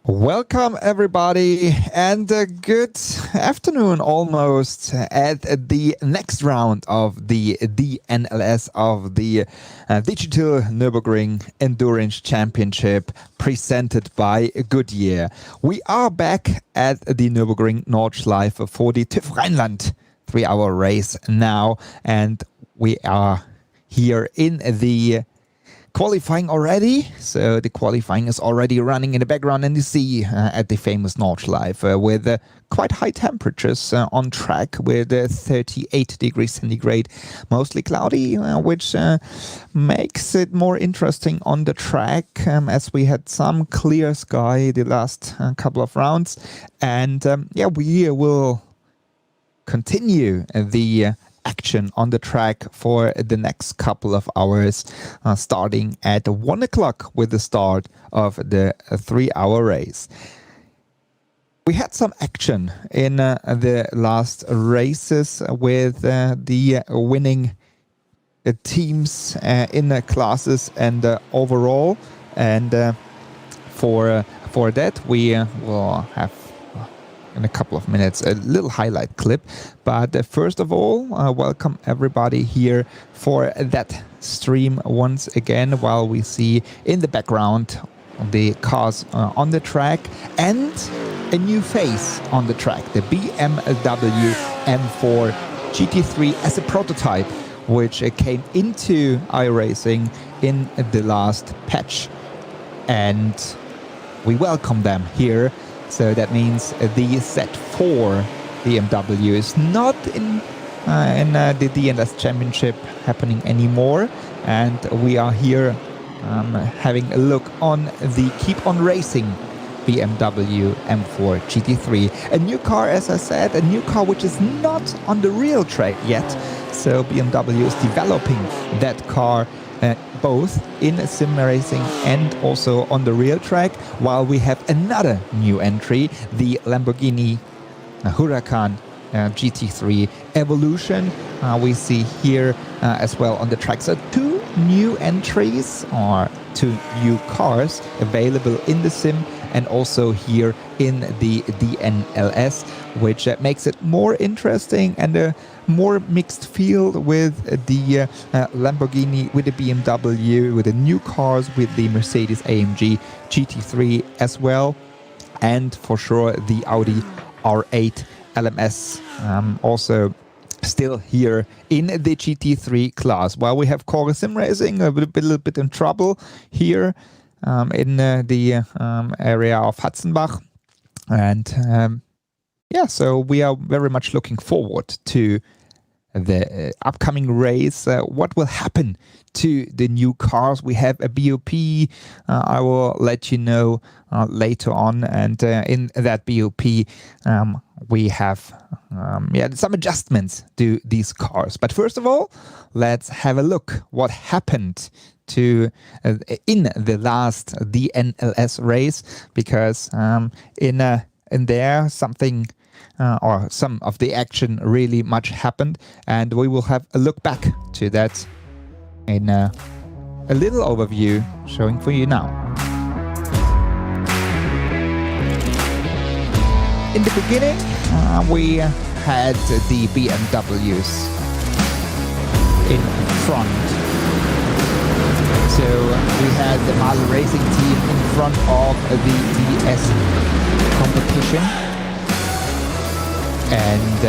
Welcome everybody and good afternoon almost at the next round of the DNLS of the Digital Nürburgring Endurance Championship presented by Goodyear. We are back at the Nürburgring Nordschleife for the TÜV Rheinland 3-hour race now, and we are here in the qualifying already. So the qualifying is already running in the background, and you see at the famous Nordschleife with quite high temperatures on track with 38 degrees centigrade, mostly cloudy, which makes it more interesting on the track, as we had some clear sky the last couple of rounds. And we will continue the action on the track for the next couple of hours, starting at 1 o'clock with the start of the 3-hour race. We had some action in the last races with the winning teams in the classes and overall, and for that we will have in a couple of minutes a little highlight clip. But first of all, welcome everybody here for that stream once again, while we see in the background the cars on the track and a new face on the track, the BMW M4 GT3 as a prototype, which came into iRacing in the last patch, and we welcome them here. So that means the Z4 BMW is not in the DNS Championship happening anymore, and we are here having a look on the Keep On Racing BMW M4 GT3. A new car, as I said, a new car which is not on the real track yet. So BMW is developing that car both in sim racing and also on the real track, while we have another new entry, the Lamborghini Huracan GT3 Evolution. We see here as well on the track. So two new entries, or two new cars available in the sim and also here in the DNLS, which makes it more interesting and a more mixed field with the Lamborghini, with the BMW, with the new cars, with the Mercedes AMG GT3 as well, and for sure the Audi R8 LMS also still here in the GT3 class. While we have Core Sim Racing a little bit in trouble here in the area of Hatzenbach, and so we are very much looking forward to the upcoming race. What will happen to the new cars? We have a BOP, I will let you know later on, and in that BOP we have some adjustments to these cars. But first of all, let's have a look what happened to in the last DNLS race, because in there something or some of the action really much happened, and we will have a look back to that in a little overview showing for you now. In the beginning we had the BMWs in front. So we had the MAHLE racing team in front of the DS competition, and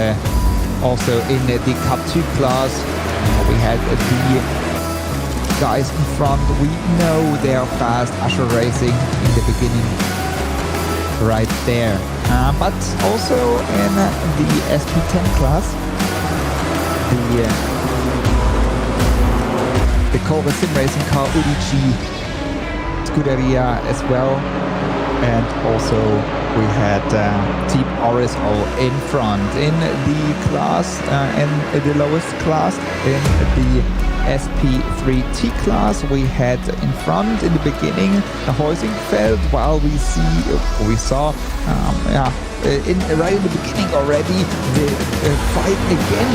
also in the Cup 2 class we had the guys in front. We know they are fast, Usher Racing in the beginning right there, but also in the SP10 class the Core Sim Racing car UDG Scuderia as well, and also we had Team RSO in front in the class, in the lowest class, in the SP3T class. We had in front in the beginning Heusingfeld, while we saw right in the beginning already the fight again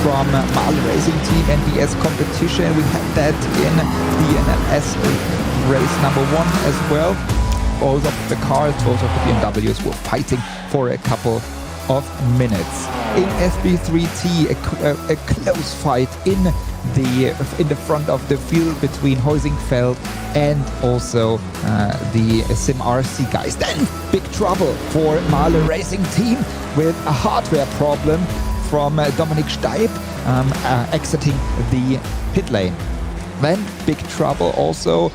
from MAHLE Racing Team and DS competition. We had that in the NLS race number 1 as well. both of the cars, both of the BMWs were fighting for a couple of minutes. In SB3T, a close fight in the front of the field between Heusingfeld and also the Sim RC guys. Then big trouble for MAHLE Racing Team with a hardware problem from Dominik Steib exiting the pit lane. Then big trouble also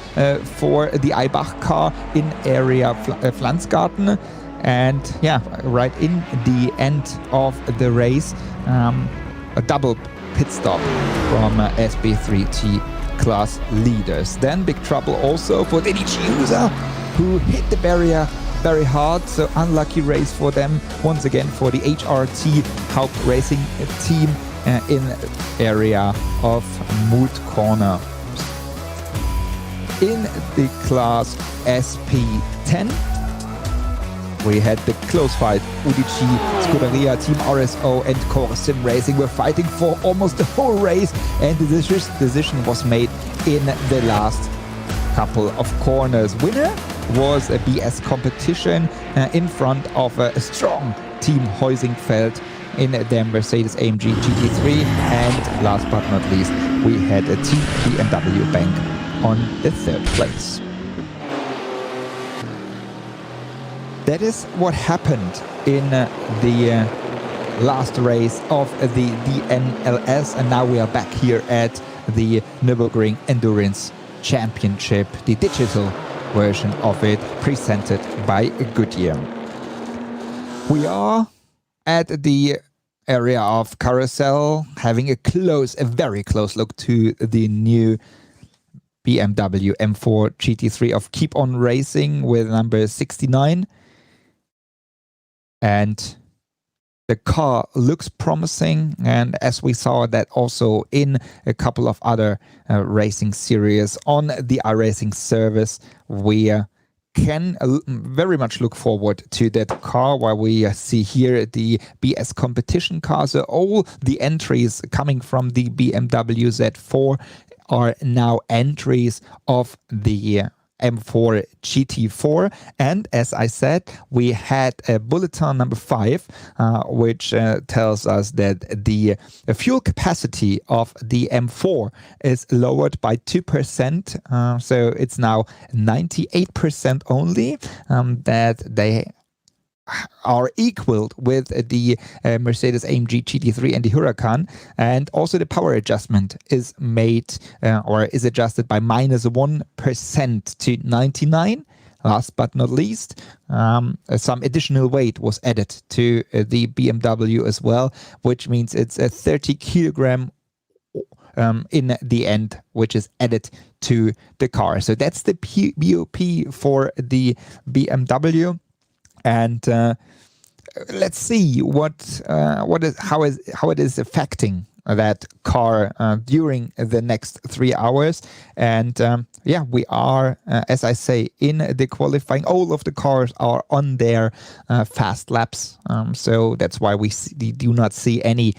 for the Eibach car in area Pflanzgarten. And yeah, right in the end of the race, a double pit stop from SB3T class leaders. Then big trouble also for the User, who hit the barrier very hard. So unlucky race for them once again for the HRT Haupt Racing team in area of Moot Corner. In the class SP10, we had the close fight. Udici, Scuderia, Team RSO and Core Sim Racing were fighting for almost the whole race, and the decision was made in the last couple of corners. Winner was a BS competition in front of a strong Team Heusingfeld in their Mercedes-AMG GT3, and last but not least, we had a Team BMW Bank on the third place. That is what happened in the last race of the DNLS, and now we are back here at the Nürburgring Endurance Championship, the digital version of it, presented by Goodyear. We are at the area of Carousel, having a very close look to the new BMW M4 GT3 of Keep On Racing with number 69. And the car looks promising, and as we saw that also in a couple of other racing series on the iRacing service, we can very much look forward to that car, while we see here the BS competition car. So all the entries coming from the BMW Z4 are now entries of the M4 GT4, and as I said, we had a bulletin number 5 which tells us that the fuel capacity of the M4 is lowered by 2%, so it's now 98% only, that they are equaled with the Mercedes-AMG GT3 and the Huracan, and also the power adjustment is made or is adjusted by -1% to 99. Last but not least, some additional weight was added to the BMW as well, which means it's a 30 kilogram in the end, which is added to the car. So that's the BOP for the BMW. And let's see how it is affecting that car during the next 3 hours. And yeah, we are, as I say, in the qualifying. All of the cars are on their fast laps. So that's why we do not see any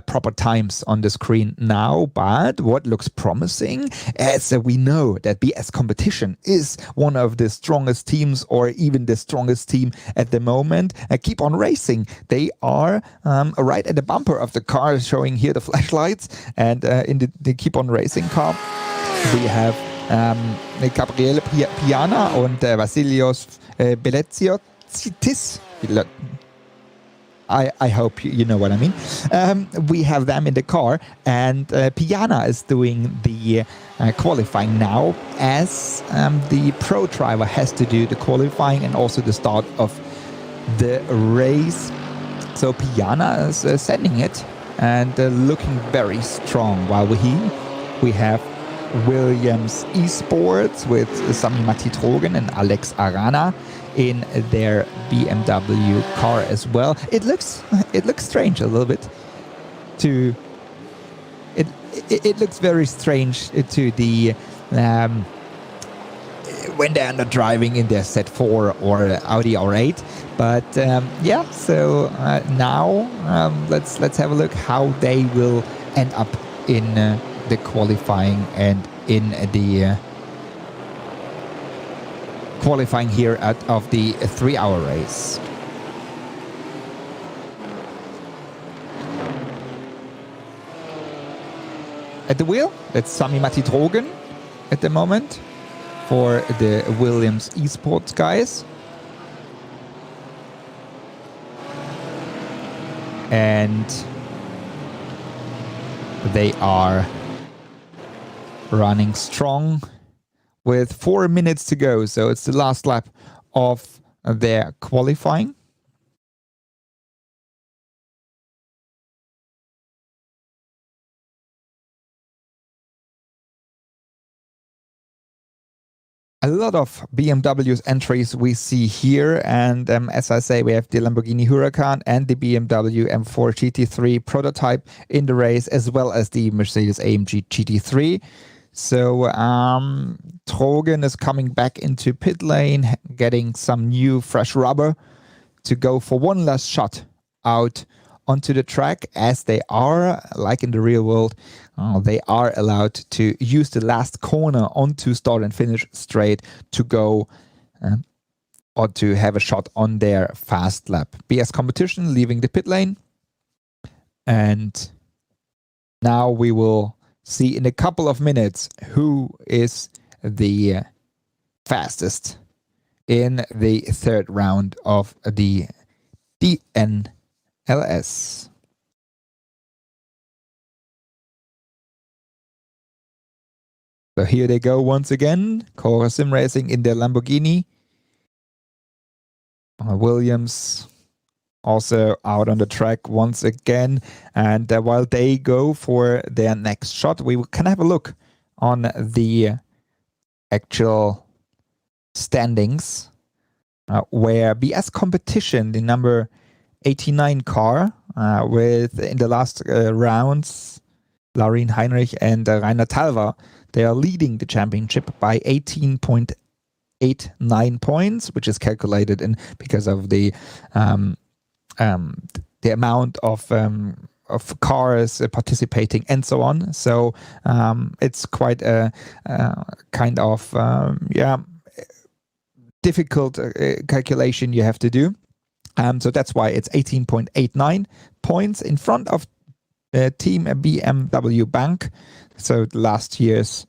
proper times on the screen now. But what looks promising, as we know that BS Competition is one of the strongest teams, or even the strongest team at the moment. Keep On Racing. They are right at the bumper of the car, showing here the flashlights. And in the Keep On Racing car, we have Gabriele Piana und Vasilios Beletsiotis. I hope you know what I mean. We have them in the car, and Piana is doing the qualifying now, as the pro driver has to do the qualifying and also the start of the race. So Piana is sending it and looking very strong, while we have Williams Esports with Sami Matitrogen and Alex Arana in their BMW car as well. It looks strange a little bit. It looks very strange to the when they're not driving in their Z4 or Audi R8. But yeah, so now let's have a look how they will end up in the qualifying and in the qualifying here out of the 3-hour race. At the wheel, that's Sami-Matti Drogen at the moment for the Williams Esports guys. And they are running strong with 4 minutes to go. So it's the last lap of their qualifying. A lot of BMW's entries we see here, and as I say, we have the Lamborghini Huracan and the BMW M4 GT3 prototype in the race, as well as the Mercedes-AMG GT3. So Drogen is coming back into pit lane, getting some new fresh rubber to go for one last shot out onto the track, as they are, like in the real world, they are allowed to use the last corner onto start and finish straight to go or to have a shot on their fast lap. BS Competition leaving the pit lane. And now we will see in a couple of minutes who is the fastest in the third round of the DNLS. So here they go once again. Cora Sim Racing in their Lamborghini. Williams also out on the track once again. And while they go for their next shot, we can have a look on the actual standings, where BS Competition, the number 89 car, with in the last rounds, Laurin Heinrich and Rainer Talver, they are leading the championship by 18.89 points, which is calculated in because of the amount of cars participating and so on. So it's quite a kind of difficult calculation you have to do. So that's why it's 18.89 points in front of Team BMW Bank, so last year's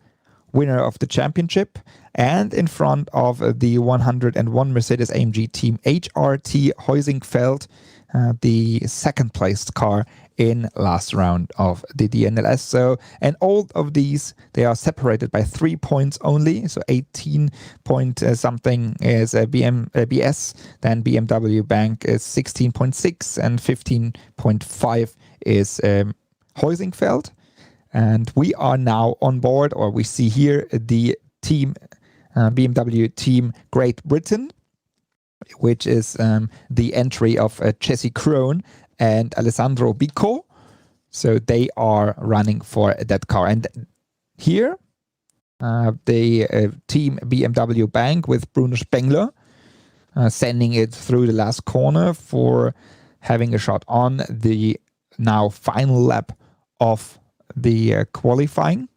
winner of the championship, and in front of the 101 Mercedes-AMG Team HRT Heusingfeld, the second placed car in last round of the DNLS. So, and all of these, they are separated by 3 points only. So 18 point something is BS, then BMW Bank is 16.6 and 15.5 is Heusingfeld. And we are now on board, or we see here the team, BMW Team Great Britain, which is the entry of Jesse Krohn and Alessandro Bico. So they are running for that car. And here, the team BMW Bank with Bruno Spengler sending it through the last corner for having a shot on the now final lap of the qualifying.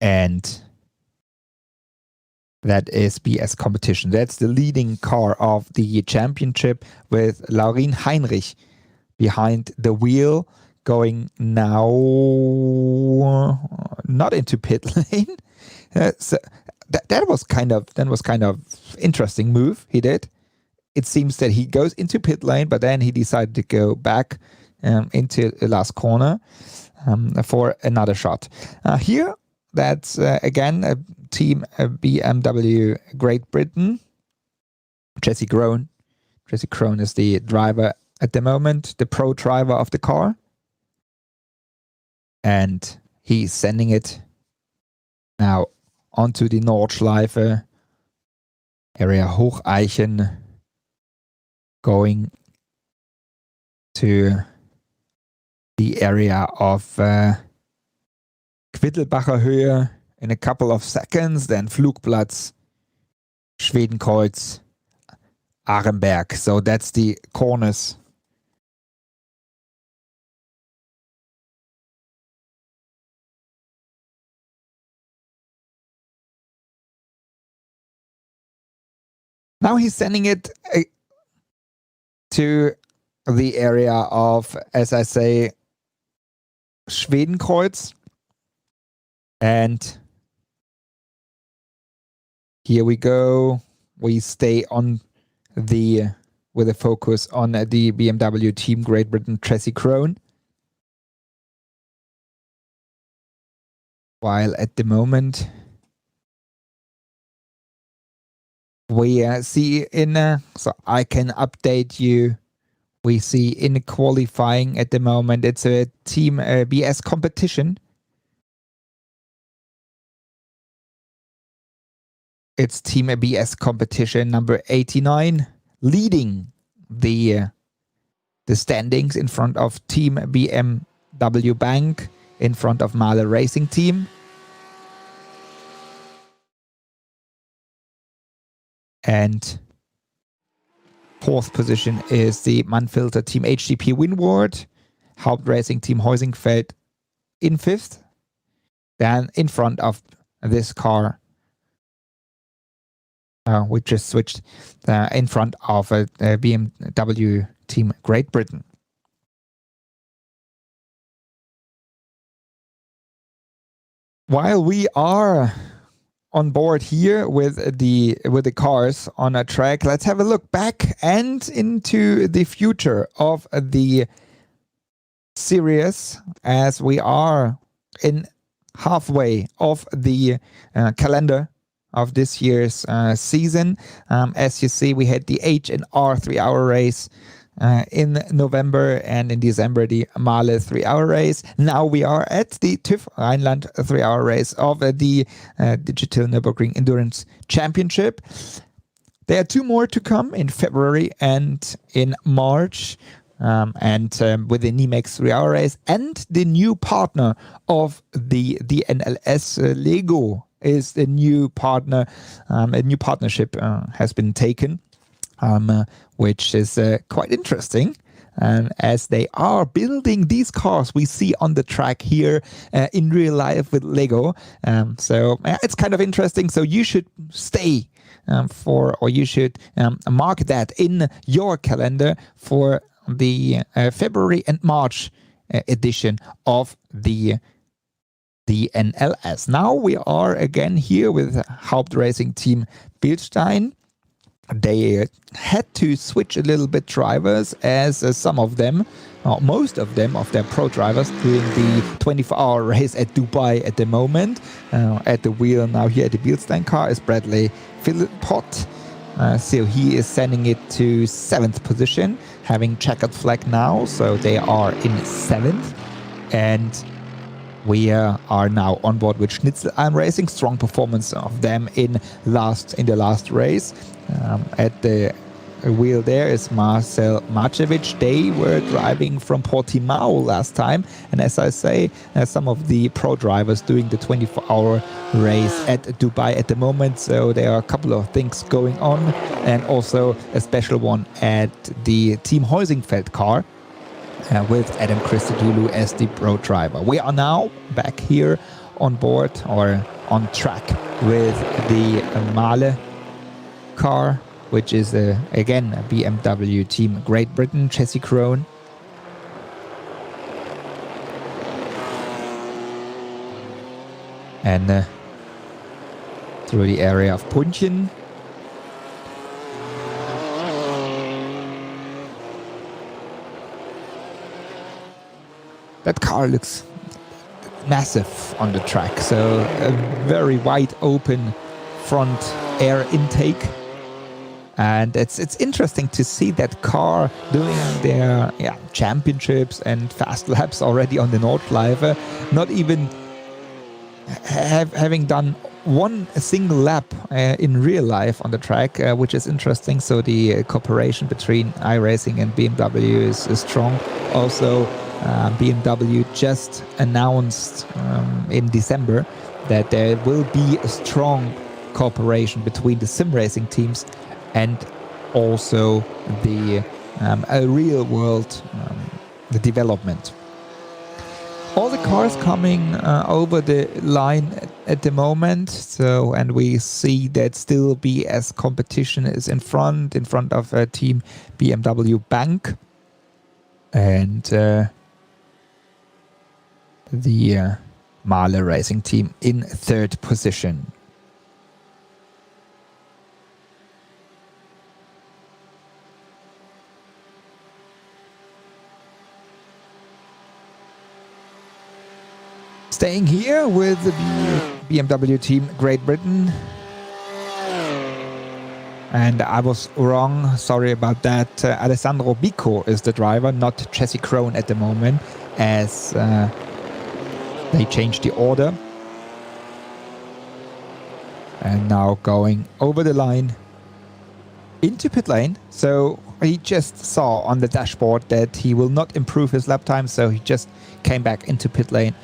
And that is BS Competition. That's the leading car of the championship, with Laurin Heinrich behind the wheel, going now not into pit lane. So that was kind of interesting move he did. It seems that he goes into pit lane, but then he decided to go back into the last corner for another shot. Here, that's again a team BMW Great Britain. Jesse Krohn. Jesse Krohn is the driver at the moment, the pro driver of the car. And he's sending it now onto the Nordschleife area, Hocheichen, going to the area of Quittelbacher Höhe in a couple of seconds, then Flugplatz, Schwedenkreuz, Arenberg. So that's the corners. Now he's sending it to the area of, as I say, Schwedenkreuz. And here we go. We stay on with a focus on the BMW Team Great Britain chassis Krone. While at the moment we see so I can update you. We see in qualifying at the moment, it's a Team BS competition. It's Team BS competition number 89, leading the standings in front of Team BMW Bank, in front of MAHLE Racing Team. And fourth position is the Mannfilter Team HDP Windward, Haupt Racing Team Heusingfeld in fifth. Then in front of this car, we just switched in front of BMW Team Great Britain. While we are on board here with the cars on a track, let's have a look back and into the future of the series, as we are in halfway of the calendar of this year's season. As you see, we had the H&R 3-hour race in November, and in December the MAHLE 3-hour race. Now we are at the TÜV Rheinland 3-hour race of the Digital Nürburgring Endurance Championship. There are two more to come in February and in March. With the NIMEX 3-hour race, and the new partner of the NLS, Lego is the new partner. A new partnership has been taken, which is quite interesting. As they are building these cars we see on the track here in real life with Lego. So it's kind of interesting. So you should stay or you should mark that in your calendar for the February and March edition of the NLS. Now we are again here with Haupt Racing Team Bilstein. They had to switch a little bit drivers, as some of them, most of them, of their pro drivers doing the 24-hour race at Dubai at the moment. At the wheel now here at the Bilstein car is Bradley Philpott. So he is sending it to 7th position, having checkered flag now, so they are in 7th. And we are now on board with Schnitzelalm Racing. Strong performance of them in the last race. At the wheel there is Marcel Marcevic. They were driving from Portimao last time, and as I say, some of the pro drivers doing the 24-hour race at Dubai at the moment. So there are a couple of things going on, and also a special one at the Team Heusingfeld car with Adam Christodoulou as the pro driver. We are now back here on board, or on track, with the MAHLE car, which is again a BMW Team Great Britain chassis Krone. And through the area of Puntchen. That car looks massive on the track, so a very wide open front air intake. And it's interesting to see that car doing their championships and fast laps already on the Nordschleife, not even having done one single lap in real life on the track, which is interesting. So the cooperation between iRacing and BMW is strong. Also, BMW just announced in December that there will be a strong cooperation between the sim racing teams and also the real world the development. all the cars coming over the line at the moment. So, and we see that still BS competition is in front of team BMW Bank, and the MAHLE racing team in third position. Staying here with the BMW team Great Britain. And I was wrong, sorry about that. Alessandro Bico is the driver, not Jesse Krohn at the moment, as they changed the order. And now going over the line into pit lane. So he just saw on the dashboard that he will not improve his lap time, so he just came back into pit lane.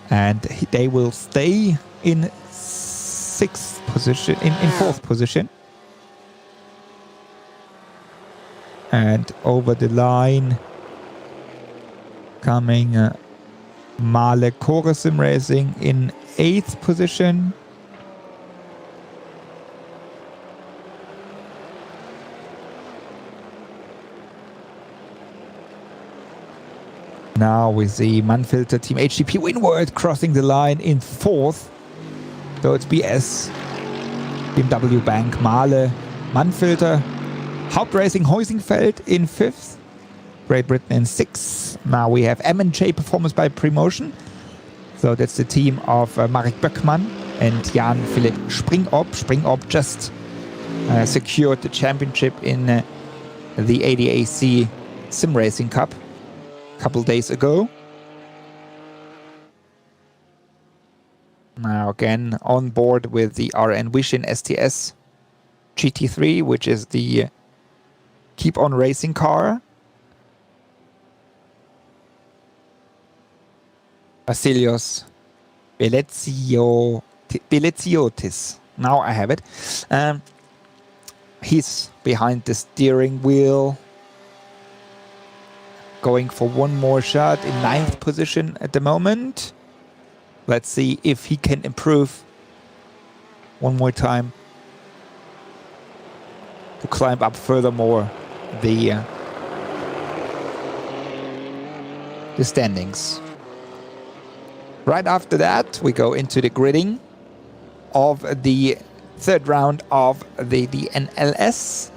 And they will stay in sixth position, in fourth position. And over the line, coming MAHLE Core Sim Racing in 8th position. Now we see Manfilter Team HTP Winward crossing the line in 4th. So it's BS, BMW Bank, MAHLE, Manfilter, Hauptracing Heusingfeld in 5th. Great Britain in 6th. Now we have M&J Performance by Premotion. So that's the team of Marek Böckmann and Jan-Philipp Springop. Springop just secured the championship in the ADAC Sim Racing Cup a couple days ago. Now again on board with the RN Vision STS GT3, which is the Keep On Racing car. Vasilios Beleziotis. Now I have it. He's behind the steering wheel, going for one more shot in 9th position at the moment. Let's see if he can improve one more time to climb up furthermore the standings. Right after that, we go into the gridding of the third round of the NLS.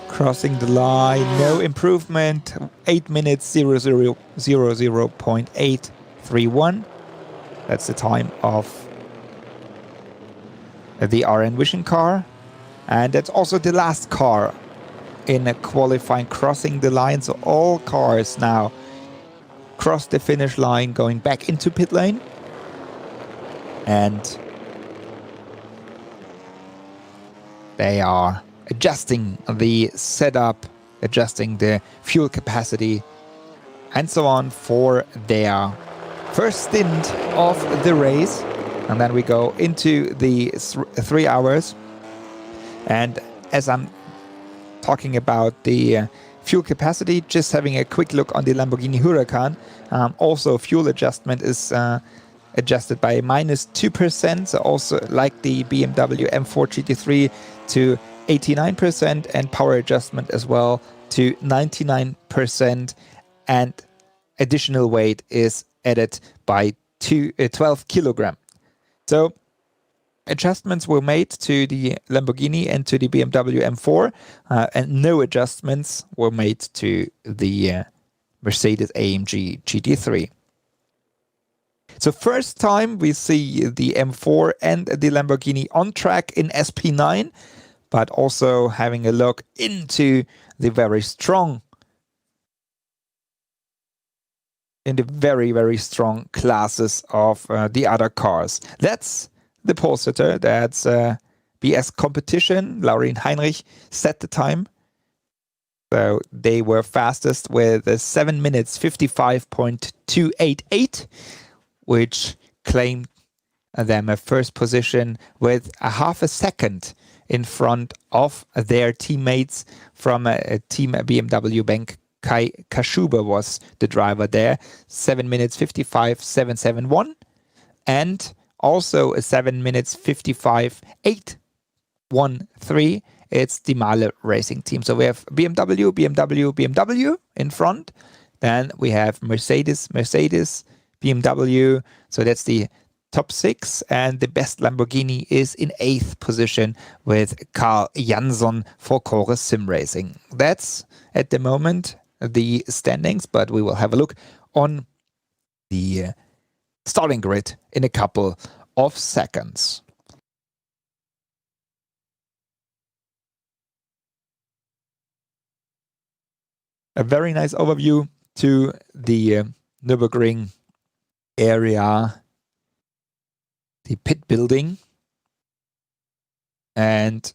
Crossing the line, no improvement, 8 minutes 00.831. That's the time of the RN Vision car. And that's also the last car in a qualifying crossing the line. So all cars now cross the finish line going back into pit lane. And they are adjusting the setup, adjusting the fuel capacity, and so on for their first stint of the race. And then we go into the 3 hours. And as I'm talking about the fuel capacity, just having a quick look on the Lamborghini Huracan. Also, fuel adjustment is adjusted by -2%. So also like the BMW M4 GT3 to 89%, and power adjustment as well to 99%. And additional weight is added by 12 kilogram. So adjustments were made to the Lamborghini and to the BMW M4, and no adjustments were made to the Mercedes AMG GT3. So first time we see the M4 and the Lamborghini on track in SP9, but also having a look into the very strong classes of the other cars. That's the pole sitter. That's BS competition. Laurin Heinrich set the time. So they were fastest with 7 minutes 55.288, which claimed them a first position with a half a second in front of their teammates from Team BMW Bank Kai Kashuba was the driver there. 7 minutes 55.771. And also a 7 minutes 55.813. It's the MAHLE racing team. So we have BMW, BMW, BMW in front. Then we have Mercedes, Mercedes, BMW. So that's the top 6. And the best Lamborghini is in 8th position with Carl Jansson for Chorus Sim Racing. That's at the moment the standings, but we will have a look on the starting grid in a couple of seconds. A very nice overview to the Nürburgring area, the pit building. And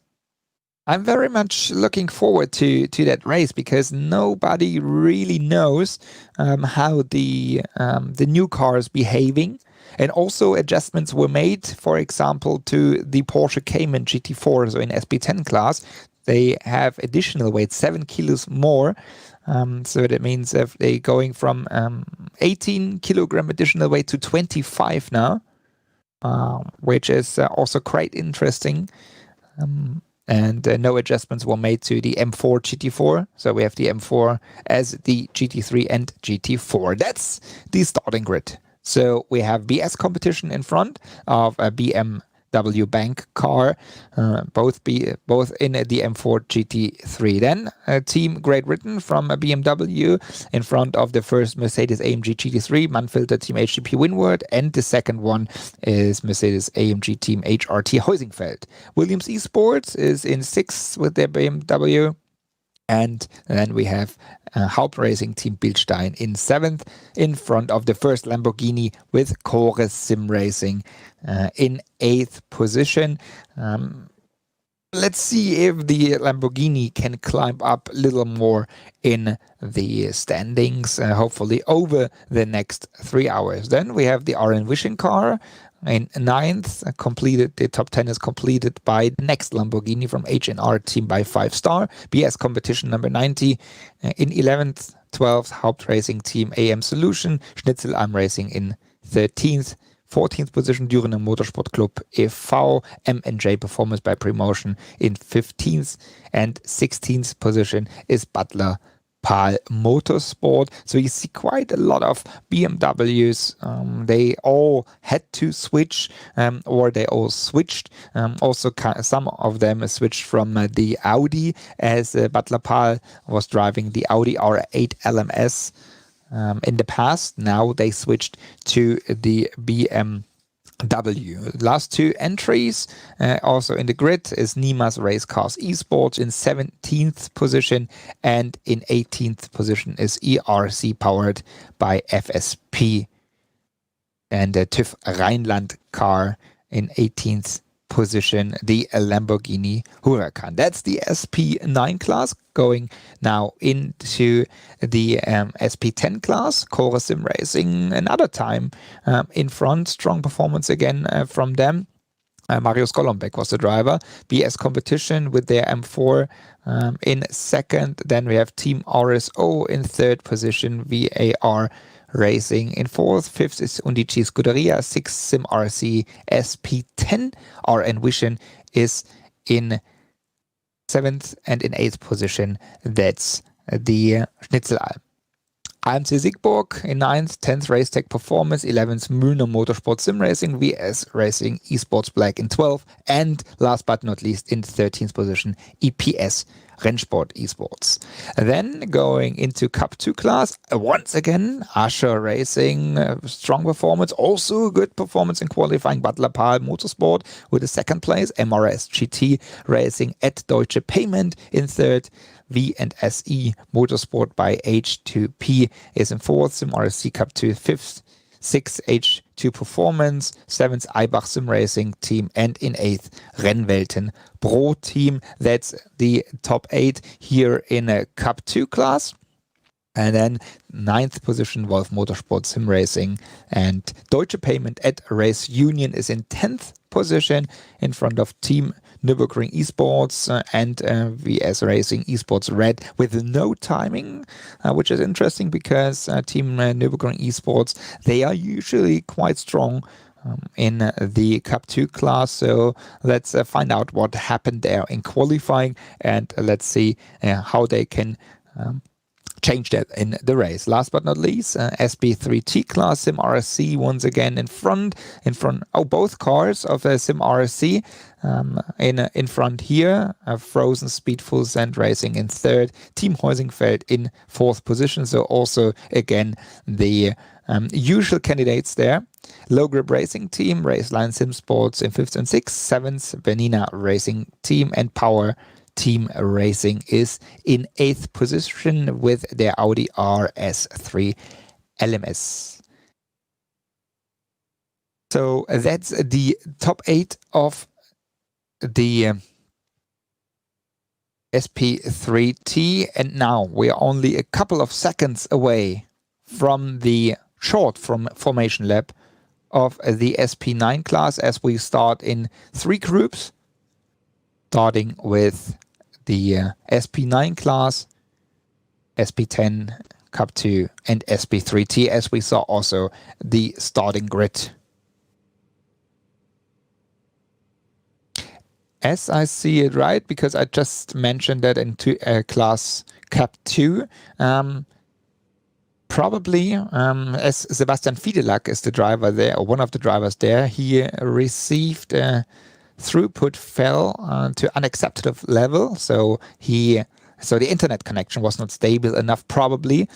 I'm very much looking forward to that race because nobody really knows how the new car is behaving. And also adjustments were made, for example, to the Porsche Cayman GT4, so in SP10 class. They have additional weight, 7 kilos more. So that means if they're going from 18 kilogram additional weight to 25 now, which is also quite interesting. And no adjustments were made to the M4 GT4. So we have the M4 as the GT3 and GT4. That's the starting grid. So we have BS competition in front of a BMW Bank car, both in the M4 GT3. Then Team Great Britain from a BMW in front of the first Mercedes AMG GT3, Manfilter Team HTP Winward, and the second one is Mercedes AMG Team HRT Heusingfeld. Williams Esports is in 6th with their BMW. And then we have Hauptracing Team Bilstein in 7th, in front of the first Lamborghini with Chorus Sim Racing in 8th position. Let's see if the Lamborghini can climb up a little more in the standings, hopefully over the next 3 hours. Then we have the RN Vision car in 9th, completed. The top 10 is completed by the next Lamborghini from HNR Team by 5-star. BS competition number 90 in 11th, 12th, Hauptracing Team AM Solution, Schnitzelarm Racing in 13th, 14th position, Dürener Motorsport Club e.V., M&J Performance by Promotion in 15th, and 16th position is Butler Pahl Motorsport. So you see quite a lot of BMWs. They all had to switch, or they all switched. Also, some of them switched from the Audi, as Butler Pahl was driving the Audi R8 LMS in the past. Now they switched to the BMW. Last 2 entries also in the grid is NIMEX Race Cars Esports in 17th position, and in 18th position is ERC powered by FSP, and the TÜV Rheinland car in 18th position, the Lamborghini Huracan. That's the SP9 class. Going now into the SP10 class, Chorus Sim Racing, another time in front. Strong performance again from them. Marius Golombek was the driver. BS competition with their M4 in 2nd. Then we have Team RSO in 3rd position, VAR Racing in 4th. 5th is Undici Scuderia. 6th Sim RC SP10. RN Vision is in 7th, and in 8th position, that's the Schnitzelalm. AMC Siegburg in 9th, 10th Race Tech Performance, 11th Mühlner Motorsport Sim Racing, VS Racing Esports Black in 12th, and last but not least in 13th position, EPS Rennsport Esports. Then going into Cup 2 class, once again, Asher Racing, strong performance, also good performance in qualifying, Butler Pahl Motorsport with the 2nd place, MRS GT Racing at Deutsche Payment in 3rd, V&SE Motorsport by H2P is in 4th, Sim RSC Cup 2 5th, 6th H2 Performance, 7th Eibach Sim Racing Team, and in 8th Rennwelten Pro Team. That's the top 8 here in a Cup 2 class. And then 9th position, Wolf Motorsport Sim Racing, and Deutsche Payment at Race Union is in 10th position in front of Team Nürburgring Esports and VS Racing Esports Red with no timing, which is interesting because Team Nürburgring Esports, they are usually quite strong in the Cup 2 class. So let's find out what happened there in qualifying, and let's see how they can change that in the race. Last but not least, SB3T class Sim RSC once again in front. Oh, both cars of Sim RSC in front here. Frozen Speed Full Send Racing in third. Team Heusingfeld in fourth position. So also again the usual candidates there. Low Grip Racing Team, Raceline Sim Sports in fifth and sixth. Seventh, Bernina Racing Team, and Power Team Racing is in eighth position with their Audi RS3 LMS. So that's the top 8 of the SP3T, and now we are only a couple of seconds away from the short formation lap of the SP9 class, as we start in 3 groups, starting with the SP9 class, SP10, Cup 2 and SP3T, as we saw also the starting grid. As I see it, right, because I just mentioned that into class Cup 2, probably as Sebastian Fiedelak is the driver there, or one of the drivers there, he received throughput fell to unacceptable level, so the internet connection was not stable enough, probably.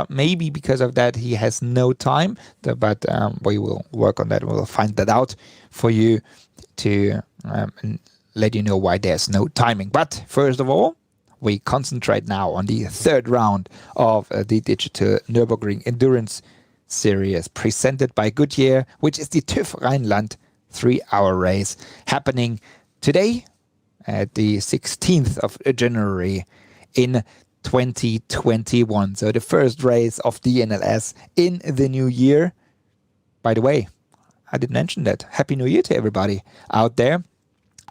Maybe because of that he has no time, but we will work on that. We'll find that out for you to let you know why there's no timing. But first of all, we concentrate now on the third round of the Digital Nürburgring Endurance Series presented by Goodyear, which is the TÜV Rheinland 3-hour race happening today at the 16th of January in 2021. So the first race of the NLS in the new year. By the way, I didn't mention that. Happy New Year to everybody out there.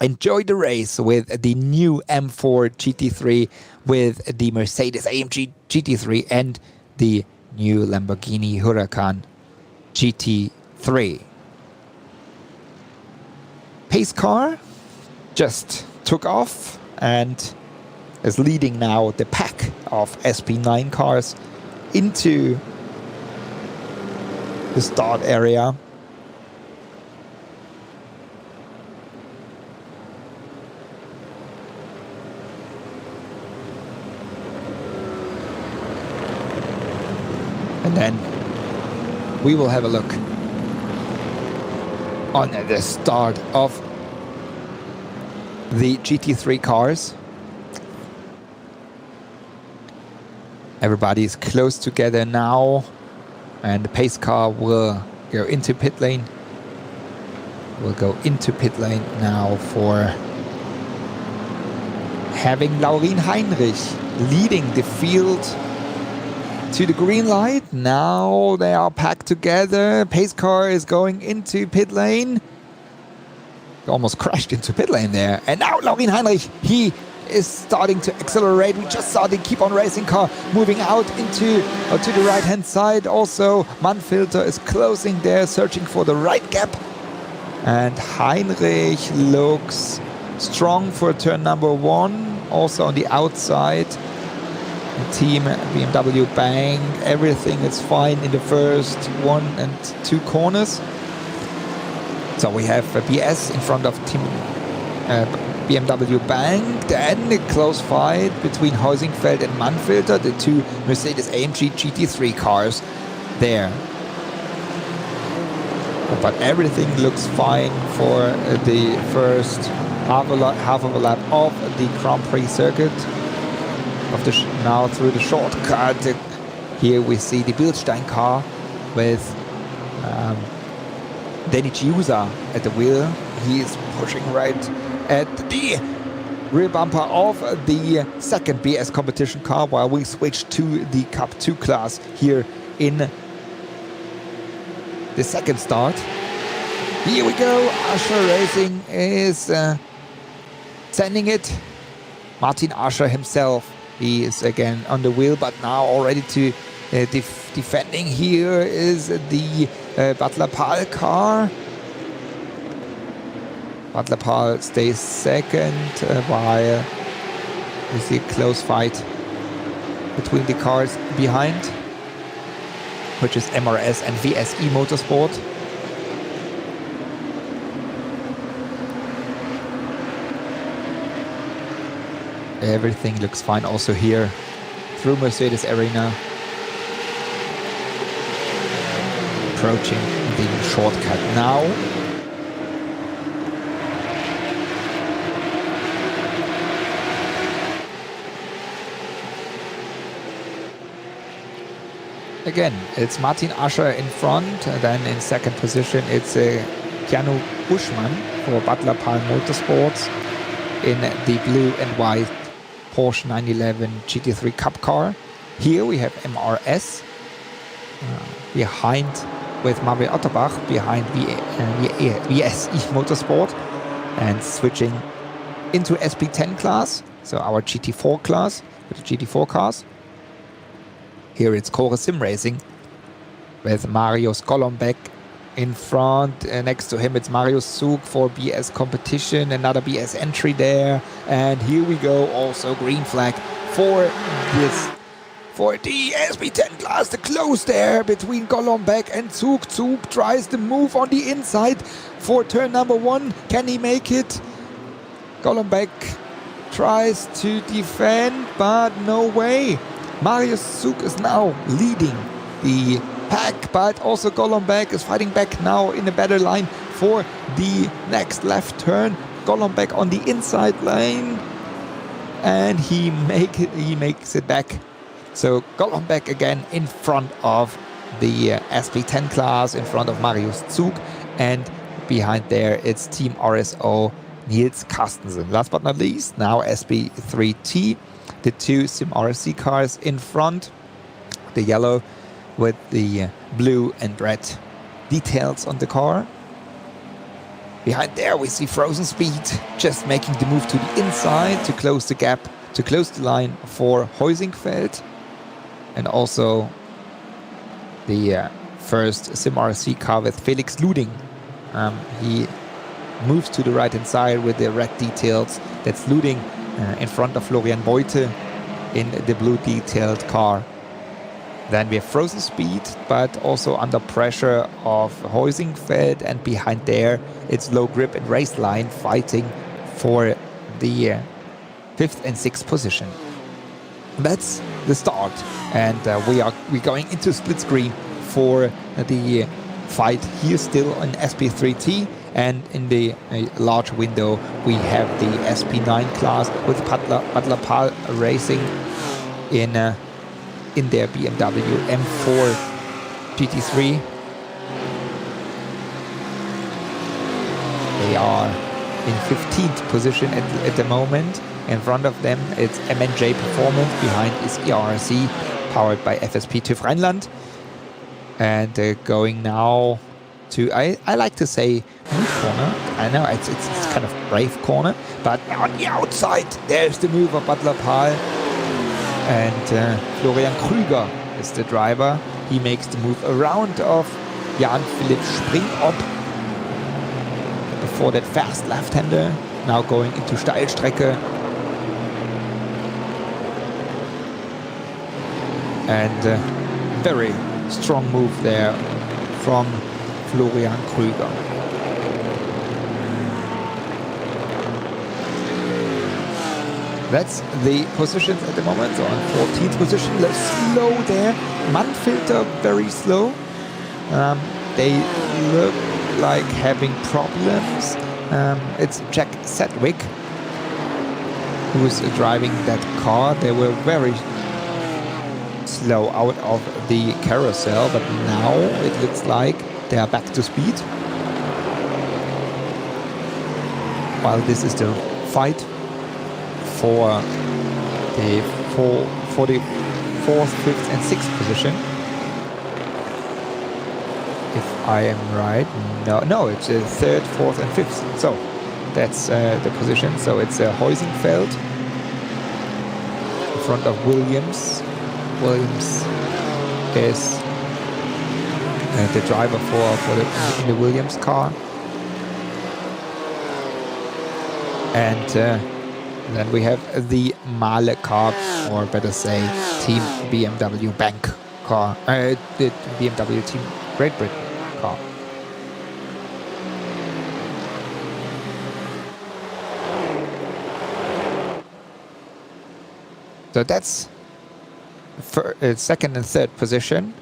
Enjoy the race with the new M4 GT3, with the Mercedes-AMG GT3 and the new Lamborghini Huracan GT3. Pace car just took off and is leading now the pack of SP9 cars into the start area. And then we will have a look on the start of the GT3 cars. Everybody's close together now, and the pace car will go into pit lane. We'll go into pit lane now for having Laurin Heinrich leading the field to the green light. Now they are packed together. Pace car is going into pit lane. Almost crashed into pit lane there. And now Laurin Heinrich, he is starting to accelerate. We just saw the Keep On Racing car moving out into to the right hand side. Also Mannfilter is closing there, searching for the right gap. And Heinrich looks strong for turn number 1. Also on the outside, Team BMW Bang, everything is fine in the first 1 and 2 corners. So we have BS in front of Team BMW Bang. Then a close fight between Heusingfeld and Mannfilter, the 2 Mercedes-AMG GT3 cars there. But everything looks fine for the first half of a lap of the Grand Prix circuit. Now through the shortcut, here we see the Bildstein car with Danny Chiusa at the wheel. He is pushing right at the rear bumper of the second BS competition car, while we switch to the Cup 2 class here in the second start. Here we go. Usher Racing is sending it. Martin Ascher himself, he is again on the wheel, but now already to defending. Here is the Butler-Pahl car. Butler-Pahl stays second while we see a close fight between the cars behind, which is MRS and VSE Motorsport. Everything looks fine also here through Mercedes Arena. Approaching the shortcut now. Again, it's Martin Ascher in front, and then in second position it's Keanu Buschmann for Butler-Pahl Motorsports in the blue and white Porsche 911 GT3 Cup car. Here we have MRS behind with Marvin Otterbach behind VSE Motorsport, and switching into SP10 class, so our GT4 class with the GT4 cars. Here it's Core Sim Racing with Marius Golombek in front. Next to him it's Marius Zug for BS competition, another BS entry there. And here we go, also green flag for the SP10 class. The close there between Golombek and Zug. Zug tries to move on the inside for turn number 1. Can he make it? Golombek tries to defend, but no way. Marius Zug is now leading the pack, but also Golombek is fighting back now in a better line for the next left turn. Golombek on the inside lane, and he makes it back. So Golombek again in front of the SP10 class, in front of Marius Zug, and behind there it's Team RSO Nils Carstensen. Last but not least, now SP3T, the two Sim RSC cars in front, the yellow with the blue and red details on the car. Behind there we see Frozen Speed just making the move to the inside to close the gap, to close the line for Heusingfeld. And also the first Sim RSC car with Felix Luding. He moves to the right hand side with the red details. That's Luding in front of Florian Beute in the blue detailed car. Then we have Frozen Speed, but also under pressure of Heusingfeld, and behind there it's Low Grip and Raceline fighting for the 5th and 6th position. That's the start, and we're going into split screen for the fight here still on SP3T, and in the large window we have the SP9 class with Butler-Pahl Racing in their BMW M4 GT3. They are in 15th position at the moment. In front of them it's MNJ Performance, behind is ERC, powered by FSP TÜV Rheinland. And going now to, I like to say, move corner. I know it's kind of brave corner, but on the outside there's the move of Butler-Pahl. And Florian Krüger is the driver. He makes the move around of Jan-Philipp Springop before that fast left-hander. Now going into Steilstrecke. And very strong move there from Florian Krüger. That's the positions at the moment. So on 14th position, less slow there. Manfilter very slow. They look like having problems. It's Jack Sedgwick who's driving that car. They were very slow out of the carousel, but now it looks like they are back to speed. While this is the fight for the 4th, 5th and 6th position. If I am right, no, it's the 3rd, 4th and 5th. So That's the position. So it's Heusingfeld in front of Williams. Williams is the driver for the Williams car. And then we have the MAHLE car, or better say, Team BMW Bank car, the BMW Team Great Britain car. So that's for second and third position.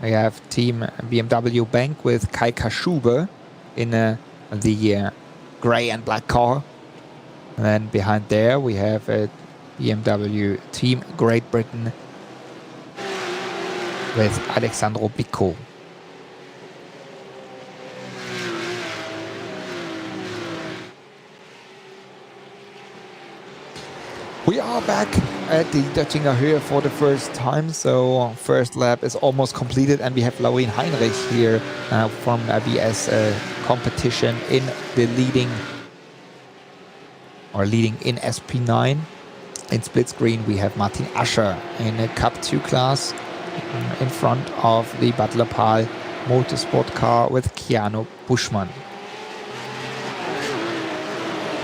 We have Team BMW Bank with Kai Kaschube in the gray and black car. And then behind there we have BMW Team Great Britain with Alexandro Bicco. We are back at the Döttinger Höhe for the first time, so first lap is almost completed, and we have Laurin Heinrich here from BS competition in the leading in SP9. In split screen we have Martin Ascher in a Cup 2 class in front of the Butler Pal Motorsport car with Keanu Buschmann.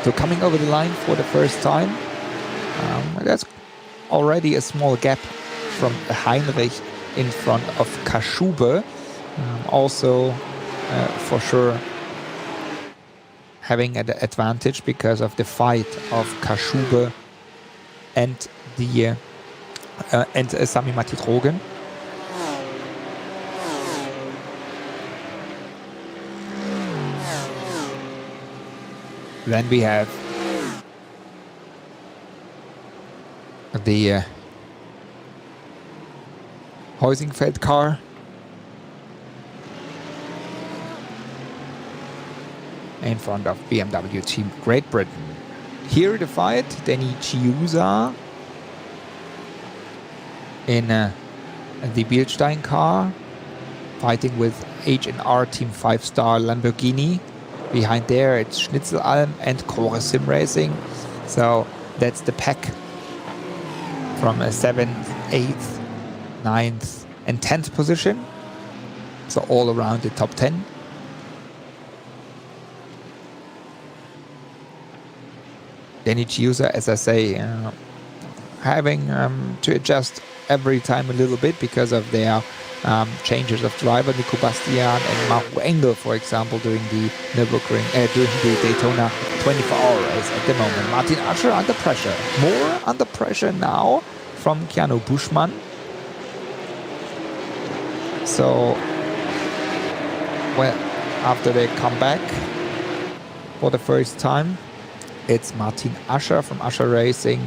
So coming over the line for the first time, that's already a small gap from Heinrich in front of Kaschube. Also for sure having an advantage because of the fight of Kaschube and the Sami Matitrogen. Then we have the Heusingfeld car. In front of BMW Team Great Britain. Here the fight, Danny Chiusa in the Bielstein car, fighting with H&R Team 5-star Lamborghini. Behind there it's Schnitzelalm and Core Sim Racing. So that's the pack from a 7th, 8th, 9th and 10th position. So all around the top 10. Danny Chiusa, as I say, having to adjust every time a little bit because of their changes of driver. Nico Bastian and Marco Engel, for example, during the Nürburgring, during the Daytona 24-hour race at the moment. Martin Ascher under pressure. More under pressure now from Keanu Buschmann. So, well, after they come back for the first time, it's Martin Ascher from Ascher Racing,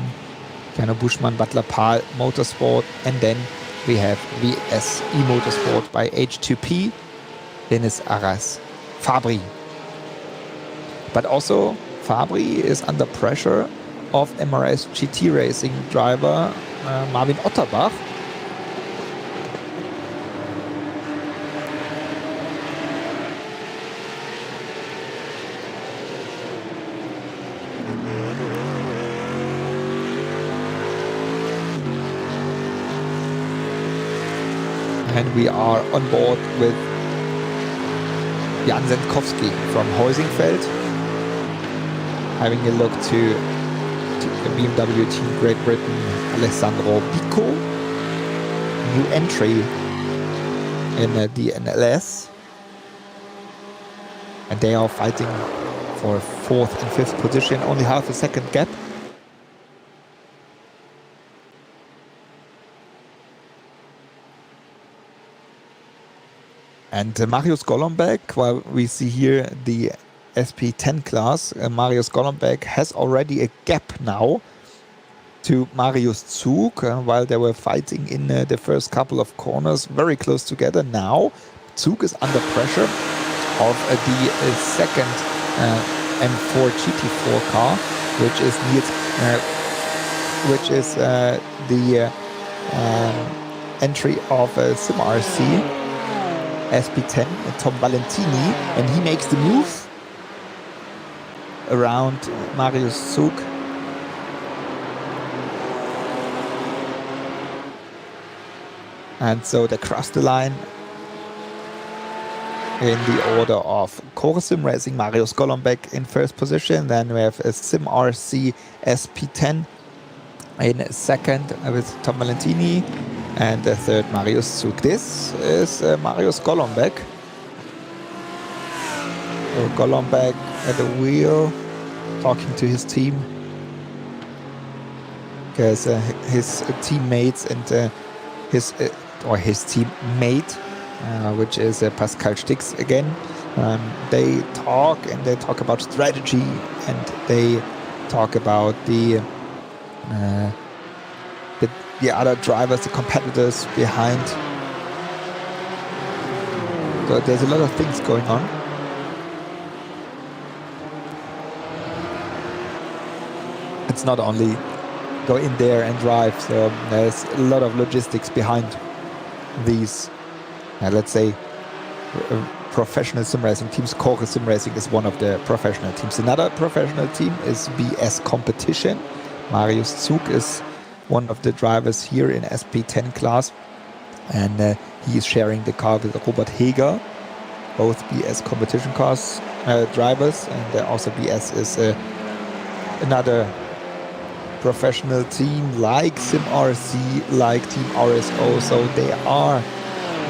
Keanu Buschmann, Butler Pal Motorsport, and then we have VSE Motorsport by H2P, Dennis Arras, Fabri. But also Fabri is under pressure of MRS GT Racing driver Marvin Otterbach. And we are on board with Jan Zenkowski from Heusingfeld, having a look to the BMW Team Great Britain, Alessandro Bicco, new entry in the NLS, and they are fighting for 4th and 5th position, only half a second gap. And Marius Golombek, well, we see here the SP10 class. Marius Golombek has already a gap now to Marius Zug, while they were fighting in the first couple of corners, very close together. Now Zug is under pressure of the second M4 GT4 car, which is the entry of Sim RC. SP10, Tom Valentini, and he makes the move. around Marius Zug. And so they cross the line in the order of Core Sim Racing, Marius Golombek in first position. Then we have a Sim RC SP10 in second with Tom Valentini. And the third, Marius Zug. This is Marius Golombek. So Golombek at the wheel, talking to his team. Because his teammates and his teammate, which is Pascal Stix again, they talk about strategy, and they talk about the other drivers, the competitors behind. So there's a lot of things going on. It's not only go in there and drive, so there's a lot of logistics behind these, let's say, professional sim racing teams. Core Sim Racing is one of the professional teams. Another professional team is BS Competition. Marius Zug is one of the drivers here in SP10 class, and he is sharing the car with Robert Heger, both BS Competition cars drivers, and also BS is another professional team like Sim RC, like Team RSO, so they are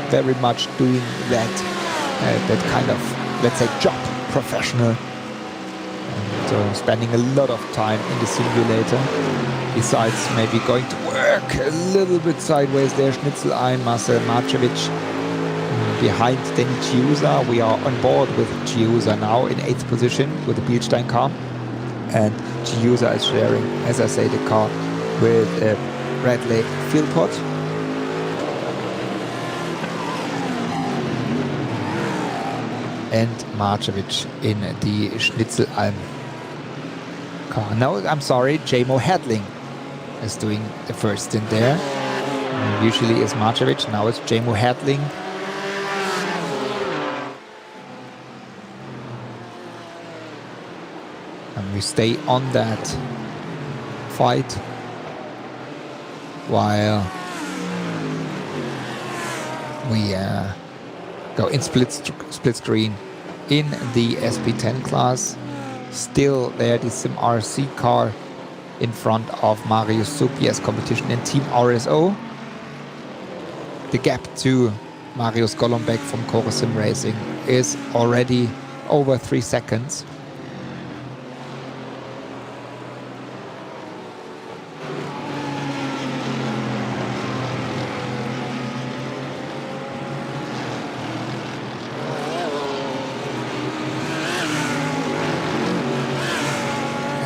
very much doing that kind of, let's say, job professional, and spending a lot of time in the simulator, besides maybe going to work a little bit sideways there. Schnitzel-Ein, Marcel Marcevic behind Danny Chiusa. We are on board with Chiusa now in 8th position with the Bielstein car, and Chiusa is sharing, as I say, the car with Bradley Philpott. And Marcevic in the Schnitzel-Alm car. No, I'm sorry, Jamo Hadling is doing the first stint there. Usually it's Marcevic, now it's Jamo Hadling. And we stay on that fight while we go in split screen in the SP10 class. Still there, the Sim RC car in front of Marius Zug, BS Competition and Team RSO. The gap to Marius Golombek from Core Sim Racing is already over 3 seconds.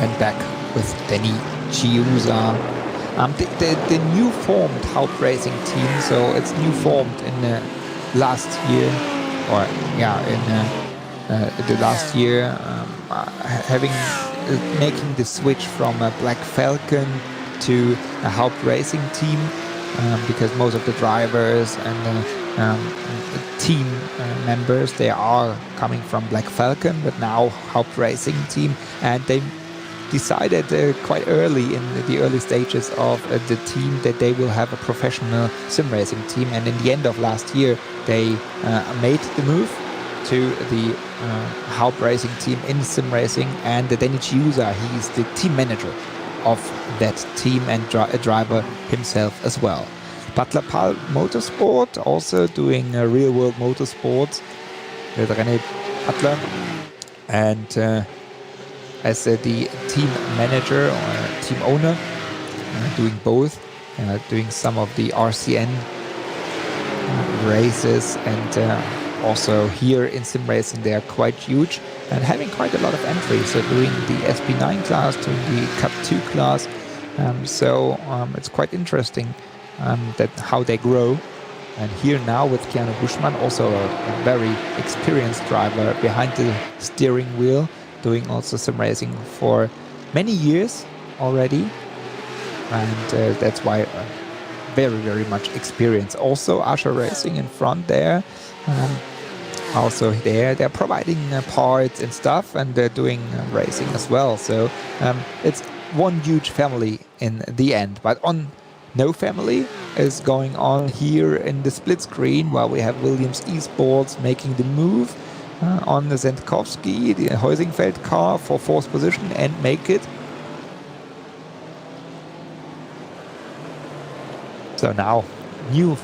And back with Danny Chiusa. The new formed Haupt Racing team, so it's new formed in last year, or in the last year, making the switch from a Black Falcon to a Haupt Racing team, because most of the drivers and team members, they are coming from Black Falcon, but now Haupt Racing team, and they decided quite early in the early stages of the team that they will have a professional sim racing team, and in the end of last year they made the move to the Haupt Racing team in sim racing, and Danny Chiusa, he is the team manager of that team and a driver himself as well. Butler Pal Motorsport also doing real world motorsports with René Butler, and as the team manager or team owner, doing both, doing some of the RCN races, and also here in sim racing they are quite huge and having quite a lot of entries. So doing the SP9 class, doing the Cup 2 class, so it's quite interesting that how they grow. And here now with Keanu Buschmann, also a very experienced driver behind the steering wheel, doing also sim racing for many years already, and that's why very much experience. Also Asher Racing in front there, also they're providing parts and stuff, and they're doing racing as well. So it's one huge family in the end. But on no family is going on here in the split screen, while we have Williams Esports making the move on the Zentkowski, the Heusingfeld car for fourth position, and make it. So now new in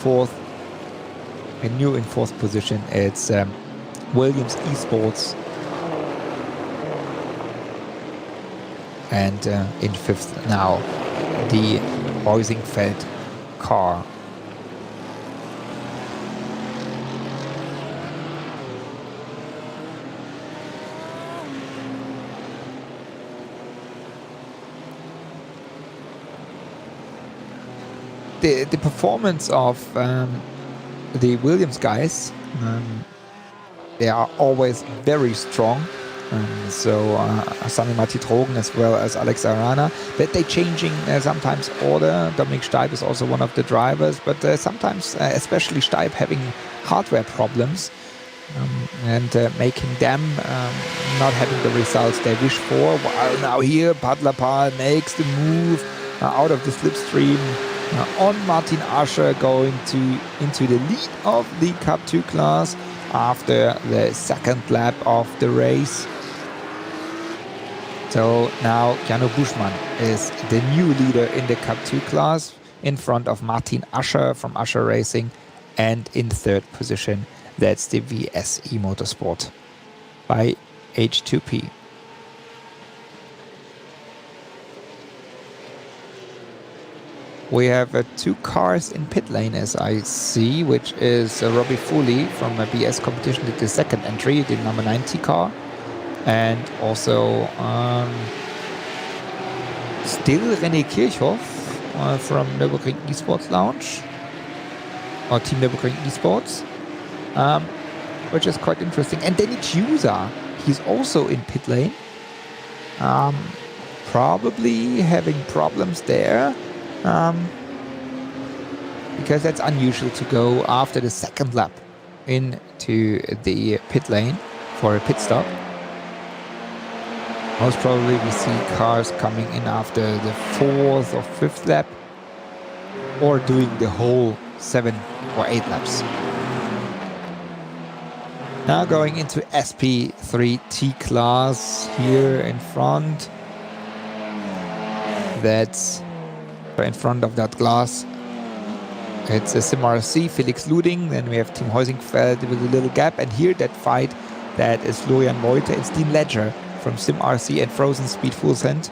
fourth position, it's Williams Esports, and in fifth now the Heusingfeld car. The performance of the Williams guys, they are always very strong. So Sami Matti Drogen as well as Alex Arana, that they changing sometimes order. Dominik Steib is also one of the drivers, but sometimes, especially Steib, having hardware problems and making them not having the results they wish for. While now here, Padlapal makes the move out of the slipstream on Martin Ascher, going into the lead of the Cup 2 class after the second lap of the race. So now Jano Buschmann is the new leader in the Cup 2 class, in front of Martin Ascher from Ascher Racing, and in third position, that's the VSE Motorsport by H2P. We have two cars in pit lane, as I see, which is Robbie Foley from BS Competition, did the second entry, the number 90 car. And also still René Kirchhoff from Nürburgring Esports Lounge, or Team Nürburgring Esports, which is quite interesting. And Danny Chiusa, he's also in pit lane, probably having problems there. Because that's unusual to go after the second lap into the pit lane for a pit stop. Most probably we see cars coming in after the fourth or fifth lap, or doing the whole 7 or 8 laps. Now going into SP3T class here in front. That's in front of that glass. It's a SimRC, Felix Luding. Then we have Team Heusingfeld with a little gap. And here that fight, that is Florian Voite and Dean Ledger from SimRC and Frozen Speed Full Send,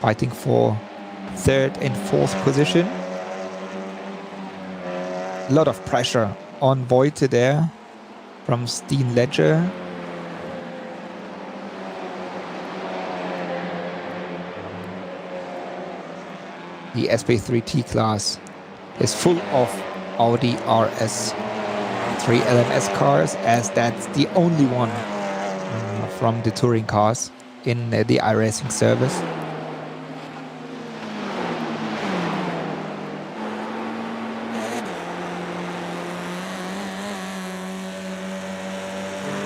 fighting for third and fourth position. A lot of pressure on Voite there from Steen Ledger. The SP3T class is full of Audi RS3 LMS cars, as that's the only one from the touring cars in the iRacing service.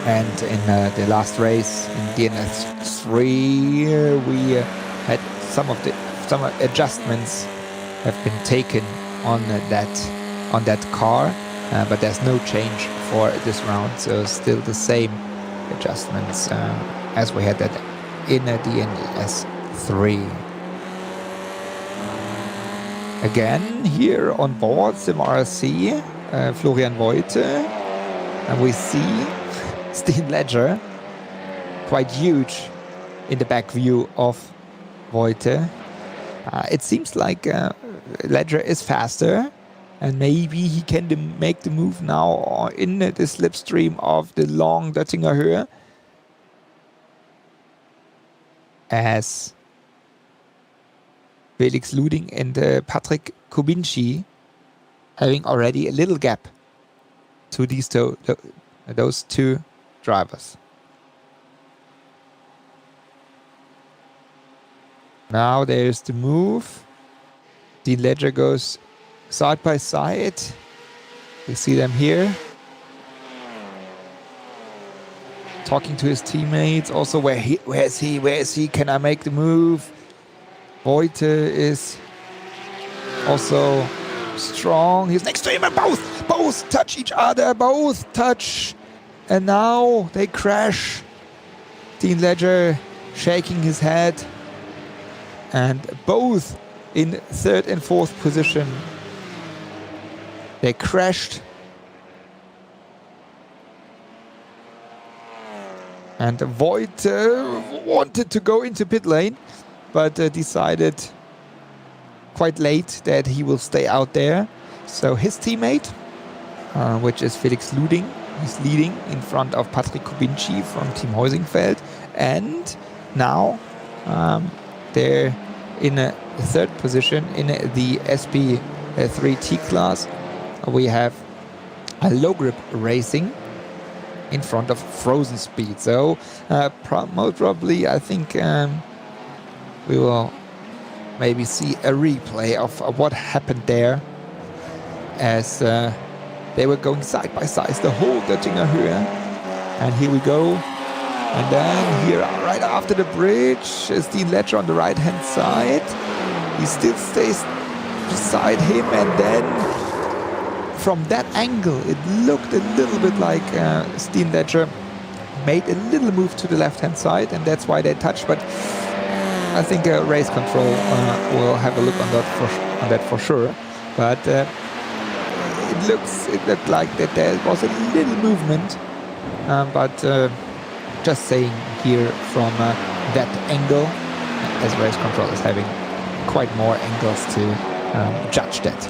And in the last race in DNS3, we had some adjustments have been taken on that car, but there's no change for this round, so still the same adjustments as we had that in the DNS3. Again here on board SimRC, Florian Voite, and we see Steen Ledger, quite huge in the back view of Voite. It seems like Ledger is faster, and maybe he can make the move now in the slipstream of the long Döttinger Höhe, as Felix Luding and Patrick Kubinci having already a little gap to those two drivers. Now there's the move. The Ledger goes side by side. You see them here. talking to his teammates. Also, where is he? Can I make the move? Voite is also strong. He's next to him, and both touch each other. Both touch, and now they crash. Dean Ledger shaking his head, and both in third and fourth position. They crashed. And Voigt wanted to go into pit lane, but decided quite late that he will stay out there. So his teammate, which is Felix Luding, is leading in front of Patrick Kubinci from Team Heusingfeld. And now they're in a third position in the SP3T class. We have a low grip racing in front of Frozen Speed. So most probably I think we will maybe see a replay of what happened there, as they were going side by side the whole Göttinger Höhe. And here we go. And then here right after the bridge is Dean Ledger on the right hand side. He still stays beside him, and then from that angle, it looked a little bit like Dean Ledger made a little move to the left-hand side, and that's why they touched. But I think race control will have a look on that for sure. But it looked like that there was a little movement. But just saying here from that angle, as race control is having quite more angles to judge that.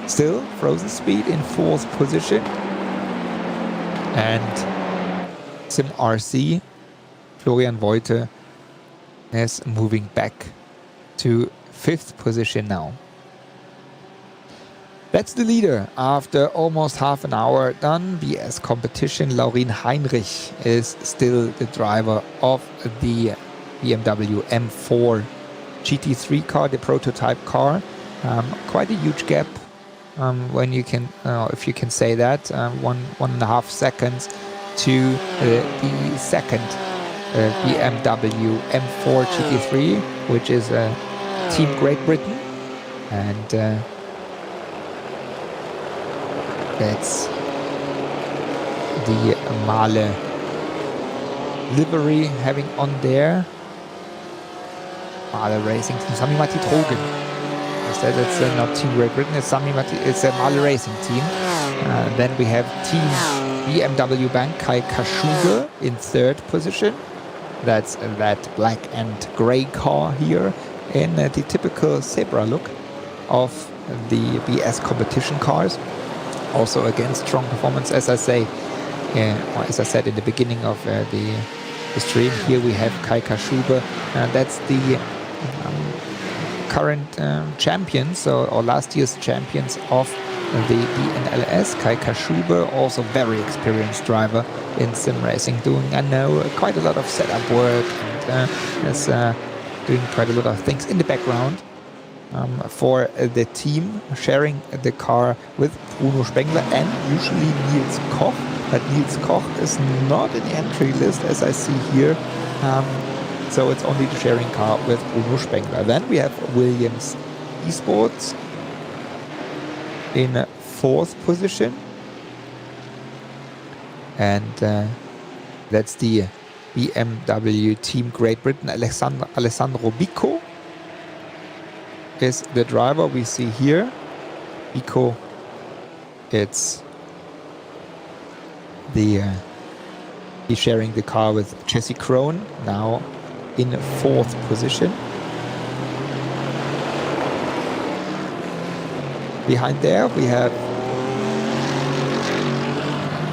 Still, Frozen Speed in fourth position. And Sim RC, Florian Voite, is moving back to fifth position now. That's the leader after almost half an hour done. BS competition. Laurin Heinrich is still the driver of the BMW M4 GT3 car, the prototype car. Quite a huge gap. When you can, if you can say that, 1.5 seconds to the second BMW M4 GT3, which is Team Great Britain, and that's the MAHLE livery having on there. MAHLE Racing Team, Sami Matti Trogen. Instead, it's not Team Great Britain, it's a MAHLE Racing Team. Then we have Team BMW Bank, Kai Kaschube in third position. That's that black and grey car here in the typical zebra look of the BS competition cars. Also again, strong performance, as I said in the beginning of the stream. Here we have Kai Kaschube, that's the current champions, or last year's champions of the BNLS. Kai Kaschube, also very experienced driver in sim racing, doing, I know, quite a lot of setup work, and is doing quite a lot of things in the background for the team, sharing the car with Bruno Spengler and usually Nils Koch. But Nils Koch is not in the entry list, as I see here. So it's only the sharing car with Bruno Spengler. Then we have Williams Esports in fourth position. And that's the BMW Team Great Britain. Alessandro Bico is the driver we see here. Bico, it's he's sharing the car with Jesse Krohn, now in fourth position. Behind there we have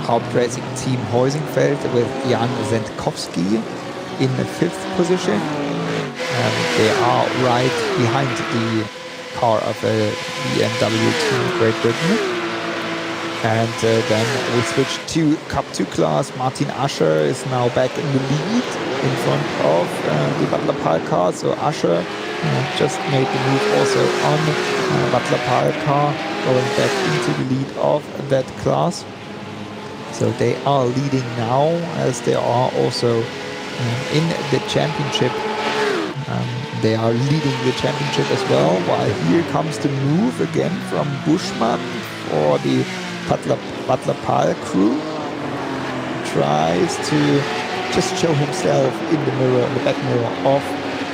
Hauptracing Team Heusingfeld with Jan Zendkowski in the fifth position. They are right behind the car of a BMW Team Great Britain. And then we switch to Cup 2 class. Martin Ascher is now back in the lead in front of the Butler Pile car. So Ascher just made the move also on Butler Pile car, going back into the lead of that class. So they are leading now, as they are also in the championship. They are leading the championship as well, while here comes the move again from Buschmann for the Butler-Pal crew. Tries to just show himself in the mirror, the back mirror of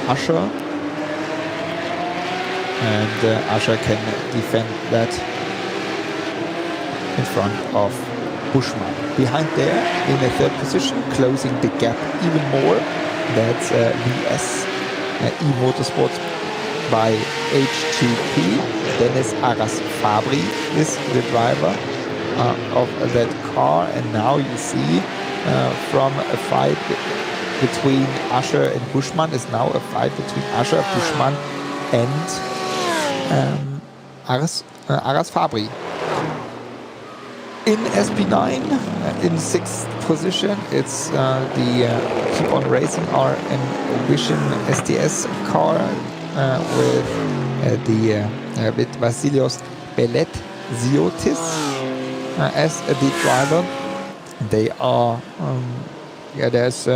Usher. And Usher can defend that in front of Buschmann. Behind there, in the third position, closing the gap even more. That's VS E-Motorsports by H2P. Dennis Aras Fabri is the driver of that car. And now you see from a fight between Usher and Buschmann is now a fight between Usher, Buschmann and Aras Fabri. In SP9, in 6th position, it's the Keep On Racing R and Vision STS car with Vasilios Bellet-Ziotis as the driver. They are, there's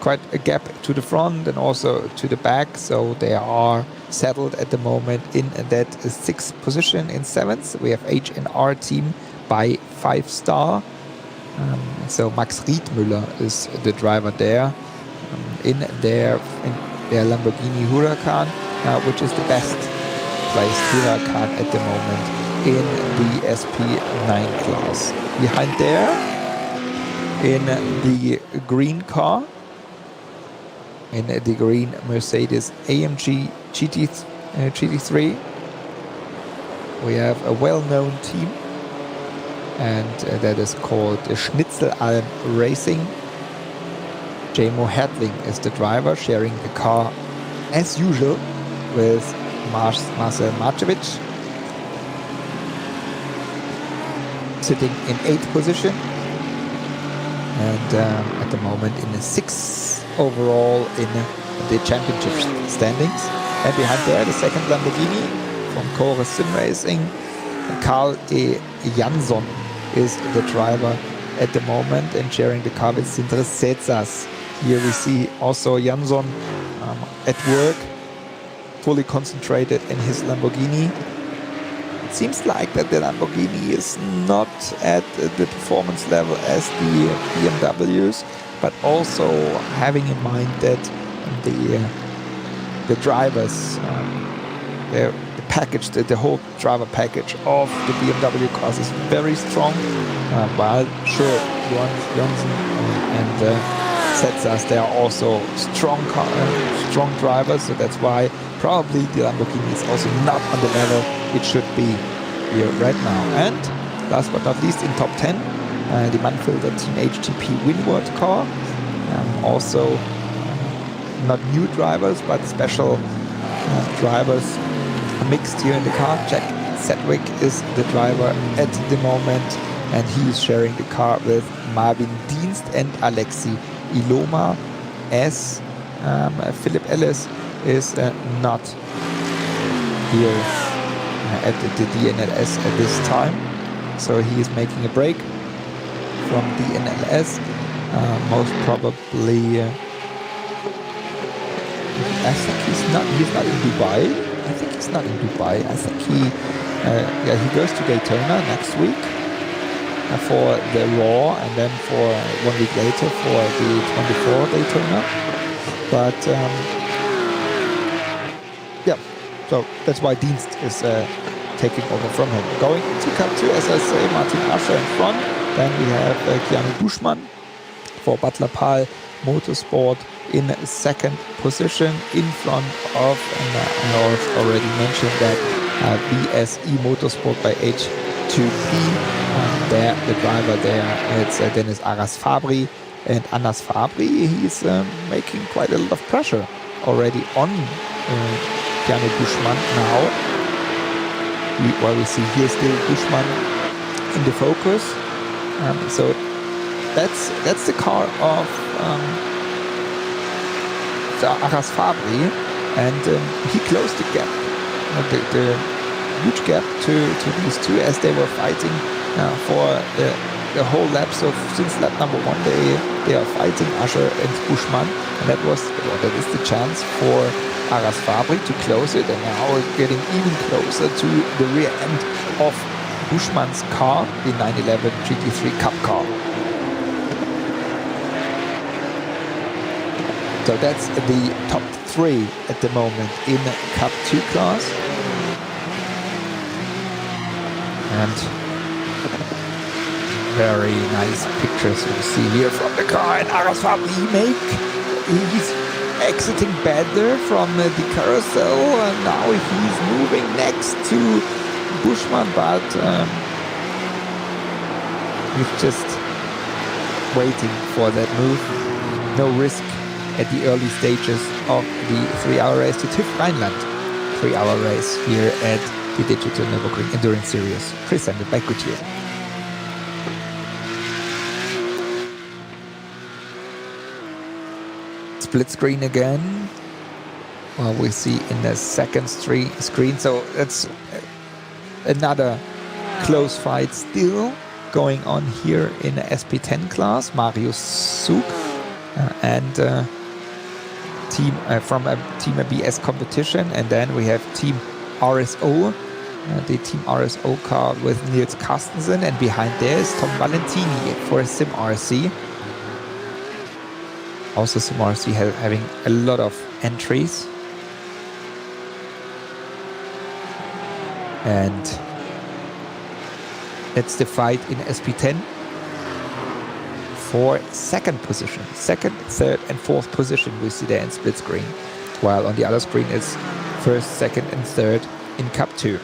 quite a gap to the front and also to the back, so they are settled at the moment in that 6th position. In 7th, we have H&R team by 5-star. So Max Riedmüller is the driver there in their Lamborghini Huracan, which is the best placed Huracan at the moment in the SP9 class. Behind there, in the green car, in the green Mercedes AMG GT3, we have a well-known team, and that is called Schnitzelalm Racing. Jamo Hadling is the driver, sharing the car as usual with Marcel Marcevic, sitting in 8th position, and at the moment in the 6th overall in the championship standings. And behind there, the second Lamborghini from Chorus Sim Racing, Carl E. Jansson is the driver at the moment and sharing the car with Sindre Setsas. Here we see also Jansson at work, fully concentrated in his Lamborghini. It seems like that the Lamborghini is not at the performance level as the BMWs, but also having in mind that the drivers, the package, the whole driver package of the BMW cars is very strong. While sure, Jansson and Setsas, they are also strong drivers, so that's why probably the Lamborghini is also not on the level it should be here right now. And last but not least, in top 10, the Manfilter Team HTP Winward car. Also not new drivers, but special drivers mixed here in the car. Jack Sedgwick is the driver at the moment, and he is sharing the car with Marvin Dienst and Alexi Iloma, as Philip Ellis is not here at the DNLS at this time. So he is making a break from DNLS. Most probably, I think he's not in Dubai. I think he's not in Dubai. I think he goes to Daytona next week for the Raw, and then for 1 week later for the 24 Daytona. But yeah, so that's why Dienst is taking over from him. Going to Cup 2, as I say, Martin Usher in front. Then we have Keanu Buschmann for Butler-Pal Motorsport in 2nd position, in front of, and I already mentioned that, BSE Motorsport by H2P. There, the driver there, it's Dennis Aras Fabri. And Anas Fabri, he's making quite a lot of pressure already on Keanu Buschmann now. While we see here still Buschmann in the focus. So that's the car of Aras Fabri, and he closed the gap, the huge gap to these two, as they were fighting for the whole lap. So since lap number 1, they are fighting Ascher and Buschmann, and that is the chance for Aras Fabri to close it, and now we're getting even closer to the rear end of Buschmann's car, the 911 GT3 Cup car. So that's the top 3 at the moment in Cup 2 class. And very nice pictures you see here from the car. And Aras Fabri, he's exiting better from the carousel, and now he's moving next to Buschmann, but he's just waiting for that move. No risk at the early stages of the 3-hour race to TÜV Rheinland. 3-hour race here at the Digital Nürburgring Endurance Series, presented by Goodyear. Split screen again. Well, we see in the second screen. So that's another close fight still going on here in the SP10 class. Marius Zug and team from a Team ABS competition, and then we have Team RSO, the Team RSO car with Nils Carstensen, and behind there is Tom Valentini for Sim RC. Also, Sim RC having a lot of entries. And that's the fight in SP10 for second position. Second, third and fourth position we see there in split screen. While on the other screen is first, second and third in Cup 2.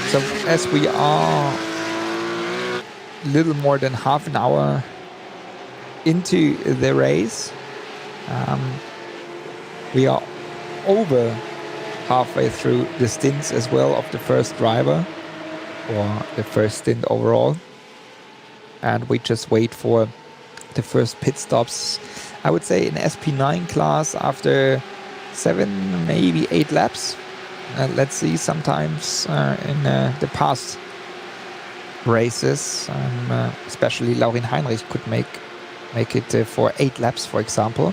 So as we are little more than half an hour into the race, we are over halfway through the stints as well of the first driver, or the first stint overall, and we just wait for the first pit stops. I would say in SP9 class after 7, maybe 8 laps. Let's see, sometimes in the past races, especially Laurin Heinrich could make it for 8 laps, for example.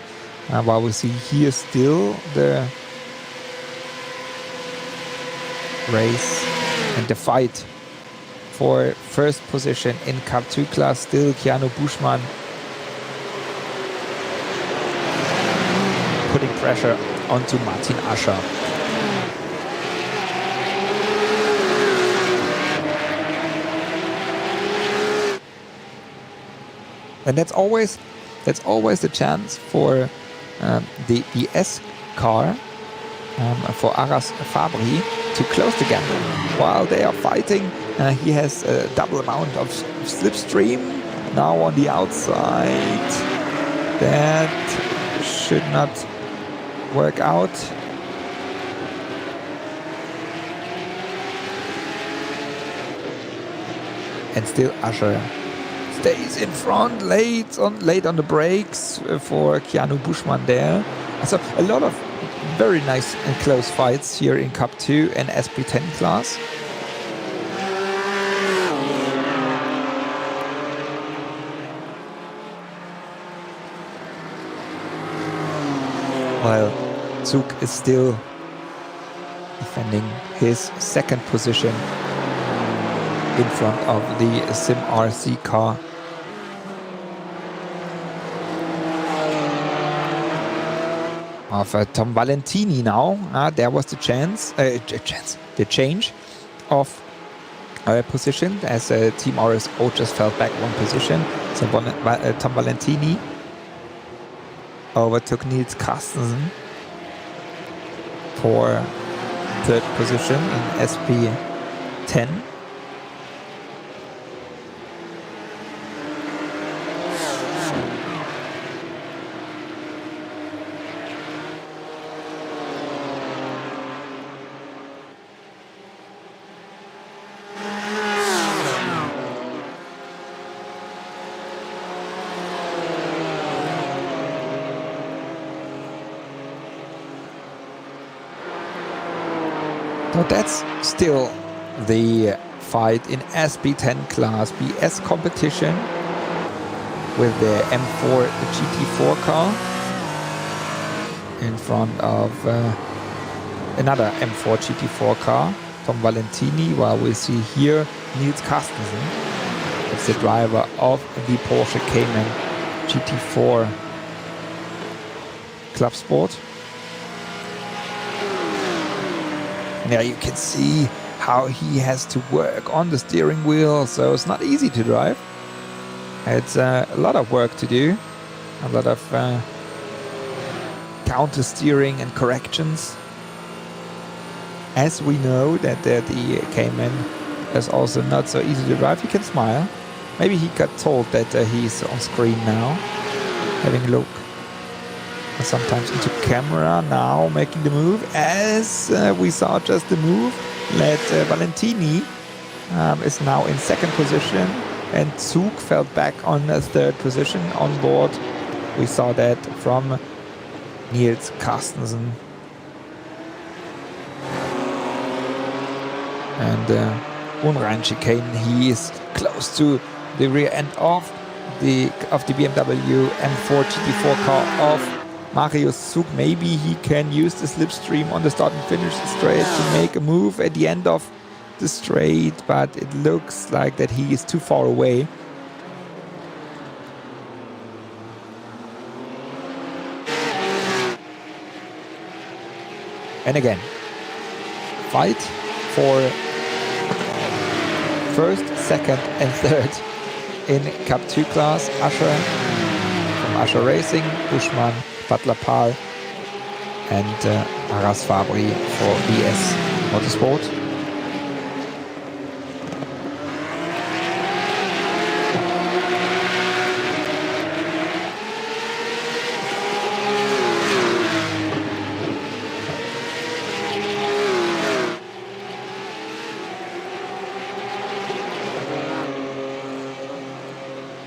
While we see here still the race and the fight for first position in Cup 2 class, still Keanu Buschmann putting pressure onto Martin Ascher. And that's always the chance for the BS car, for Aras Fabri, to close the gap. While they are fighting, he has a double amount of slipstream now on the outside. That should not work out. And still Ascher stays in front, late on the brakes for Keanu Buschmann there. So a lot of very nice and close fights here in Cup 2 and SP10 class. While Zug is still defending his second position in front of the Sim RC car. Of Tom Valentini now. There was the the change of position as Team RSO just fell back one position. So Tom Valentini overtook Nils Carstensen for third position in SP10. So that's still the fight in SB10 class BS competition with the M4 GT4 car in front of another M4 GT4 car, Tom Valentini, while we see here Nils Carstensen. It's the driver of the Porsche Cayman GT4 Club Sport. Now you can see how he has to work on the steering wheel, so it's not easy to drive. It's a lot of work to do, a lot of counter steering and corrections. As we know that the Cayman is also not so easy to drive. He can smile. Maybe he got told that he's on screen now, having a look sometimes into camera, now making the move. As we saw just the move, that Valentini is now in second position and Zug fell back on a third position on board. We saw that from Nils Carstensen. And Unrein chicane, he is close to the rear end of the BMW M4 GT4 car of Marius Zug. Maybe he can use the slipstream on the start and finish straight to make a move at the end of the straight, but it looks like that he is too far away. And again, fight for first, second and third in Cup 2 class. Ascher from Ascher Racing, Buschmann, Butler Pahl and Aras Fabri for BS Motorsport.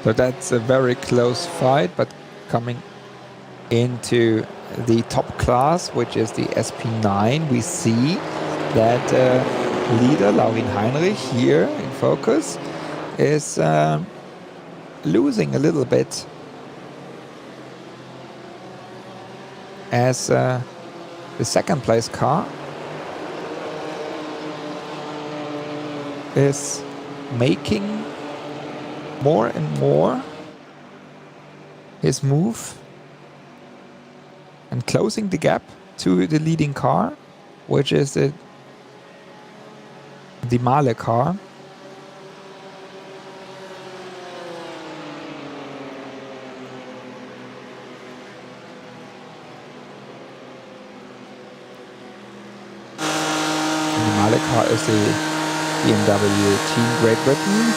So that's a very close fight, but coming into the top class, which is the SP9, we see that leader Laurin Heinrich here in focus is losing a little bit as the second place car is making more and more his move and closing the gap to the leading car, which is the MAHLE car. And the MAHLE car is the BMW Team Great Britain.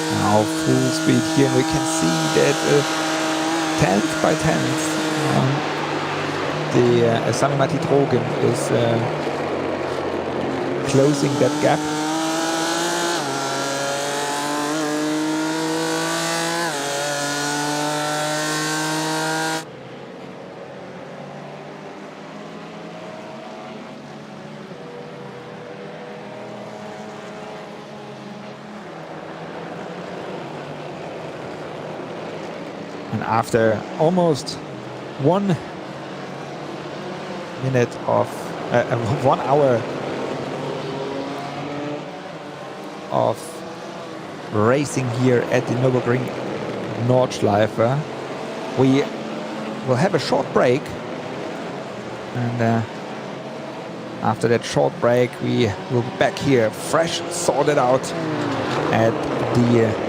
Now full speed here, and we can see that 10th by 10th the Sami Matti Drogen is closing that gap. And after almost 1 minute of 1 hour of racing here at the Nürburgring Nordschleife, we will have a short break, and after that short break we will be back here fresh, sorted out at the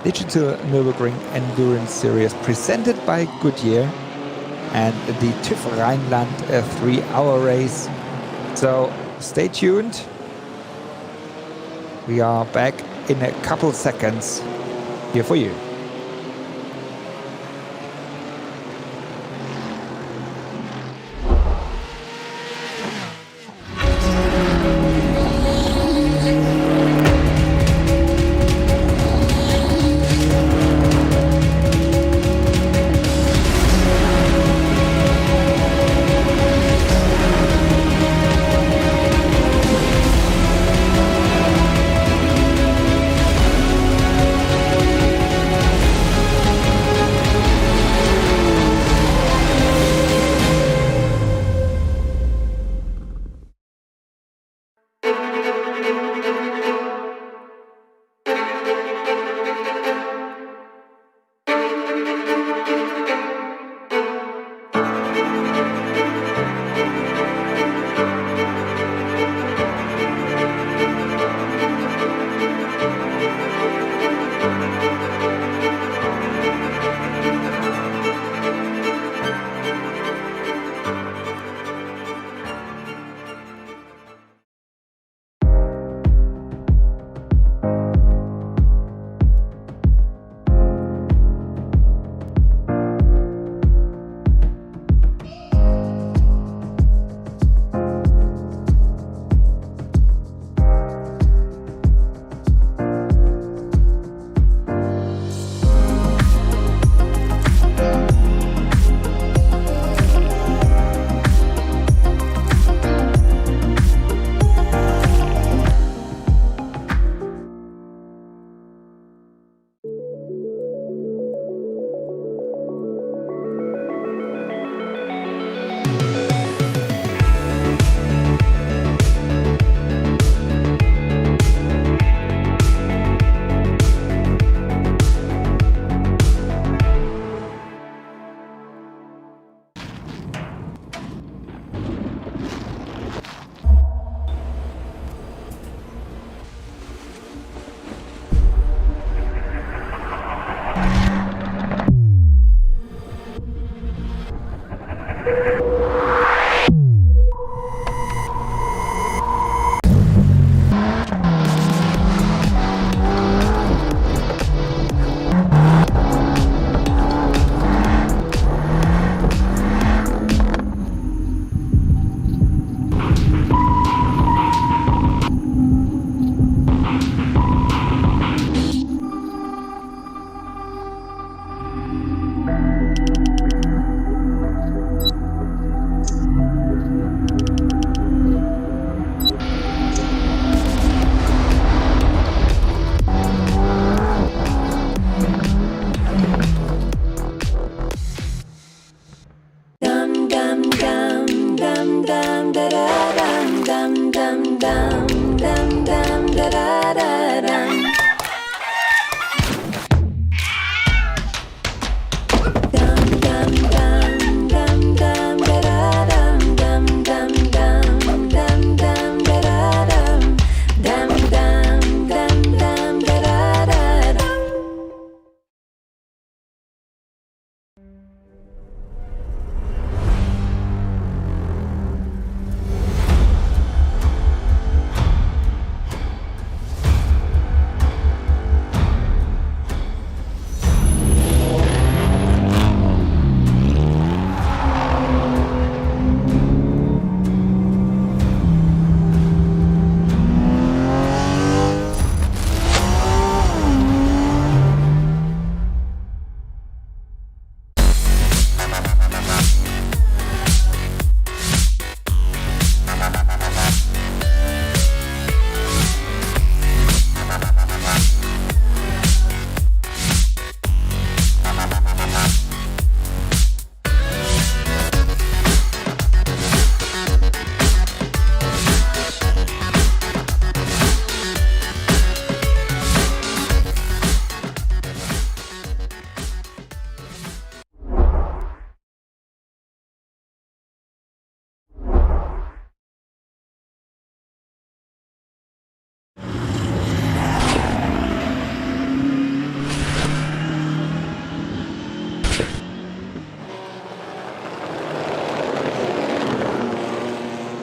Digital Nürburgring Endurance Series presented by Goodyear and the TÜV Rheinland 3-hour race. So stay tuned. We are back in a couple seconds here for you.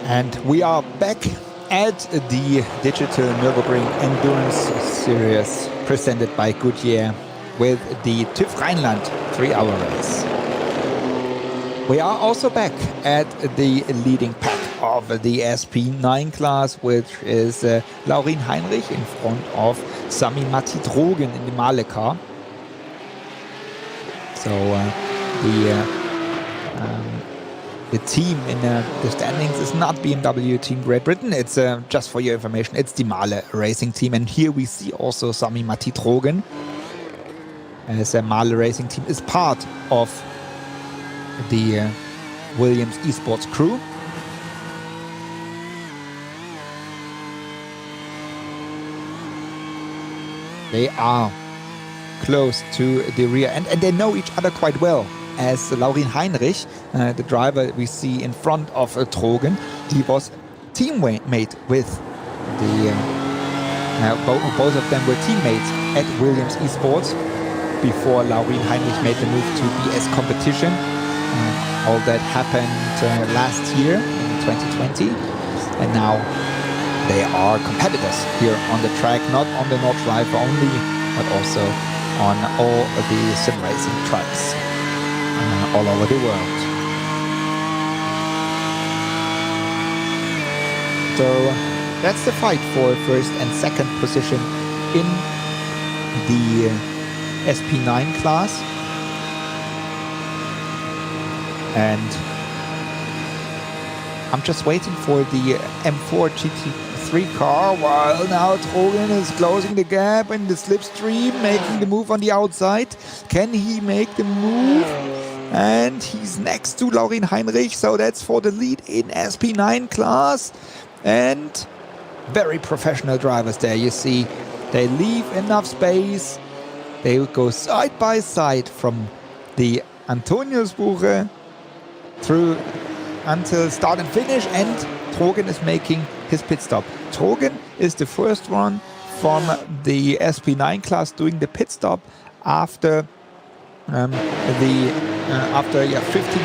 And we are back at the digital Nürburgring Endurance Series presented by Goodyear with the TÜV Rheinland 3-hour race. We are also back at the leading pack of the SP9 class, which is Laurin Heinrich in front of Sami Matti Drogen in the MAHLE car. So the team in the standings is not BMW Team Great Britain. It's just for your information, it's the MAHLE racing team. And here we see also Sami Matti Drogen, as a MAHLE racing team is part of the Williams esports crew. They are close to the rear end and they know each other quite well, as Laurin Heinrich, the driver we see in front of Drogen, he was teammate with the both of them were teammates at Williams esports before Laurin Heinrich made the move to BS competition. All that happened last year in 2020, and now they are competitors here on the track, not on the Nordschleife only, but also on all of the sim racing tracks all over the world. So that's the fight for first and second position in the SP9 class. And I'm just waiting for the M4 GT3 car, while now Drogen is closing the gap in the slipstream, making the move on the outside. Can he make the move? And he's next to Laurin Heinrich, so that's for the lead in SP9 class. And very professional drivers there, you see. They leave enough space. They go side by side from the Antoniusbuche through until start and finish, and Trogen is making his pit stop. Trogen is the first one from the SP9 class doing the pit stop after 15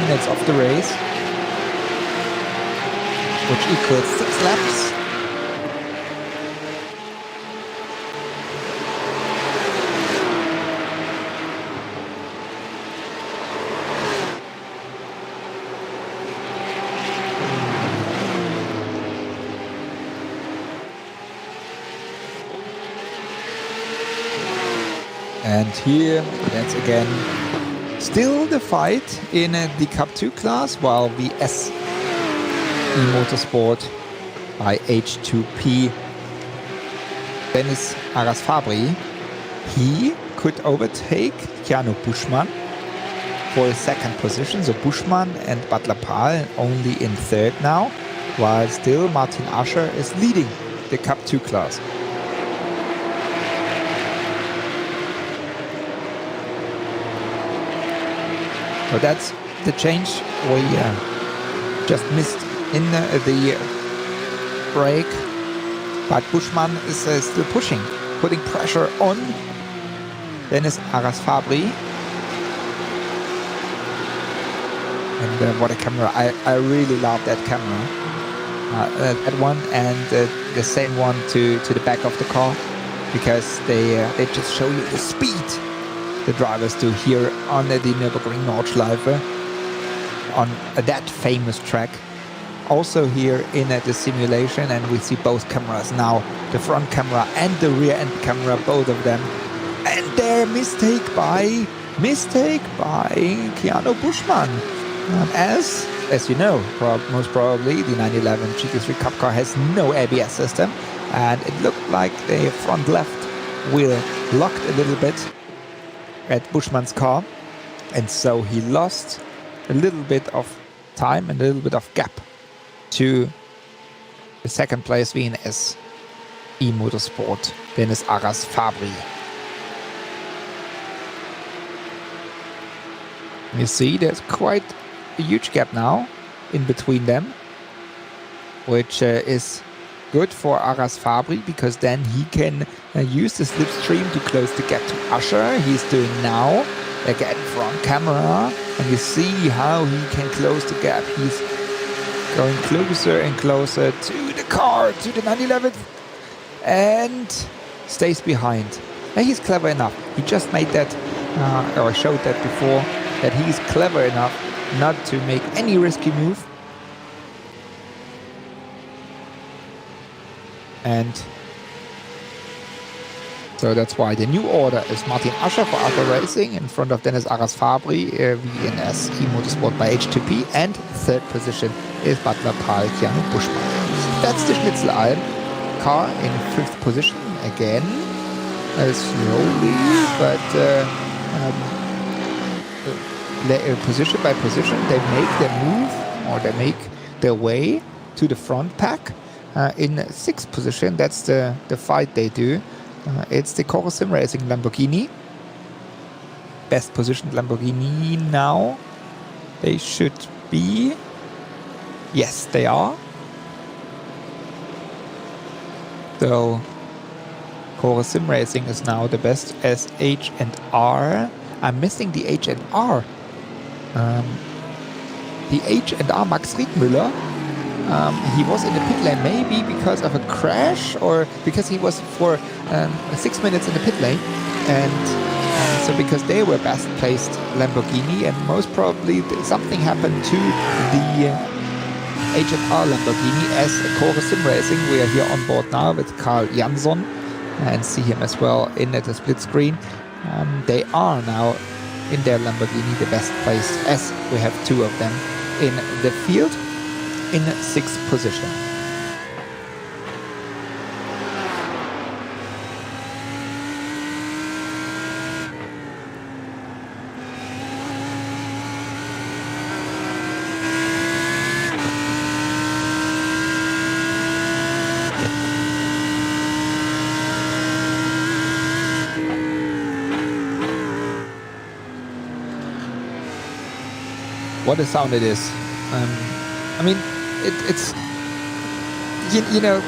minutes of the race, which equals 6 laps. And here, that's again still the fight in the Cup 2 class, while the SE Motorsport by H2P Dennis Aras-Fabry, he could overtake Keanu Buschmann for a second position. So Buschmann and Butler Pahl only in third now, while still Martin Ascher is leading the Cup 2 class. So that's the change we just missed in the break. But Buschmann is still pushing, putting pressure on Dennis Aras-Fabry. And what a camera. I really love that camera. That one and the same one to the back of the car, because they just show you the speed the drivers do here on the Nürburgring Nordschleife, on that famous track. Also here in the simulation, and we see both cameras now, the front camera and the rear end camera, both of them. And their mistake by Keanu Buschmann. As you know, most probably the 911 GT3 Cup car has no ABS system, and it looked like the front left wheel locked a little bit at Buschmann's car, and so he lost a little bit of time and a little bit of gap to the second place VNS E-Motorsport Dennis Aras-Fabry. You see there's quite a huge gap now in between them, which is good for Aras-Fabry, because then he can use the slipstream to close the gap to Ascher. He's doing now, again front camera, and you see how he can close the gap. He's going closer and closer to the car, to the 911, and stays behind. And he's clever enough. He just made that, or showed that before, that he's clever enough not to make any risky move. And so that's why the new order is Martin Ascher for Alpha Racing in front of Dennis Aras-Fabry, VNS E-Motorsport by H2P, and third position is Butler Pahl Keanu Buschmann. That's the Schnitzelalm car in fifth position again, slowly, but position by position they make their move, or they make their way to the front pack. In sixth position, that's the fight they do. It's the Coro Sim Racing Lamborghini. Best positioned Lamborghini now. They should be. Yes, they are. So Coro Sim Racing is now the best as H and R. I'm missing the H and R. The H and R Max Riedmüller. He was in the pit lane maybe because of a crash, or because he was for 6 minutes in the pit lane, and so because they were best placed Lamborghini, and most probably something happened to the H&R Lamborghini as Coro Sim Racing. We are here on board now with Carl Jansson, and see him as well in the split screen. They are now in their Lamborghini the best placed, as we have two of them in the field, in sixth position. what a sound it is. I mean, it's you know,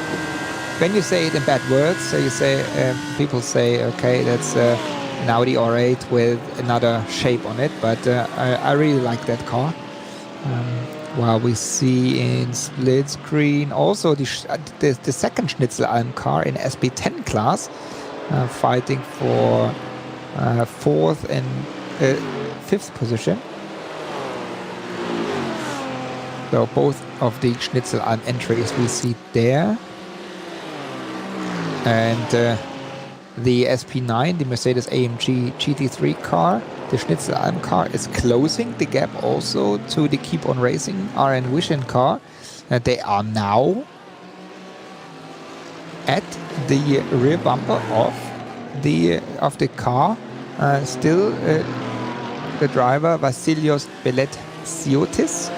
when you say it in bad words, so you say people say, okay, that's an Audi R8 with another shape on it, but I really like that car. While we see in split screen also the second Schnitzelalm car in SP10 class fighting for 4th and 5th position. So both of the Schnitzelalm entries we see there. And the SP9, the Mercedes AMG GT3 car, the Schnitzelalm car is closing the gap also to the Keep On Racing RN Vision car. They are now at the rear bumper of the car. Still the driver Vasilios Beletsiotis.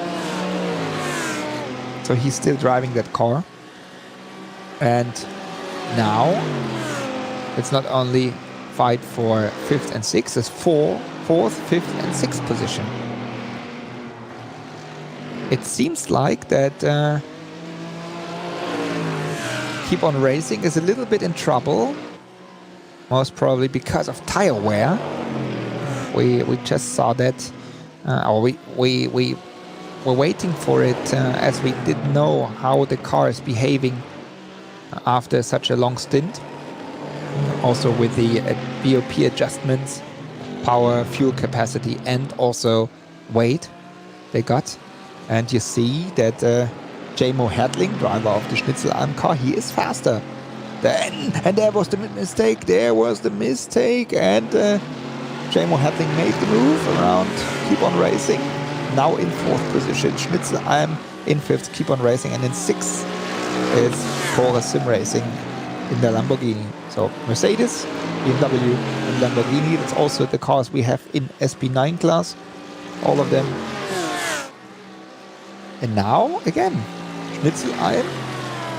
So he's still driving that car. And now it's not only fight for 5th and 6th, it's 4th, 5th and 6th position. It seems like that Keep On Racing is a little bit in trouble, most probably because of tire wear. We just saw that, or we were waiting for it as we didn't know how the car is behaving after such a long stint. Also with the BOP adjustments, power, fuel capacity, and also weight they got. And you see that J-Mo Hertling, driver of the Schnitzelalm car, he is faster. And there was the mistake, and J-Mo Hertling made the move around Keep On Racing. Now in 4th position, Schnitzelalm in 5th, Keep On Racing, and in 6th is Cora Sim Racing in the Lamborghini. So Mercedes, BMW, and Lamborghini. That's also the cars we have in SP9 class, all of them. And now again, Schnitzelalm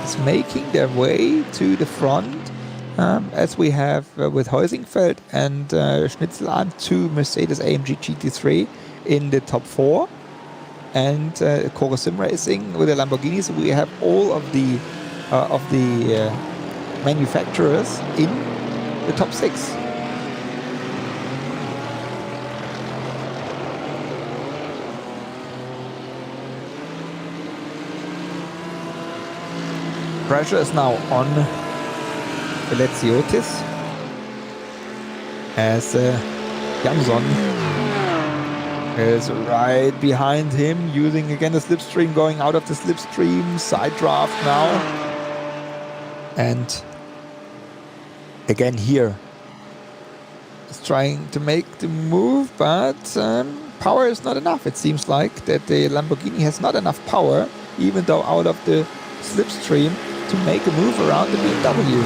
is making their way to the front, as we have with Heusingfeld and Schnitzelalm, 2 Mercedes AMG GT3 in the top 4, and Cora Sim Racing with the Lamborghini. So we have all of the manufacturers in the top 6. Pressure is now on Beletsiotis as Jansson is right behind him, using again the slipstream, going out of the slipstream, side draft now. And again here is trying to make the move, but power is not enough. It seems like that the Lamborghini has not enough power, even though out of the slipstream, to make a move around the BMW.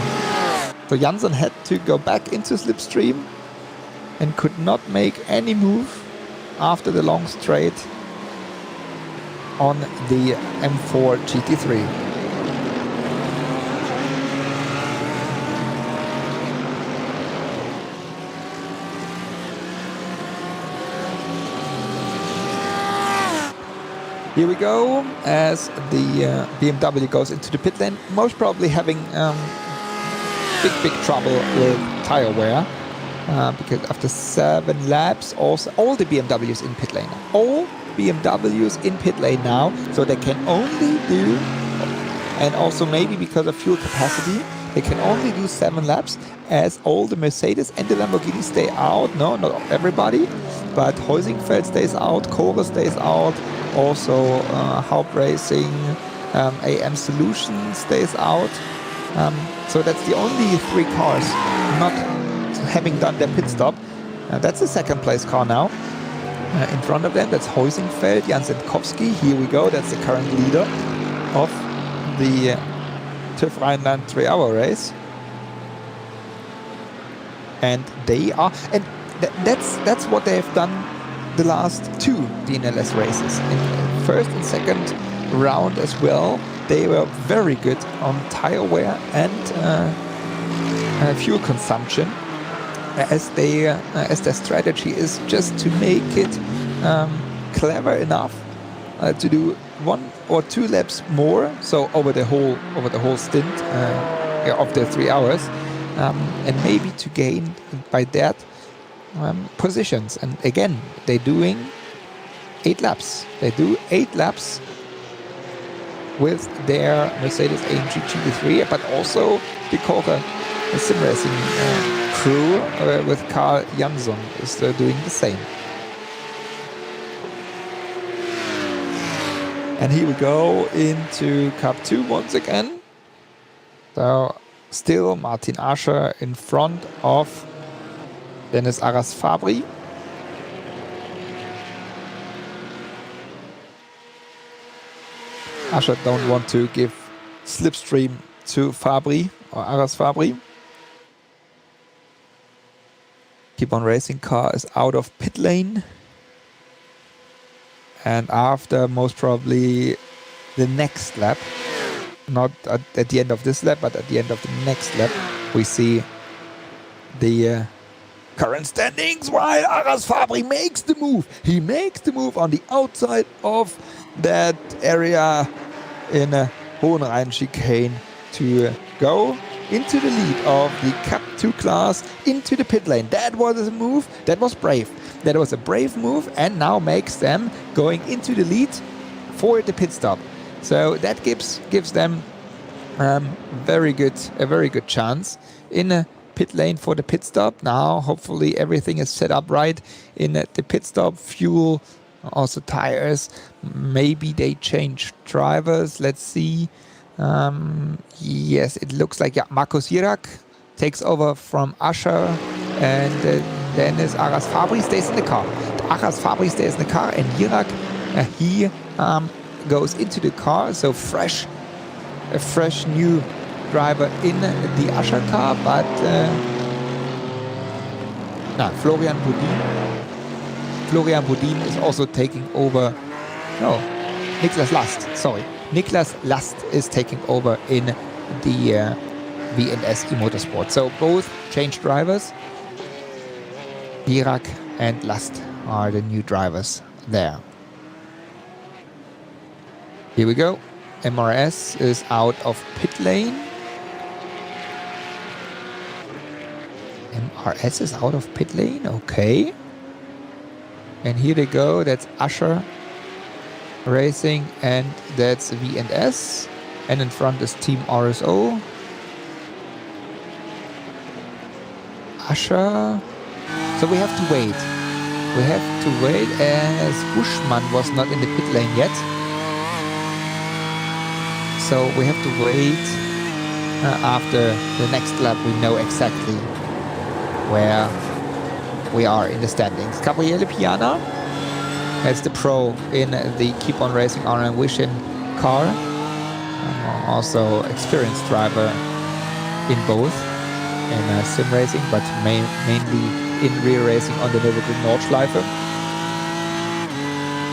So Jansson had to go back into slipstream and could not make any move after the long straight on the M4 GT3. Here we go, as the BMW goes into the pit lane, most probably having big trouble with tire wear, because after 7 laps, also all the BMWs in pit lane. All BMWs in pit lane now, so they can only do, and also maybe because of fuel capacity, they can only do 7 laps, as all the Mercedes and the Lamborghini stay out. No, not everybody, but Heusingfeld stays out, Cora stays out, also Haupt Racing, AM Solutions stays out. So that's the only 3 cars not having done their pit stop. That's the second place car now. In front of them, that's Heusingfeld, Jan Sendkowski. Here we go, that's the current leader of the TÜV Rheinland 3-hour race. And they are, and that's what they have done the last 2 DNLS races. In first and second round as well, they were very good on tire wear and fuel as their strategy is just to make it clever enough to do 1 or 2 laps more, so over the whole stint of the 3 hours, and maybe to gain by that positions. And again, they're doing 8 laps. They do 8 laps with their Mercedes AMG GT3, but also the Kocher sim racing crew with Carl Jansson is doing the same. And here we go into Cup 2 once again. So still Martin Ascher in front of Dennis Arras-Fabry. Ascher don't want to give slipstream to Fabry or Arras-Fabry. Keep on Racing car is out of pit lane. And after most probably the next lap, not at the end of this lap, but at the end of the next lap, we see the current standings while Arras-Fabry makes the move. He makes the move on the outside of that area in a Hohenrhein chicane to go into the lead of the Cup 2 class into the pit lane. That was a move. That was brave. That was a brave move, and now makes them going into the lead for the pit stop. So that gives them a very good chance in a pit lane for the pit stop. Now hopefully everything is set up right in the pit stop. Fuel, also tires. Maybe they change drivers. Let's see. Yes, it looks like Markus Jirak takes over from Ascher, and Dennis Arras-Fabry stays in the car. Arras-Fabry stays in the car, and Jirak he goes into the car. So a fresh new driver in the Ascher car, but Florian Bodin is also taking over. No, Niklas Last. Sorry. Niklas Last is taking over in the V&S eMotorsport. So both change drivers. Jirak and Last are the new drivers there. Here we go. MRS is out of pit lane. MRS is out of pit lane. Okay. And here they go. That's Ascher Racing, and that's V&S, and in front is Team RSO. Ascher. So we have to wait. We have to wait as Buschmann was not in the pit lane yet. So we have to wait after the next lap. We know exactly where we are in the standings. Gabriele Piana as the pro in the Keep on Racing Arno Wishin car. Also experienced driver in both, in sim racing, but mainly in real racing on the Nürburgring Nordschleife.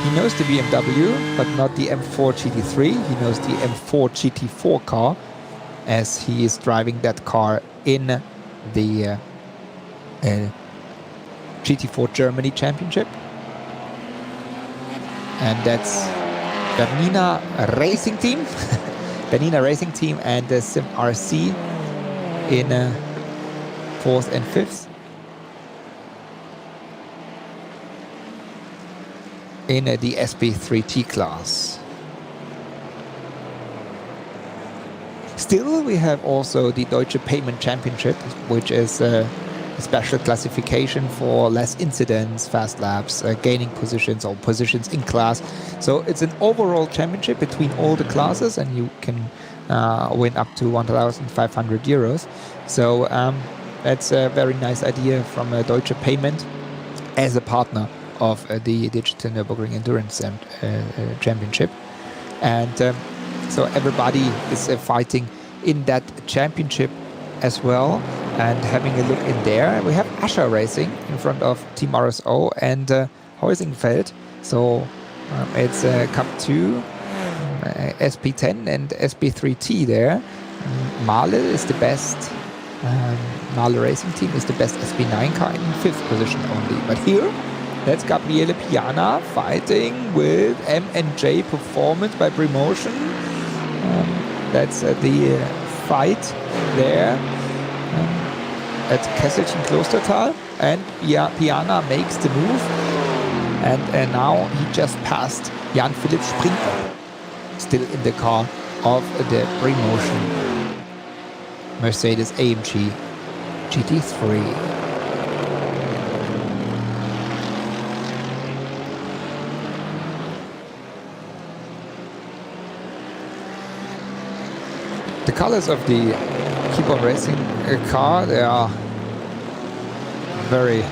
He knows the BMW, but not the M4 GT3. He knows the M4 GT4 car, as he is driving that car in the GT4 Germany Championship. And that's Bernina Racing Team. Bernina Racing Team and the Sim RC in 4th and 5th. In the SP3T class. Still, we have also the Deutsche Payment Championship, which is a special classification for less incidents, fast laps, gaining positions or positions in class. So it's an overall championship between all the classes, and you can win up to 1,500 euros. So that's a very nice idea from Deutsche Payment as a partner of the Digital Nürburgring Endurance Championship. And so everybody is fighting in that championship as well. And having a look in there, we have Ascher Racing in front of Team RSO and Heusingfeld. So it's Cup 2, SP10 and SP3T there. MAHLE is the best. MAHLE Racing Team is the best SP9 car in 5th position only. But here That's Gabriele Piana fighting with M&J Performance by Premotion. That's the fight there at Kesselchen Klostertal. And Piana makes the move. And now he just passed Jan-Philipp Springer, still in the car of the Premotion Mercedes AMG GT3. The colors of the Keep On Racing car, they are very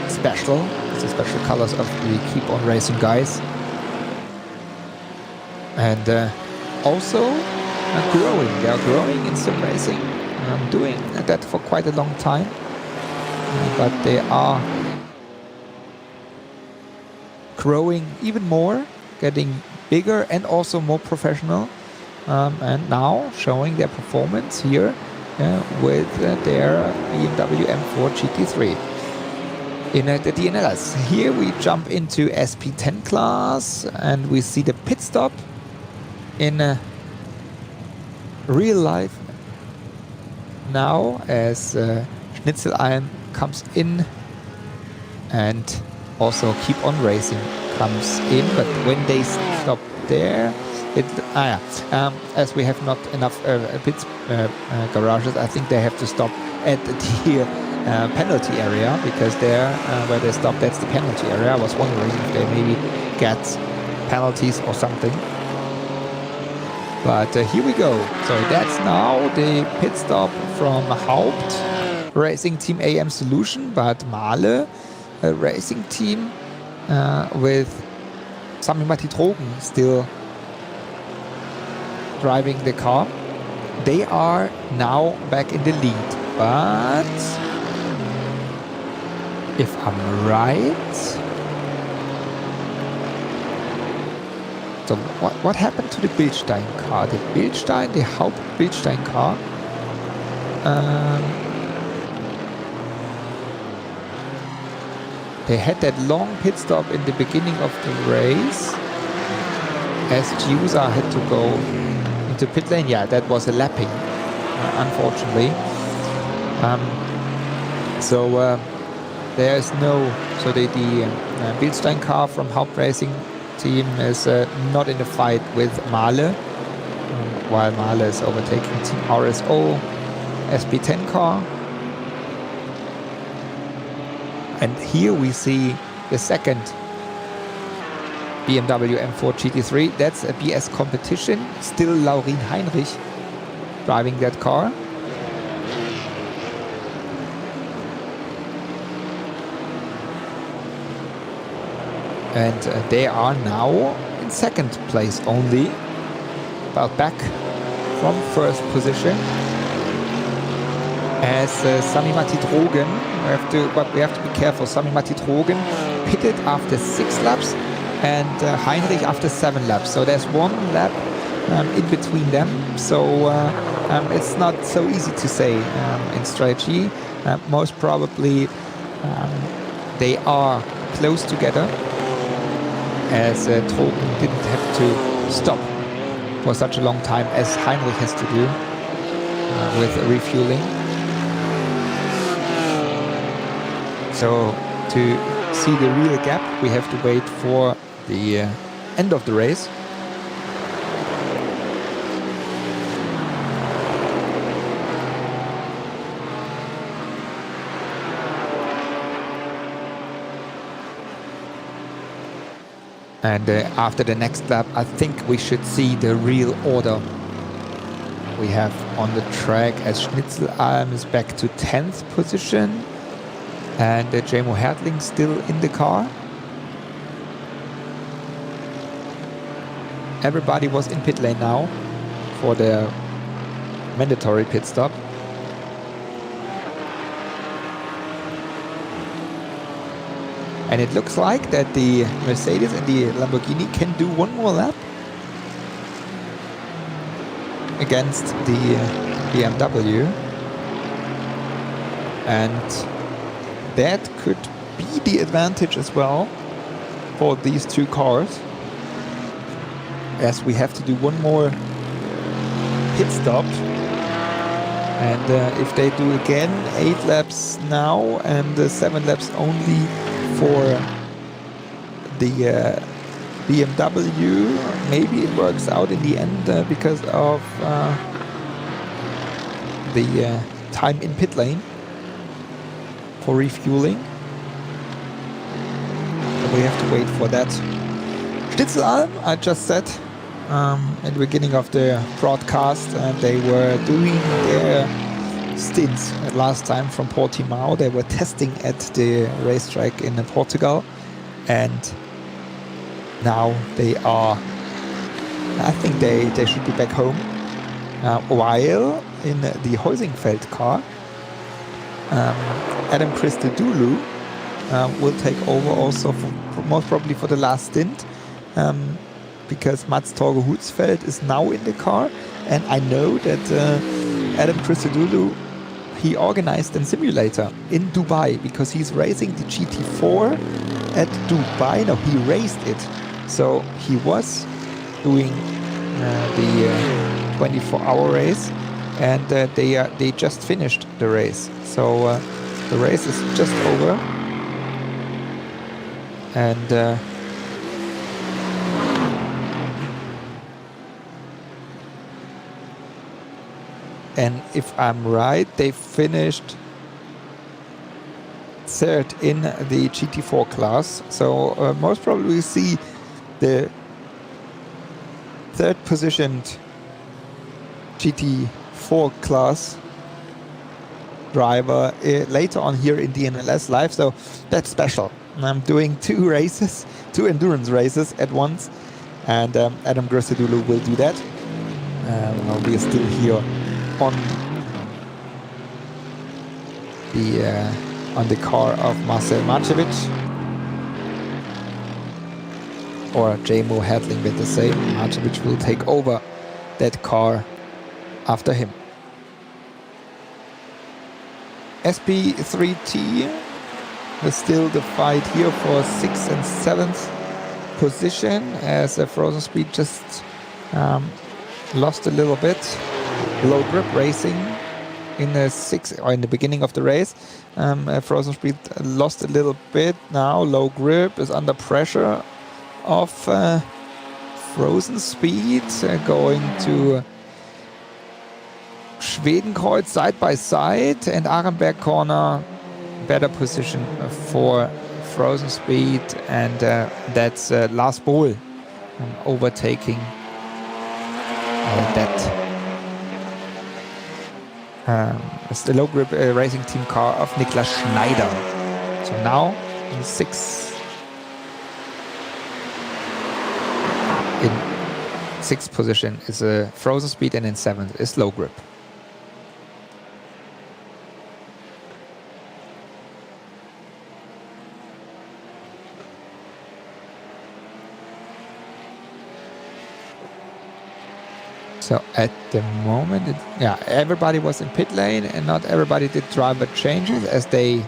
special. It's the special colors of the Keep On Racing guys. And also growing. They are growing in sim racing. I'm doing that for quite a long time. But they are growing even more, getting bigger and also more professional. And now showing their performance here with their BMW M4 GT3 in the DNLS. Here we jump into SP10 class and we see the pit stop in real life now as Schnitzelalm comes in and also Keep On Racing comes in, but when they stop there, as we have not enough pit garages, I think they have to stop at the penalty area, because there where they stop, that's the penalty area. I was wondering if they maybe get penalties or something. But here we go. So that's now the pit stop from Haupt Racing Team AM Solution, but MAHLE Racing Team with Sami Matti-Drogen still driving the car. They are now back in the lead, but if I'm right, so what happened to the Bilstein car? The Haupt Bilstein car. They had that long pit stop in the beginning of the race, as Giusa had to go into pit lane. Yeah, that was a lapping, unfortunately. There's no... So the Bilstein car from Haupt Racing Team is not in the fight with MAHLE, while MAHLE is overtaking Team RSO SP10 car. And here we see the second BMW M4 GT3. That's a BS competition. Still Laurin Heinrich driving that car. And they are now in second place only, but back from first position. As Sami Matti-Drogen, we have to be careful. Sami Matti-Drogen pitted after 6 laps and Heinrich after 7 laps. So there's 1 lap in between them. So it's not so easy to say in strategy. Most probably they are close together, as Drogen didn't have to stop for such a long time as Heinrich has to do with refueling. So to see the real gap, we have to wait for the end of the race. And after the next lap, I think we should see the real order we have on the track, as Schnitzelalm is back to 10th position. And Jamo Hertling still in the car. Everybody was in pit lane now for the mandatory pit stop. And it looks like that the Mercedes and the Lamborghini can do 1 more lap against the BMW. And that could be the advantage as well for these two cars, as we have to do one more pit stop. And if they do again 8 laps now and 7 laps only for the BMW, maybe it works out in the end because of the time in pit lane for refueling. We have to wait for that. Schnitzelalm, I just said at the beginning of the broadcast, they were doing their stints last time from Portimao. They were testing at the racetrack in Portugal, and now they are, I think they should be back home. While in the Heusingfeld car, Adam Christodoulou will take over also for most probably for the last stint, because Mats Torge Hutzfeld is now in the car, and I know that Adam Christodoulou, he organized a simulator in Dubai because he's racing the GT4 at Dubai. No, he raced it, so he was doing the 24-hour race, and they just finished the race. So the race is just over, and if I'm right, they finished third in the GT4 class. So most probably we see the third positioned GT4 class driver later on here in the NLS Live. So that's special. I'm doing two endurance races at once, and Adam Christodoulou will do that. We are still here on the car of Marcel Marcevic, or J-Mo Hadling, better say. Marcevic will take over that car after him. SP3T is still the fight here for 6th and 7th position, as Frozen Speed just lost a little bit. Low grip racing in the beginning of the race. Frozen Speed lost a little bit now. Low grip is under pressure of Frozen Speed, going to Schwedenkreuz side by side, and Arenberg corner better position for Frozen Speed, and that's Lars Bohl overtaking that. It's the low grip racing team car of Niklas Schneider. So now in sixth position is a Frozen Speed, and in 7th is low grip. So at the moment, everybody was in pit lane, and not everybody did driver changes, as they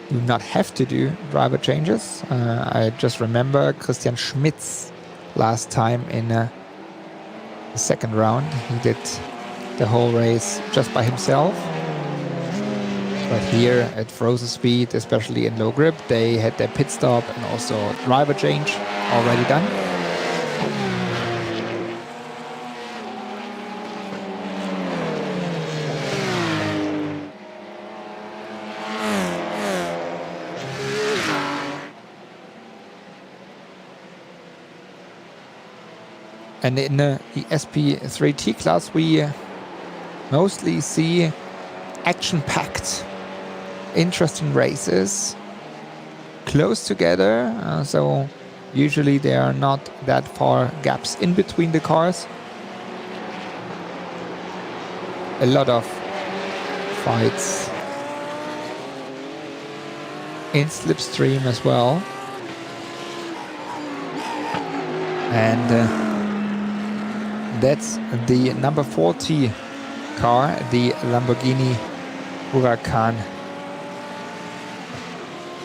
do not have to do driver changes. I just remember Christian Schmitz last time in the second round. He did the whole race just by himself. But here at Frozen Speed, especially in low grip, they had their pit stop and also driver change already done. And in the SP3T class, we mostly see action-packed, interesting races, close together. So usually there are not that far gaps in between the cars. A lot of fights in slipstream as well. And that's the number 40 car, the Lamborghini Huracan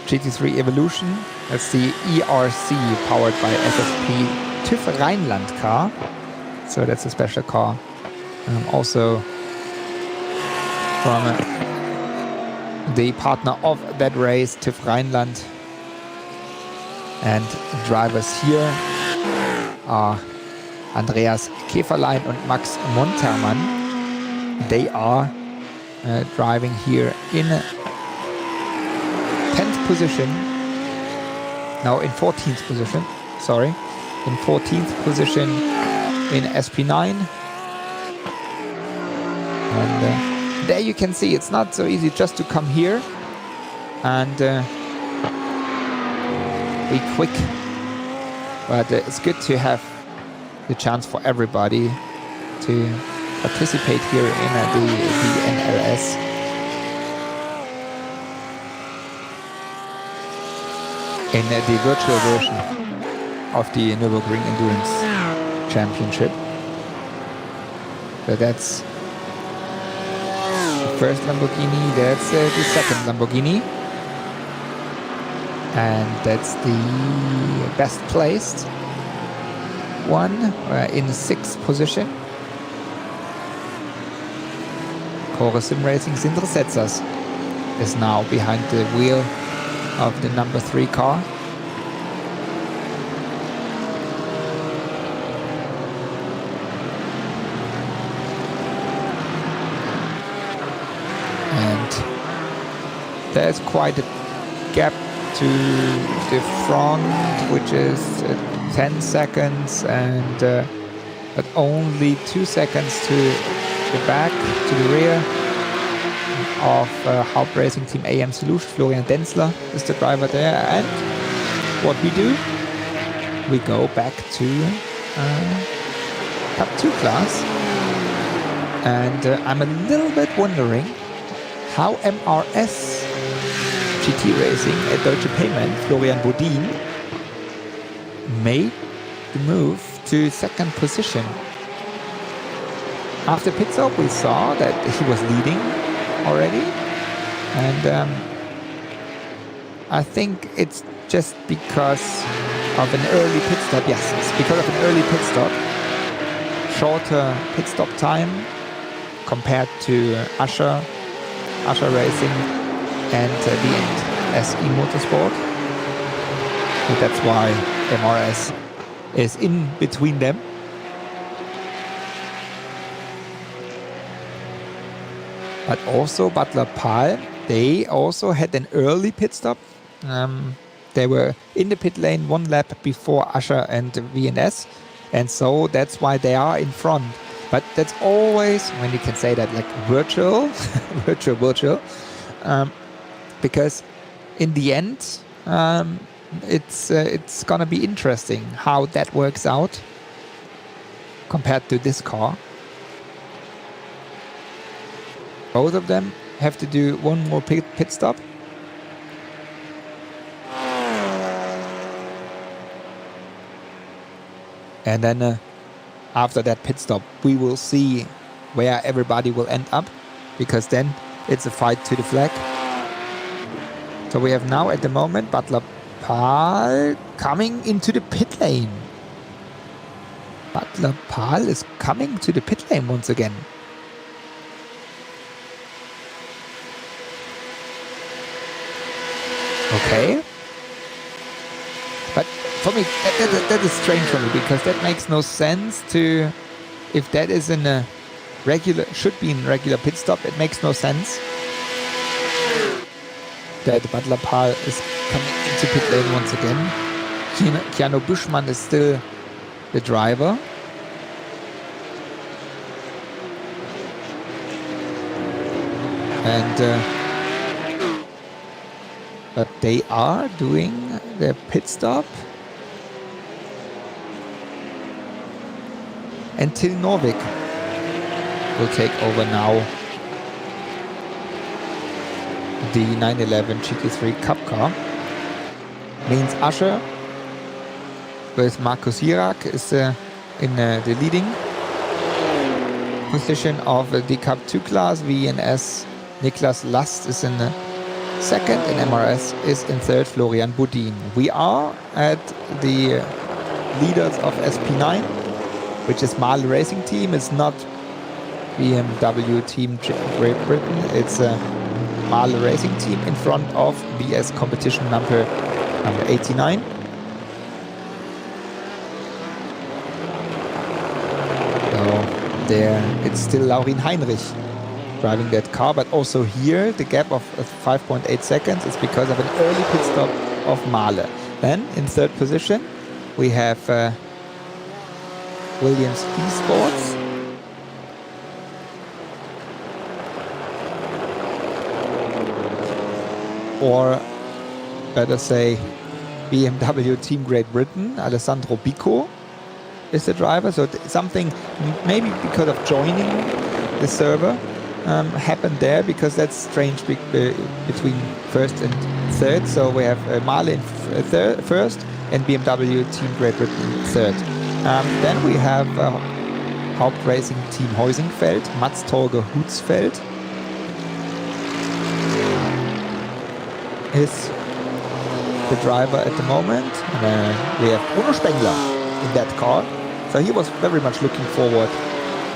GT3 Evolution. That's the ERC powered by SSP TÜV Rheinland car. So that's a special car. Also from the partner of that race, TÜV Rheinland. And drivers here are Andreas Käferlein and Max Montermann. They are driving here in 10th position. No, in 14th position. Sorry. In 14th position in SP9. And there you can see it's not so easy just to come here and be quick. But it's good to have the chance for everybody to participate here in the NLS. In the virtual version of the Nürburgring Endurance Championship. So that's the first Lamborghini, that's the second Lamborghini. And that's the best placed one in 6th position. Core Sim Racing Sindre is now behind the wheel of the number 3 car. And there's quite a gap to the front, which is 10 seconds, and but only 2 seconds to the back, to the rear of Haupt Racing Team AM Solution. Florian Denzler is the driver there, and what we do, we go back to Cup 2 class, and I'm a little bit wondering how MRS GT Racing at Deutsche Payment, Florian Bodin, made the move to 2nd position. After pit stop, we saw that he was leading already, and I think it's just because of an early pit stop. Yes, it's because of an early pit stop. Shorter pit stop time compared to Usher Racing and the SE Motorsport. So that's why MRS is in between them. But also Butler Pahl, they also had an early pit stop. They were in the pit lane 1 lap before Usher and VNS, and so that's why they are in front. But that's always, when you can say that, like virtual, virtual, because in the end, it's gonna be interesting how that works out compared to this car. Both of them have to do 1 more pit stop. And then after that pit stop, we will see where everybody will end up, because then it's a fight to the flag. So we have now at the moment Butler Pahl coming into the pit lane. Butler Pahl is coming to the pit lane once again. Okay. But for me, that is strange for me, because that makes no sense to, if that is in a regular, should be in regular pit stop, it makes no sense that Butler Pahl is coming into pit lane once again. Keanu Buschmann is still the driver. And but they are doing their pit stop. And Till Norvik will take over now the 911 GT3 Cup car. Means Usher with Markus Jirak is in the leading position of the Cup 2 class. VNS Niklas Last is in second, and MRS is in third, Florian Budin. We are at the leaders of SP9, which is MAHLE Racing Team. It's not BMW Team Great Britain. It's a MAHLE Racing Team in front of BS competition number 89. So there, it's still Laurin Heinrich driving that car, but also here the gap of 5.8 seconds is because of an early pit stop of MAHLE. Then in third position we have Williams Esports. Or better say BMW Team Great Britain. Alessandro Bico is the driver. So something maybe because of joining the server happened there, because that's strange between first and third. So we have MAHLE in first and BMW Team Great Britain third. Then we have Hauptracing Team Heusingfeld, Mats Torge Hutzfeld is the driver at the moment. And we have Bruno Spengler in that car. So he was very much looking forward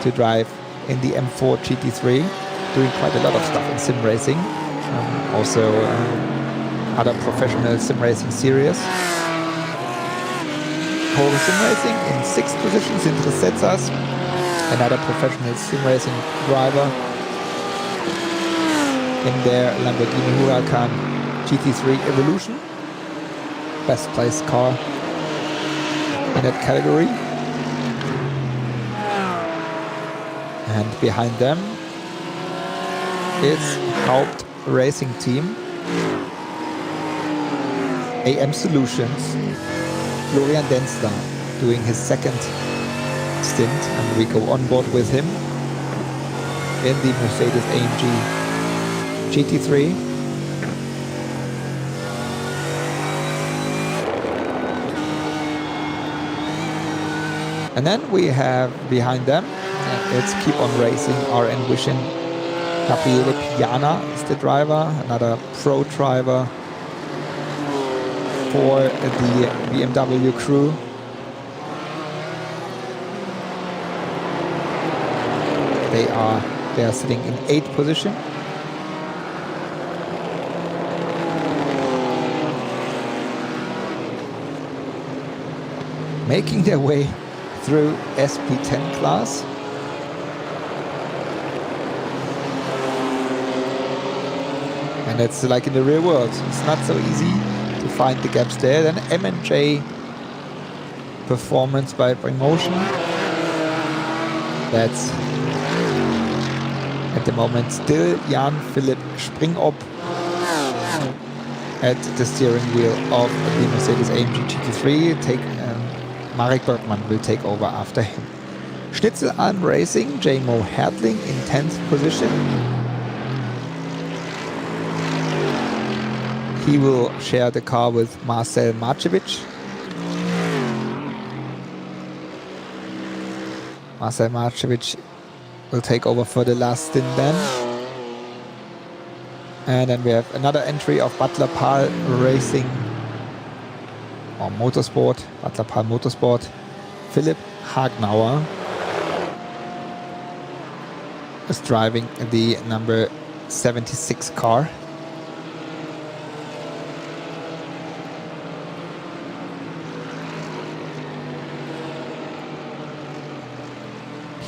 to drive in the M4 GT3, doing quite a lot of stuff in sim racing. Also other professional sim racing series. Pole sim racing in 6th position, Sindre Setsas, another professional sim racing driver in their Lamborghini Huracan GT3 Evolution. Best placed car in that category. And behind them is Haupt Racing Team, AM Solutions, Florian Denzler doing his second stint, and we go on board with him in the Mercedes AMG GT3. And then we have behind them, it's Keep On Racing, RN Vision. Gabriele Piana is the driver, another pro driver for the BMW crew. They are sitting in 8th position. Making their way through SP10 class. And it's like in the real world. It's not so easy to find the gaps there. Then M&J Performance by Promotion. That's at the moment still Jan Philipp Springop at the steering wheel of the Mercedes AMG GT3. Marek Bergmann will take over after him. Schnitzelalm Racing, J-Mo Hertling in 10th position. He will share the car with Marcel Marcevic. Marcel Marcevic will take over for the last stint then. And then we have another entry of Butler Pal Racing or Motorsport, Butler Pal Motorsport. Philipp Hagnauer is driving the number 76 car.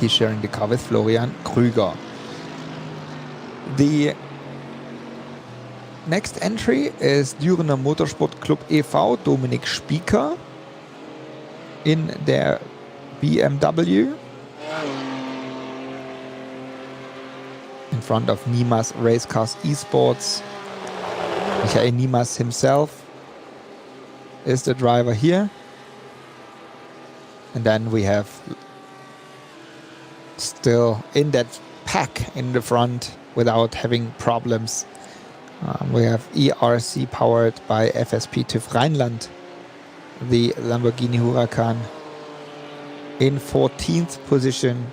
He's sharing the car with Florian Krüger. The next entry is Dürener Motorsport Club e.V., Dominik Spieker in their BMW. In front of Nimas Racecars Esports. Michael Nimas himself is the driver here. And then we have still in that pack in the front without having problems. We have ERC powered by FSP TÜV Rheinland, the Lamborghini Huracan in 14th position,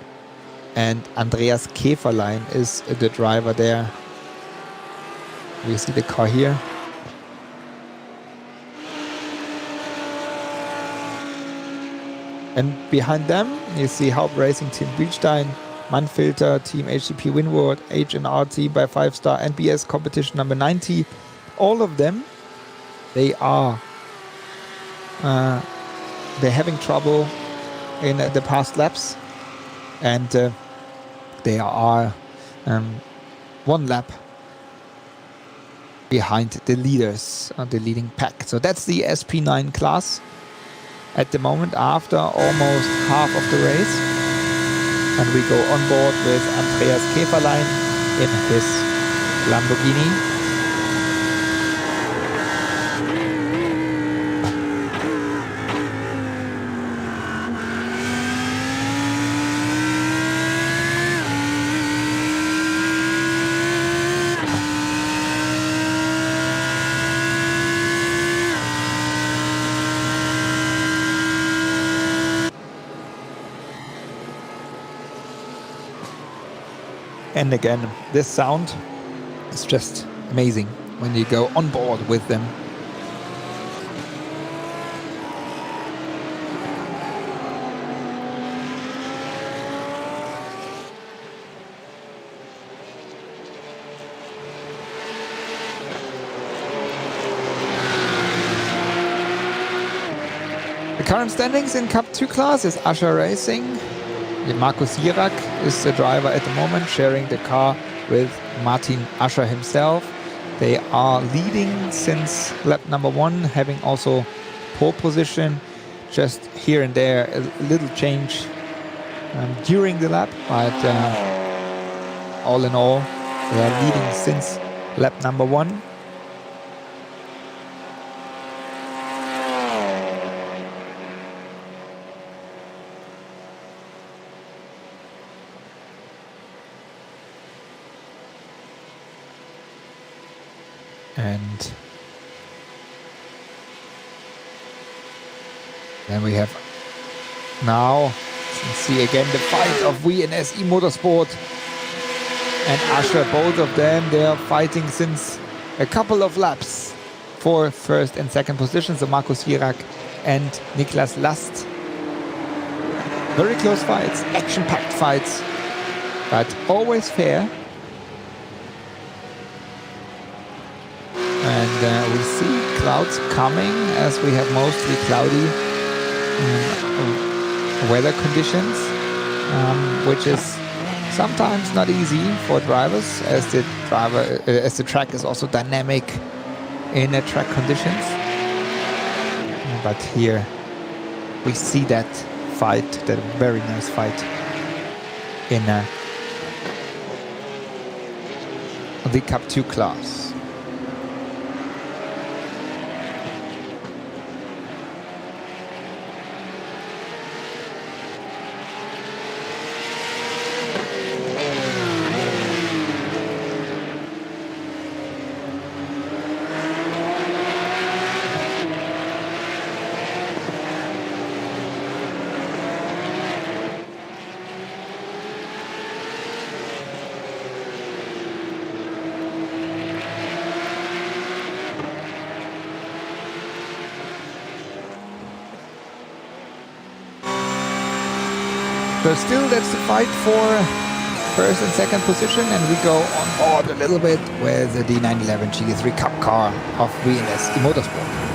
and Andreas Käferlein is the driver there. We see the car here. And behind them, you see Haupt Racing Team Bielstein, Mannfilter Team HCP Windward, H&R Team by 5-star, NBS Competition number 90. All of them, they are they're having trouble in the past laps, and they are 1 lap behind the leaders, the leading pack. So that's the SP9 class at the moment after almost half of the race. And we go on board with Andreas Käferlein in his Lamborghini. And again, this sound is just amazing when you go on board with them. The current standings in Cup 2 class is 3h Racing. Markus Jirak is the driver at the moment, sharing the car with Martin Ascher himself. They are leading since lap number 1, having also pole position. Just here and there, a little change during the lap, but all in all, they are leading since lap number 1. And then we have now, see again the fight of we and SE Motorsport and Ascher. Both of them, they are fighting since a couple of laps for first and second position. So Markus Jirak and Niklas Last. Very close fights, action-packed fights, but always fair. And we see clouds coming as we have mostly cloudy weather conditions, which is sometimes not easy for drivers, as the track is also dynamic in track conditions. But here we see that fight, that very nice fight in the Cup 2 class. So still that's the fight for first and second position, and we go on board a little bit with the 911 GT3 Cup car of V&S Motorsport.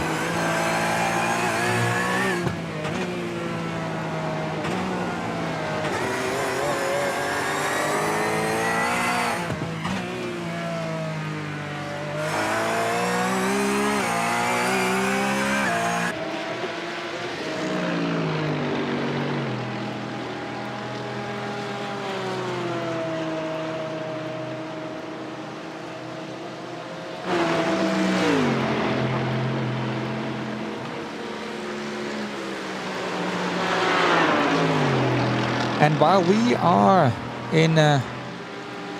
And while we are in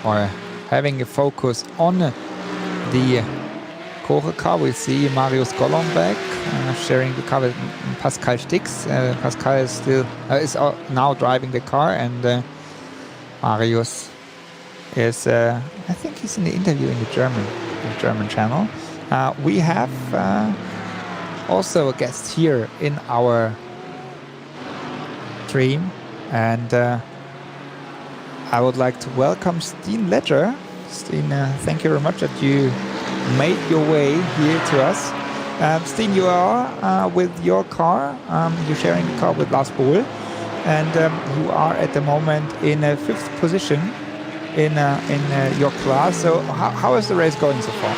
or having a focus on the Koche car, we see Marius Golombek sharing the car with Pascal Stix. Pascal is still now driving the car, and Marius is I think he's in the interview in the German the German channel. We have also a guest here in our stream, and I would like to welcome Steen Ledger. Steen, thank you very much that you made your way here to us. Steen, you are with your car. You're sharing the car with Lars Bohl, and you are at the moment in a 5th position in your class. So how is the race going so far?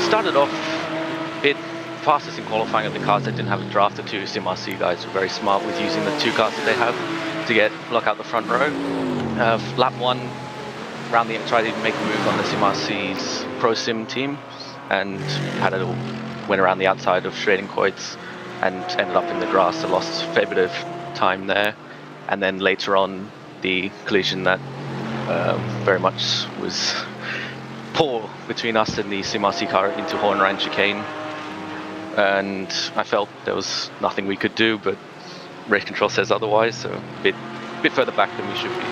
Started off a bit fastest in qualifying of the cars that didn't have a draft. The two SimRC guys were very smart with using the two cars that they have to block out the front row. Lap 1, tried to make a move on the SimRC's Pro Sim team, and went around the outside of Schredenkreuz and ended up in the grass. I lost a fair bit of time there, and then later on the collision that very much was poor between us and the SimRC car into Hohenrhein chicane, and I felt there was nothing we could do, but race control says otherwise, so a bit further back than we should be.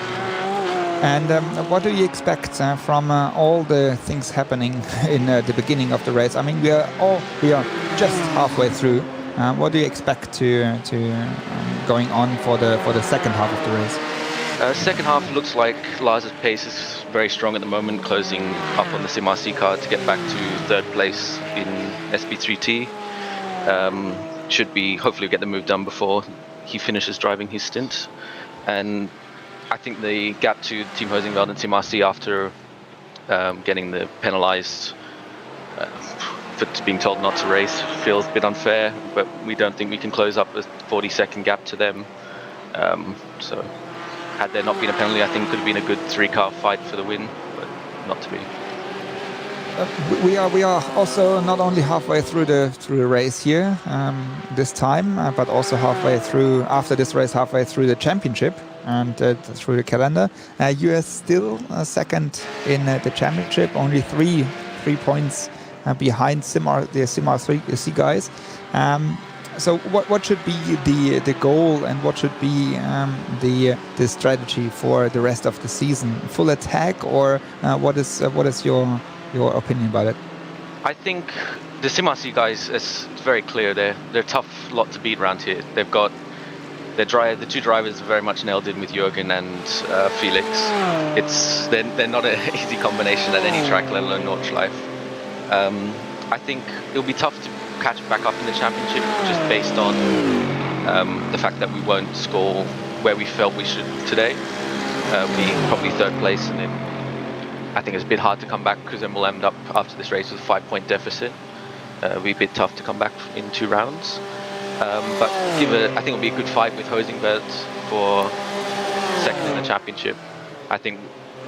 And what do you expect from all the things happening in the beginning of the race? I mean, we are just halfway through. What do you expect to going on for the second half of the race? Second half looks like Lars' pace is very strong at the moment, closing up on the SimRC car to get back to 3rd place in SP3T. Should be hopefully get the move done before he finishes driving his stint. And I think the gap to Team Hosingveld and SimRC after getting the penalized for being told not to race feels a bit unfair, but we don't think we can close up a 40-second gap to them. So had there not been a penalty, I think it could have been a good 3-car fight for the win, but not to be. We are also not only halfway through the race here this time, but also halfway through after this race, halfway through the championship and through the calendar. You are still second in the championship, only three points behind the SimR3 guys. So what should be the goal, and what should be the strategy for the rest of the season? Full attack, or what is your opinion about it? I think the SimRC guys, it's very clear they're a tough lot to beat around here. They've got the two drivers very much nailed in with Jürgen and Felix. They're not an easy combination at any track, let alone Nordschleife. I think it'll be tough to catch back up in the championship, just based on the fact that we won't score where we felt we should today. We probably 3rd place, and then I think it's a bit hard to come back, because then we'll end up after this race with a 5-point deficit. It'll be a bit tough to come back in 2 rounds. But I think it'll be a good fight with Hosingveld for second in the championship. I think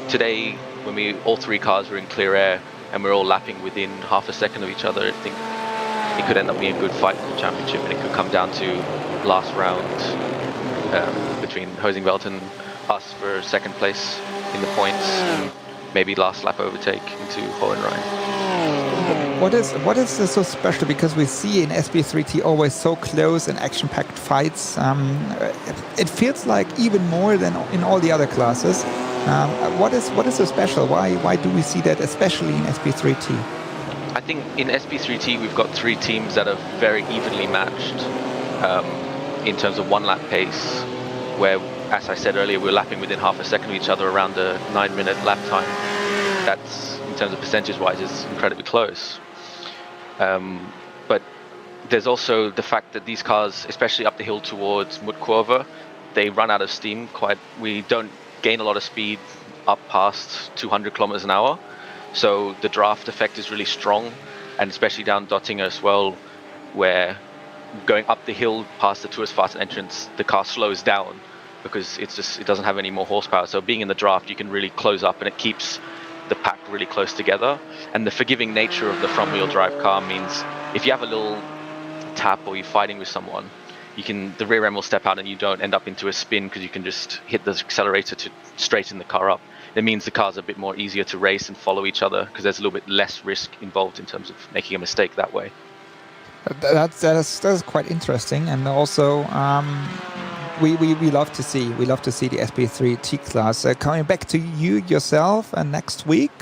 today, when all 3 cars were in clear air and we're all lapping within half a second of each other, I think it could end up being a good fight in the championship, and it could come down to last round between Hosingveld and us for 2nd place in the points, and maybe last lap overtake into Hohenrhein. What is so special? Because we see in SP3T always so close and action-packed fights. It feels like even more than in all the other classes. What is so special? Why do we see that, especially in SP3T? I think in SP3T we've got 3 teams that are very evenly matched in terms of 1-lap pace, where, as I said earlier, we're lapping within half a second of each other around a 9-minute lap time. That's, in terms of percentage-wise, is incredibly close. But there's also the fact that these cars, especially up the hill towards Mutkurve, they run out of steam we don't gain a lot of speed up past 200 kilometers an hour. So the draft effect is really strong, and especially down Dottinger as well, where going up the hill past the Tour's fast entrance, the car slows down because it doesn't have any more horsepower. So being in the draft, you can really close up, and it keeps the pack really close together. And the forgiving nature of the front-wheel drive car means if you have a little tap or you're fighting with someone, the rear end will step out and you don't end up into a spin, because you can just hit the accelerator to straighten the car up. It means the cars are a bit more easier to race and follow each other, because there's a little bit less risk involved in terms of making a mistake that way. That is quite interesting, and also we love to see the SP3 T class. Coming back to you yourself, next week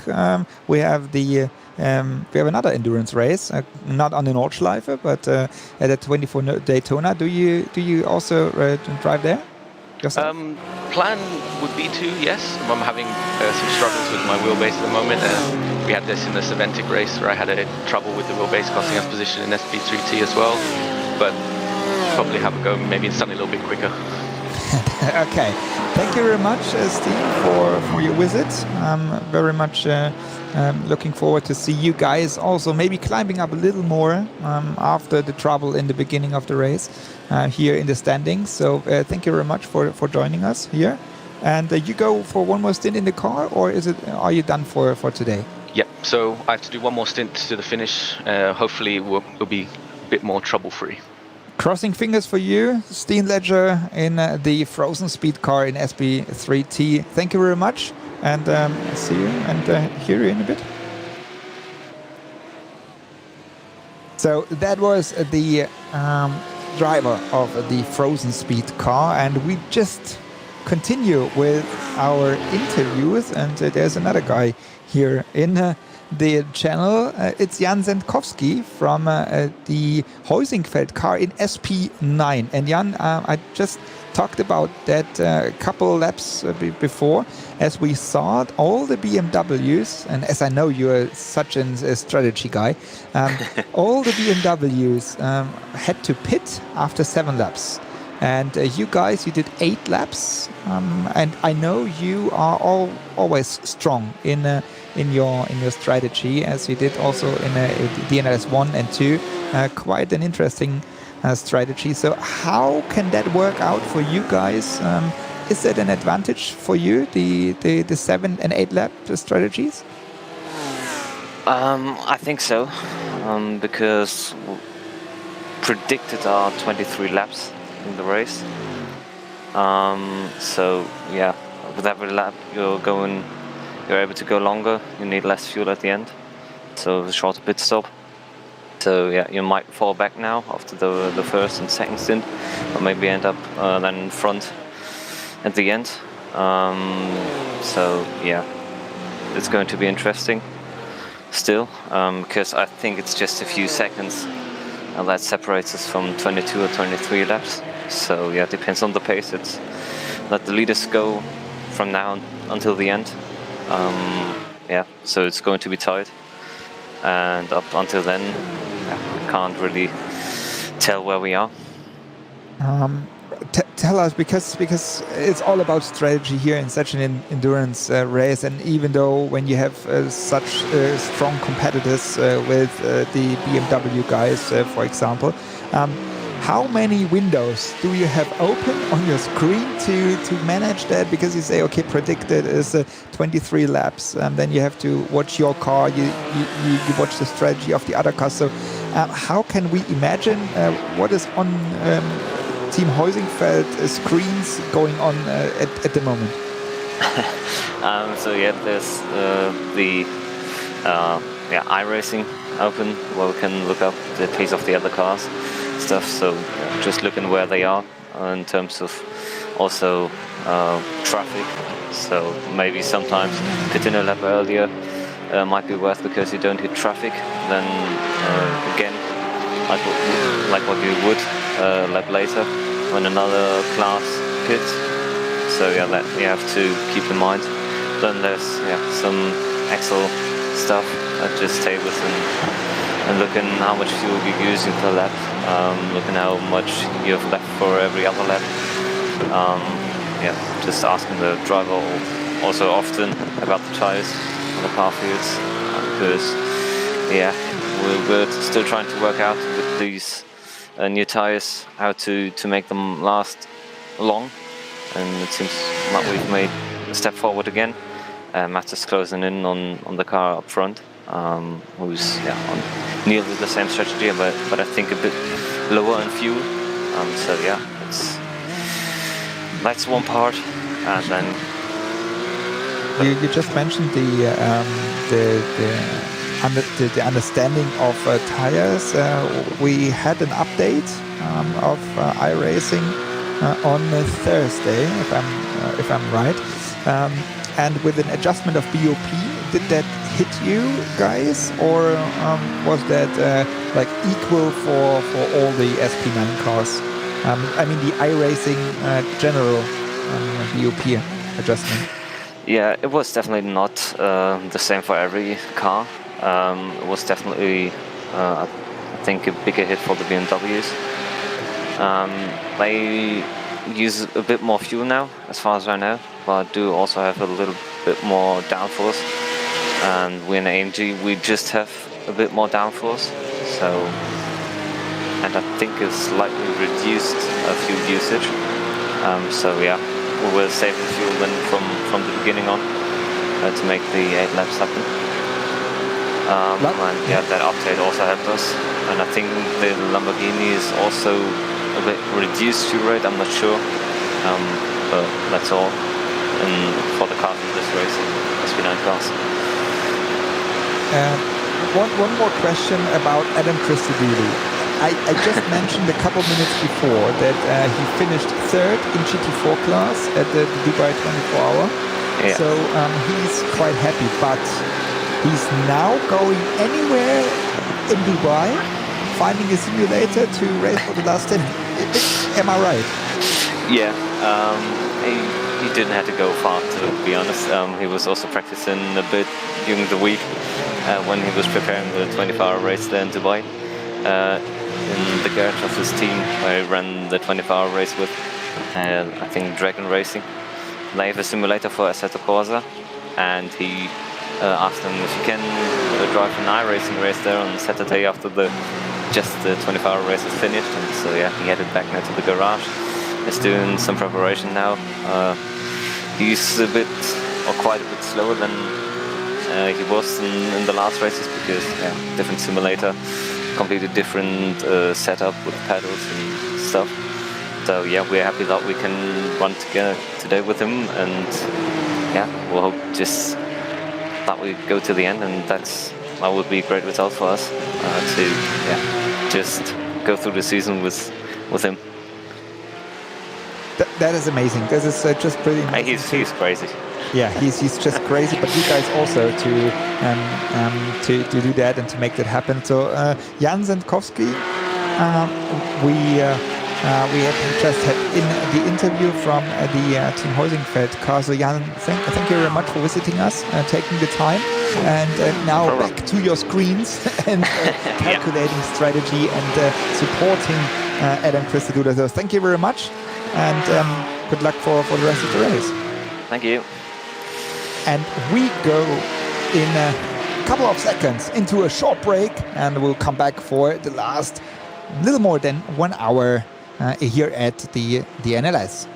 we have another endurance race, not on the Nordschleife, but at the 24 Daytona. Do you also drive there yourself? Plan would be to, yes. I'm having some struggles with my wheelbase at the moment. We had this in the Saventic race where I had trouble with the wheelbase costing us position in SP3T as well. But probably have a go maybe something a little bit quicker. Okay, thank you very much, Steve, for your visit. I'm very much looking forward to see you guys also maybe climbing up a little more after the trouble in the beginning of the race here in the standings. So thank you very much for joining us here. And you go for one more stint in the car, or are you done for today? Yep, so I have to do one more stint to the finish. Hopefully we'll be a bit more trouble-free. Crossing fingers for you, Steenledger in the Frozen Speed car in SP3T. Thank you very much, and see you and hear you in a bit. So that was the driver of the Frozen Speed car, and we just continue with our interviews, and there's another guy here in the channel. It's Jan Zendkowski from the Heusingfeld car in SP9. And Jan, I just talked about that a couple laps before. As we saw it, all the BMWs, and as I know you're such a strategy guy, all the BMWs had to pit after 7 laps. And you guys, you did 8 laps, and I know you are always strong in your strategy, as you did also in DNLS 1 and 2. Quite an interesting strategy. So how can that work out for you guys? Is that an advantage for you, the 7 and 8 lap strategies? I think so, because predicted are 23 laps in the race. So yeah, with every lap you're able to go longer, you need less fuel at the end, so a shorter pit stop. So yeah, you might fall back now after the first and second stint, but maybe end up then in front at the end. So yeah, it's going to be interesting still, because I think it's just a few seconds that separates us from 22 or 23 laps. So yeah, it depends on the pace. It's let the leaders go from now until the end. Yeah, so it's going to be tight, and up until then, we can't really tell where we are. Tell us, because it's all about strategy here in such an endurance race, and even though when you have such strong competitors with the BMW guys, for example, how many windows do you have open on your screen to manage that? Because you say, okay, predicted is 23 laps, and then you have to watch your car, you watch the strategy of the other cars. So how can we imagine what is on Team Heusingfeld screens going on at the moment? So yeah, there's the iRacing open, where we can look up the pace of the other cars stuff. So just looking where they are in terms of also traffic. So maybe sometimes pit in a lap earlier might be worth, because you don't hit traffic. Then again, like what you would a lap later when another class pits. So yeah, that you have to keep in mind. Then there's some Excel stuff at just tables and looking how much fuel you're using per lap, looking how much you have left for every other lap. Just asking the driver also often about the tires on the car fields, because we're still trying to work out with these new tires how to make them last long, and it seems like we've made a step forward again. Matt is closing in on the car up front, who's on nearly the same strategy, but I think a bit lower in fuel. So yeah, that's one part. And then you just mentioned the understanding of tires. We had an update of iRacing on Thursday, if I'm right. And with an adjustment of BOP, did that hit you guys, or was that like equal for all the SP9 cars? I mean the iRacing general BOP adjustment. Yeah, it was definitely not the same for every car. It was definitely, I think, a bigger hit for the BMWs. They use a bit more fuel now, as far as I know, but do also have a little bit more downforce. And we in AMG, we just have a bit more downforce. So, and I think it's slightly reduced fuel usage. So yeah, we were saving fuel then from the beginning on to make the 8 laps happen. And yeah, that update also helped us. And I think the Lamborghini is also a bit reduced fuel rate, I'm not sure. But that's all. And for the cars in this race, SP9 cars. One more question about Adam Christodoulou. I just mentioned a couple minutes before that he finished 3rd in GT4 class at the Dubai 24-hour. Yeah. So he's quite happy, but he's now going anywhere in Dubai, finding a simulator to race for the last 10. Am I right? Yeah. He didn't have to go far, to be honest. He was also practicing a bit during the week when he was preparing the 24-hour race there in Dubai. In the garage of his team where he ran the 24-hour race with, I think, Dragon Racing. They have a simulator for Assetto Corsa, and he asked him if he can drive an iRacing race there on Saturday after the 24-hour race is finished. And so yeah, he headed back now to the garage. He's doing some preparation now. He's a bit, or quite a bit slower than he was in the last races because yeah, different simulator, completely different setup with pedals and stuff. So yeah, we're happy that we can run together today with him, and yeah, we'll hope just that we go to the end, and that would be a great result for us to yeah, just go through the season with him. That is amazing. This is just pretty amazing. He's crazy. Yeah, he's just crazy. But you guys also to do that and to make that happen. So Jan Zendkowski, we had just had in the interview from the Team Heusingfeld car. So Jan, thank you very much for visiting us, taking the time, and now back to your screens and calculating strategy and supporting Adam Christodoulou. So thank you very much. And good luck for the rest of the race. Thank you. And we go in a couple of seconds into a short break, and we'll come back for the last little more than 1 hour here at the NLS.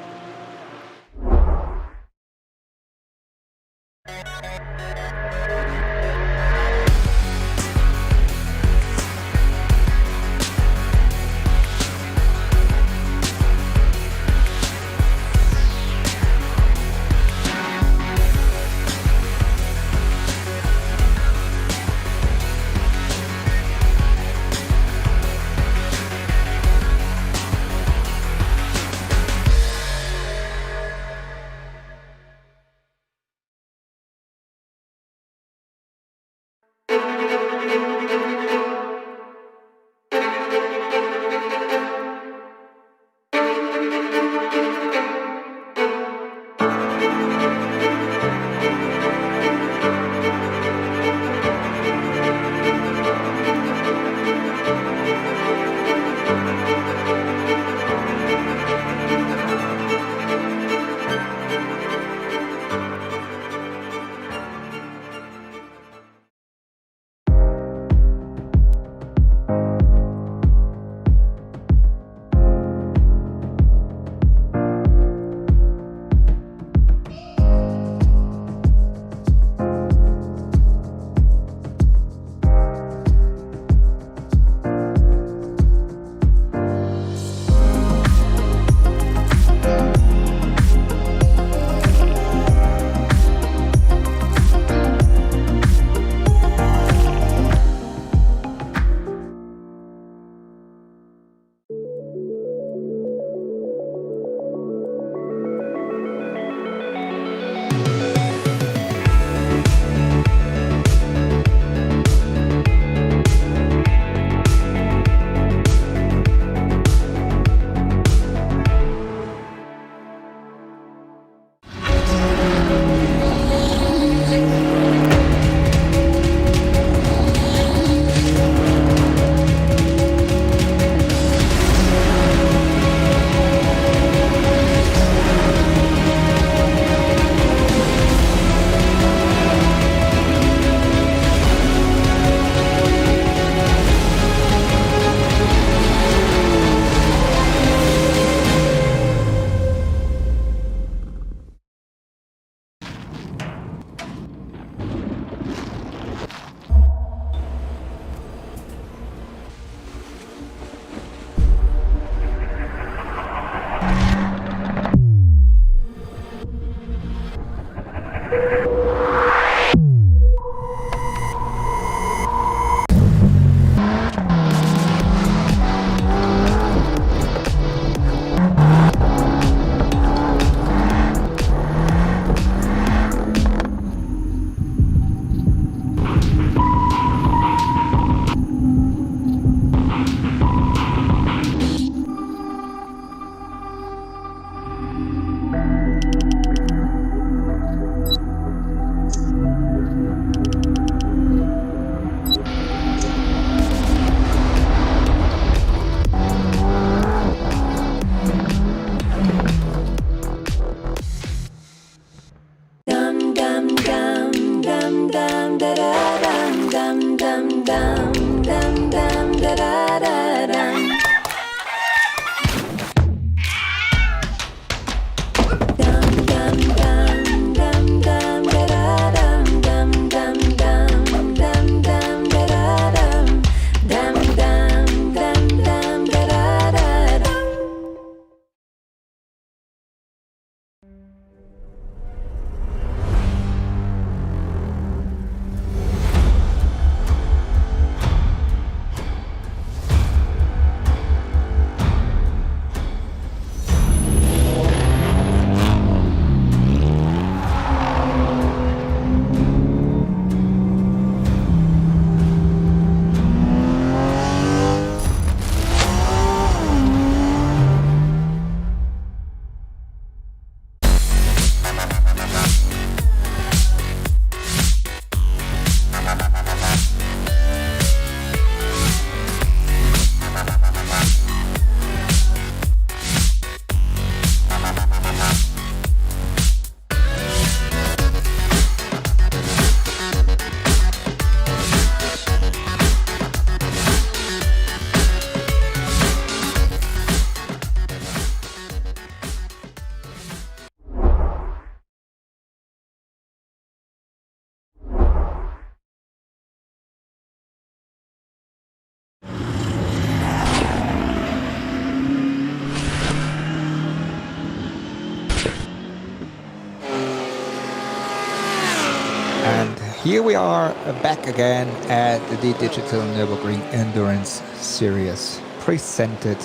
Here we are back again at the Digital Nürburgring Endurance Series, presented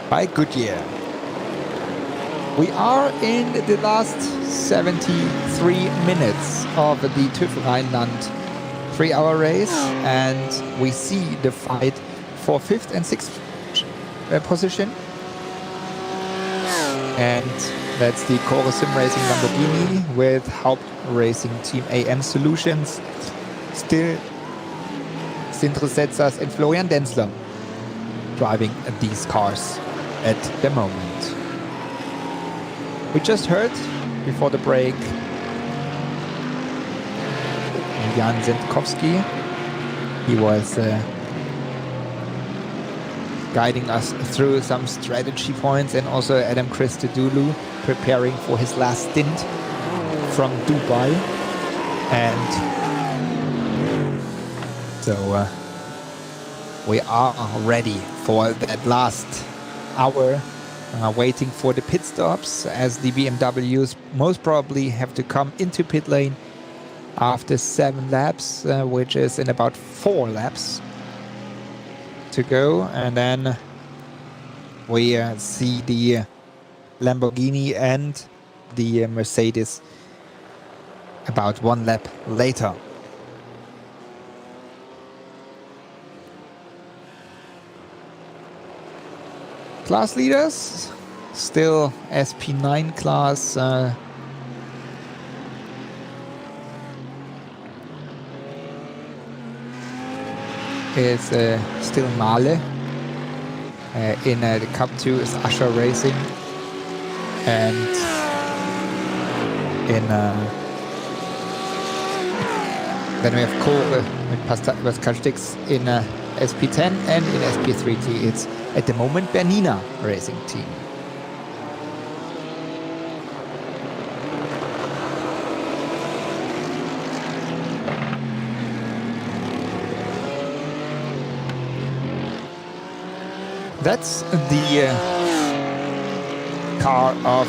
by Goodyear. We are in the last 73 minutes of the TÜV Rheinland 3-hour race, and we see the fight for 5th and 6th position. And that's the Core Sim Racing Lamborghini with Haupt Racing Team AM Solutions. Still Sindre Setzers and Florian Denzler driving these cars at the moment. We just heard before the break Jan Zentkovsky. He was guiding us through some strategy points, and also Adam Christodoulou preparing for his last stint from Dubai. And so we are ready for that last hour, waiting for the pit stops, as the BMWs most probably have to come into pit lane after 7 laps, which is in about 4 laps to go. And then we see the Lamborghini and the Mercedes about 1 lap later. Class leaders, still SP9 class. Is still MAHLE. In the Cup 2 is 3h Racing. And in then we have Core with Kastix in SP10, and in SP3T it's at the moment Bernina Racing Team. That's the car of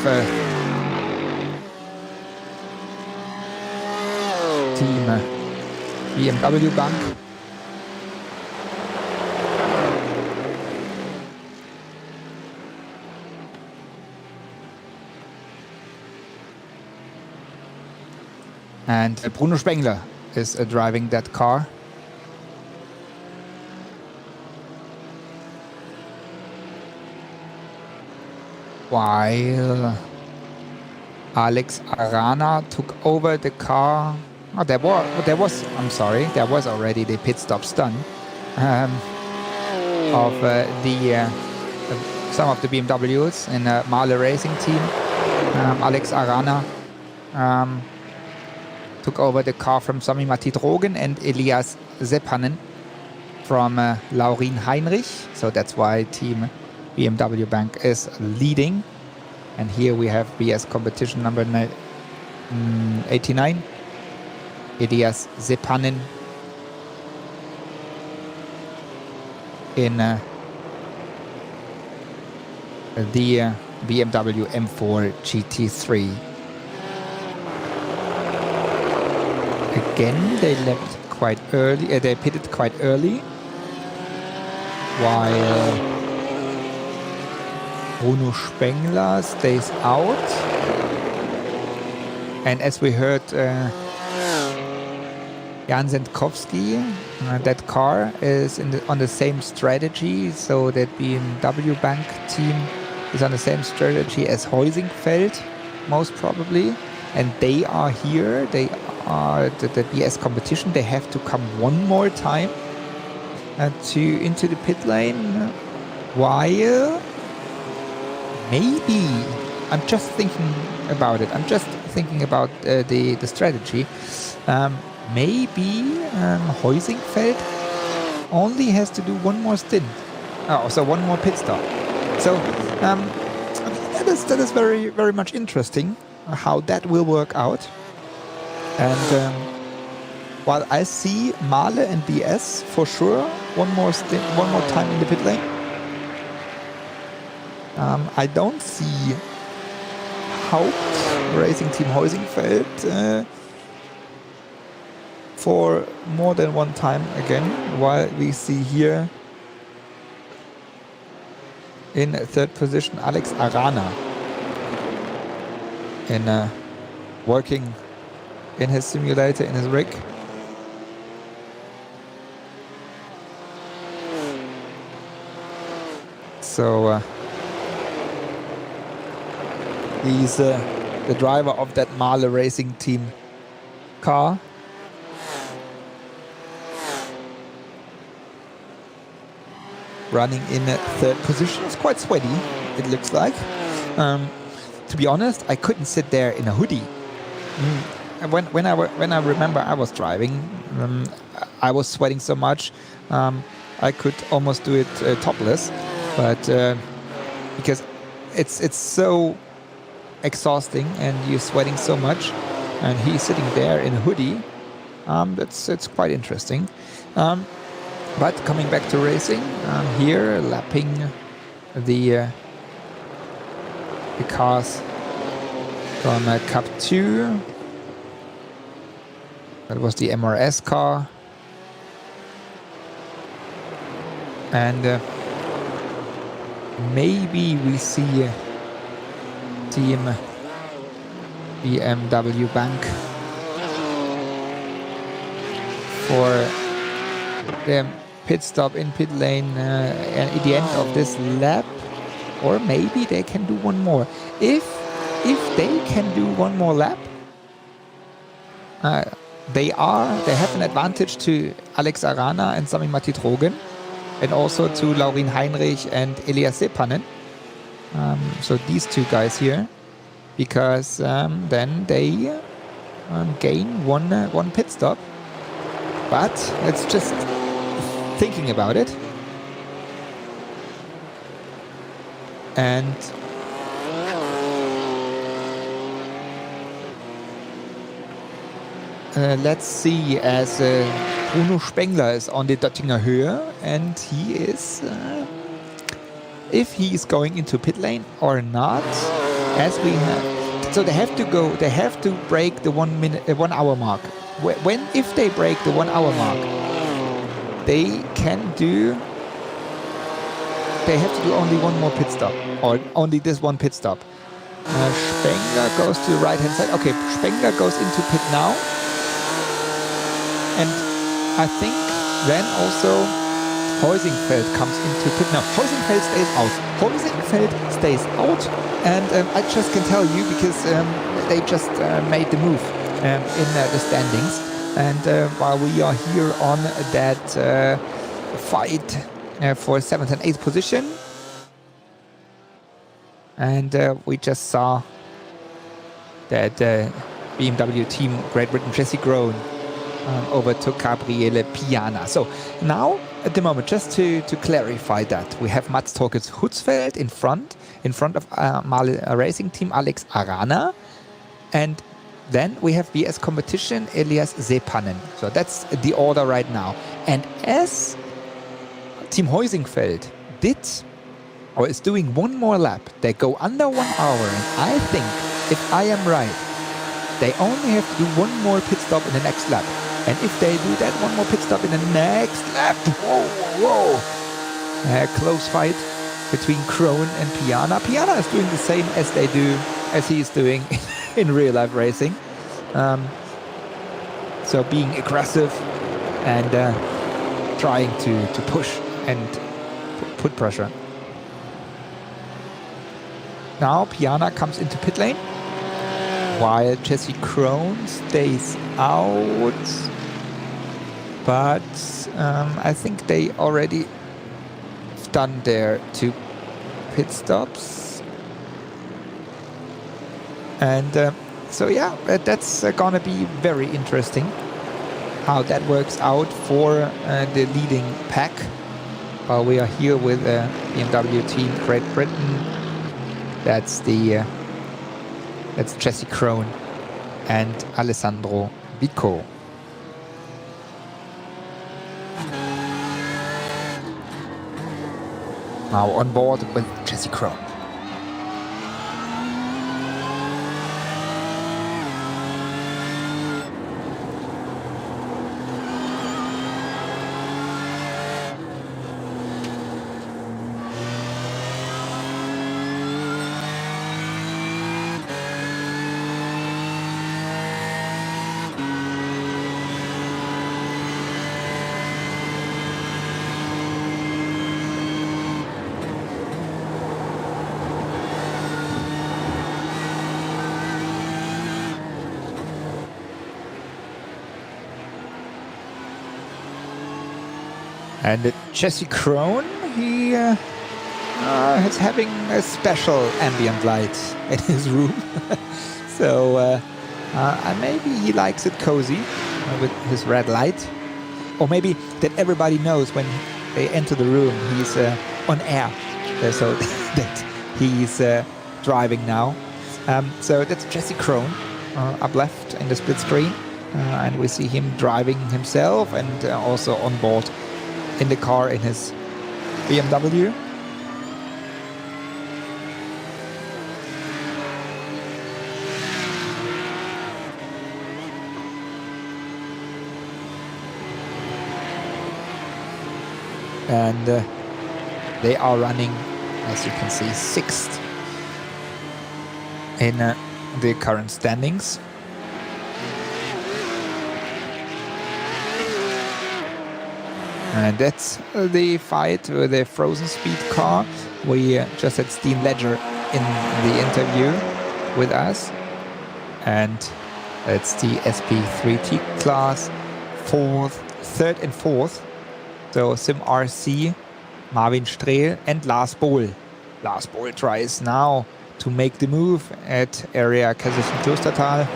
team BMW Bank. And Bruno Spengler is driving that car. While Alex Arana took over the car. Oh, there was already the pit stop stun of some of the BMWs in MAHLE Racing team. Alex Arana took over the car from Sami Matti-Drogen and Elias Seppanen from Laurin Heinrich. So that's why team BMW Bank is leading. And here we have BS competition number 89. Elias Seppanen in the BMW M4 GT3. Again, they left quite early. They pitted quite early, while Bruno Spengler stays out. And as we heard, Jan Zentkovsky, that car is on the same strategy, so that BMW Bank team is on the same strategy as Heusingfeld, most probably. And they are here. They are the BS competition. They have to come one more time into the pit lane. While maybe I'm just thinking about it. I'm just thinking about the strategy. Maybe Heusingfeld only has to do one more stint. Oh, so one more pit stop. So that is very, very much interesting how that will work out. And while I see MAHLE and BS for sure one more time in the pit lane, I don't see Haupt Racing Team Heusingfeld for more than one time again, while we see here in third position Alex Arana in working in his simulator, in his rig. So he's the driver of that MAHLE Racing Team car. Running in third position. It's quite sweaty, it looks like. To be honest, I couldn't sit there in a hoodie. When I remember I was driving, I was sweating so much, I could almost do it topless. But because it's so exhausting and you're sweating so much, and he's sitting there in a hoodie, it's quite interesting. But coming back to racing, here lapping the cars from Cup 2. That was the MRS car. And maybe we see team BMW Bank for the pit stop in pit lane at the end of this lap, or maybe they can do one more. If they can do one more lap, they have an advantage to Alex Arana and Sami Matti-Drogen, and also to Laurin Heinrich and Elias Seppanen. So these two guys here, because then they gain one pit stop. But it's just thinking about it. And let's see, as Bruno Spengler is on the Döttinger Höhe, and he is, if he is going into pit lane or not, as we have. So they have to break the 1 hour mark if they break the 1 hour mark, they have to do only one more pit stop, or only this one pit stop. Spengler goes to the right hand side. Okay, Spengler goes into pit now. And I think then also Heusingfeld comes into pit now. Heusingfeld stays out. Heusingfeld stays out. And I just can tell you because they just made the move in the standings. And while we are here on that fight for 7th and 8th position, and we just saw that BMW team Great Britain Jesse Groen overtook Gabriele Piana. So now at the moment, just to clarify that, we have Mats Torkels Hutzfeld in front of MAHLE Racing Team Alex Arana, and then we have VS Competition Elias Sepanen. So that's the order right now. And as Team Heusingfeld is doing one more lap, they go under 1 hour, and I think, if I am right, they only have to do one more pit stop in the next lap. And if they do that one more pit stop in the next lap, whoa. Close fight between Krohn and Piana. Piana is doing the same as he is doing in real life racing. So being aggressive and trying to push and put pressure. Now Piana comes into pit lane, while Jesse Krohn stays out. But I think they already done their 2 pit stops. And so yeah, that's gonna be very interesting how that works out for the leading pack. While we are here with BMW Team Great Britain, that's Jesse Krohn and Alessandro Vico. Now on board with Jesse Krohn. And Jesse Krohn, he is having a special ambient light in his room. So maybe he likes it cozy with his red light. Or maybe that everybody knows when they enter the room, he's on air. So that he's driving now. So that's Jesse Krohn up left in the split screen. And we see him driving himself and also on board in the car in his BMW. And they are running, as you can see, 6th in the current standings. And that's the fight with the Frozen Speed car. We just had Steen Ledger in the interview with us. And it's the SP3T class, 3rd and 4th. So Sim RC, Marvin Strehl and Lars Bohl. Lars Bohl tries now to make the move at area Kaiserslautern-Klostertal.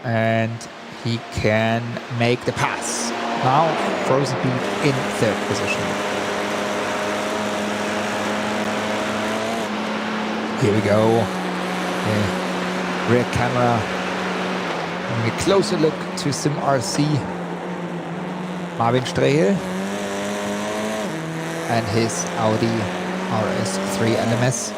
And he can make the pass. Now Frozen Speed in 3rd position. Here we go. Rear camera. Having a closer look to Sim RC. Marvin Strehl and his Audi RS3 LMS.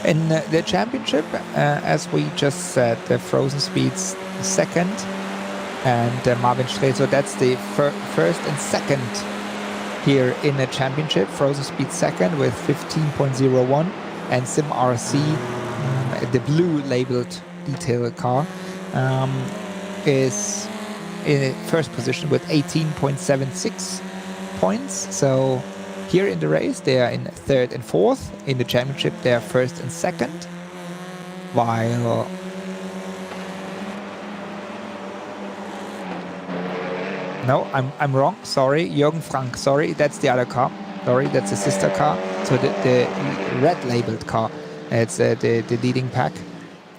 In the championship, as we just said, the Frozen Speed's second, and Marvin Streeter, that's the first and second here in the championship. Frozen Speed second with 15.01, and Sim RC, the blue labeled detail car, is in first position with 18.76 points. So here in the race they are in third and fourth. In the championship they are first and second, while no, I'm wrong, sorry, Jürgen Frank, sorry, that's the other car, sorry, that's the sister car. So the red labeled car, it's the leading pack,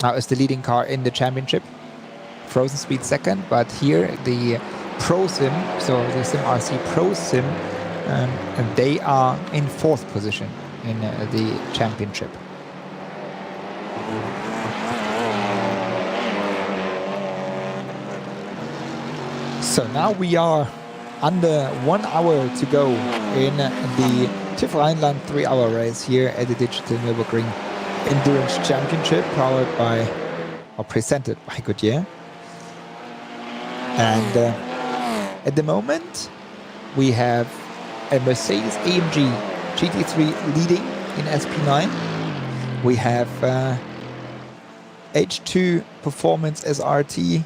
it's the leading car in the championship. Frozen Speed second, but here the Pro Sim, so the Sim RC Pro Sim, and they are in fourth position in the championship. So now we are under 1 hour to go in the TÜV Rheinland 3-hour race here at the Digital Nürburgring Endurance Championship, powered by or presented by Goodyear. And at the moment we have a Mercedes AMG GT3 leading in SP9. We have H2 Performance SRT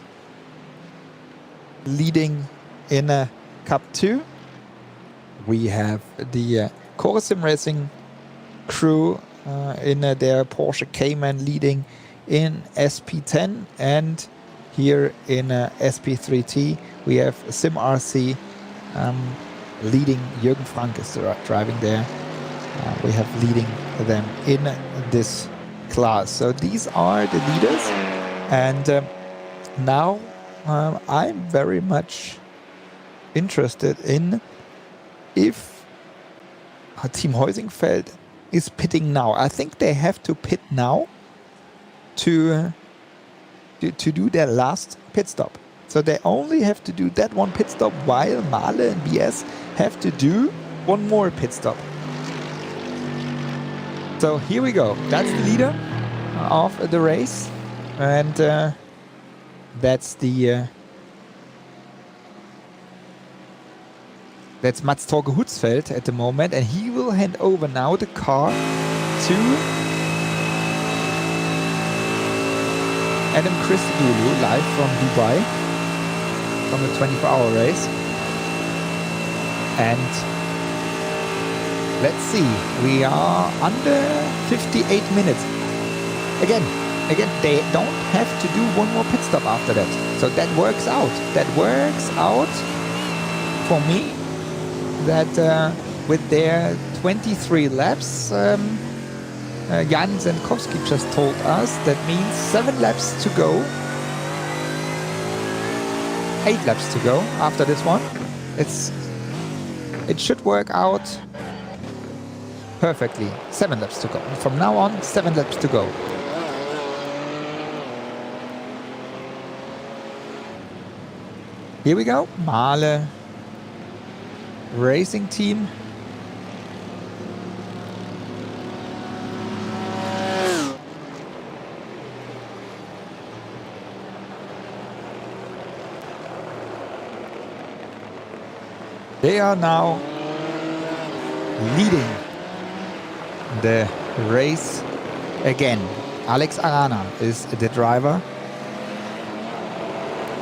leading in Cup 2. We have the Sim Racing crew in their Porsche Cayman leading in SP10, and here in SP3T we have Sim RC leading. Jürgen Frank is driving there. We have leading them in this class. So these are the leaders, and now I'm very much interested in if Team Heusingfeld is pitting now. I think they have to pit now to do their last pit stop. So they only have to do that one pit stop, while MAHLE and BS have to do one more pit stop. So here we go. That's the leader of the race, and that's the that's Mats Torge Hutzfeld at the moment, and he will hand over now the car to Adam Christodoulou, live from Dubai, from the 24-hour race. And let's see, we are under 58 minutes. Again, they don't have to do one more pit stop after that. So that works out. That works out for me, that with their 23 laps, Jan Zenkowski just told us, that means 7 laps to go. 8 laps to go after this one. It should work out perfectly. 7 laps to go. From now on, 7 laps to go. Here we go. MAHLE Racing Team. They are now leading the race again. Alex Arana is the driver.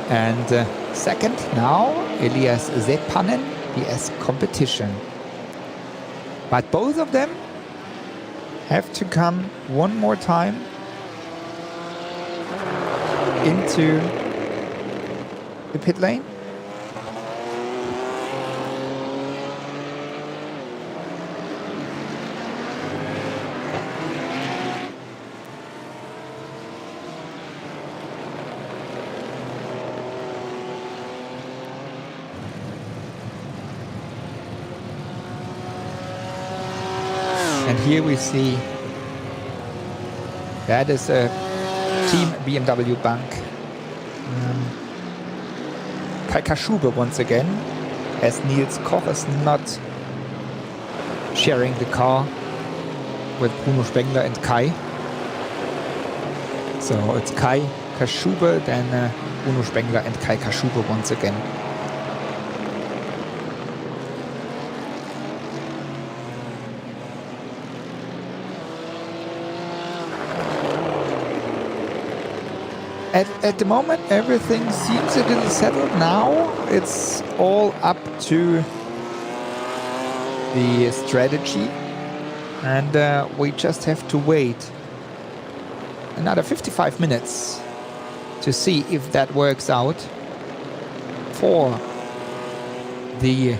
And second now, Elias Sepanen, PS Competition. But both of them have to come one more time into the pit lane. And here we see that is a Team BMW Bank. Kai Kaschube once again, as Niels Koch is not sharing the car with Bruno Spengler and Kai. So it's Kai Kaschube, then Bruno Spengler and Kai Kaschube once again. At the moment, everything seems a little settled. Now it's all up to the strategy, and we just have to wait another 55 minutes to see if that works out for the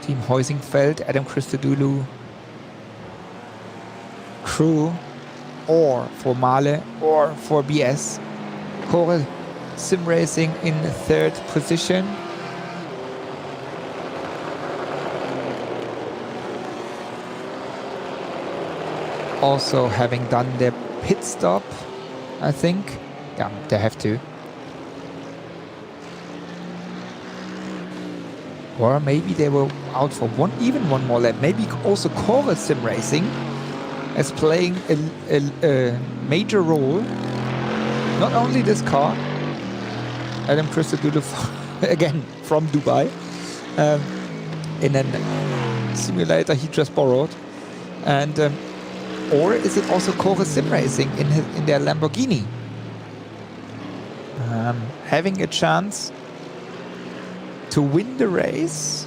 Team Heusingfeld, Adam Christodoulou crew, or for MAHLE, or for BS. Core Sim Racing in third position. Also having done their pit stop, I think. Yeah, they have to. Or maybe they were out for even one more lap. Maybe also Core Sim Racing is playing a major role. Not only this car, Adam Christodoulou again from Dubai, in a simulator he just borrowed, and or is it also Core Sim Racing in their Lamborghini, having a chance to win the race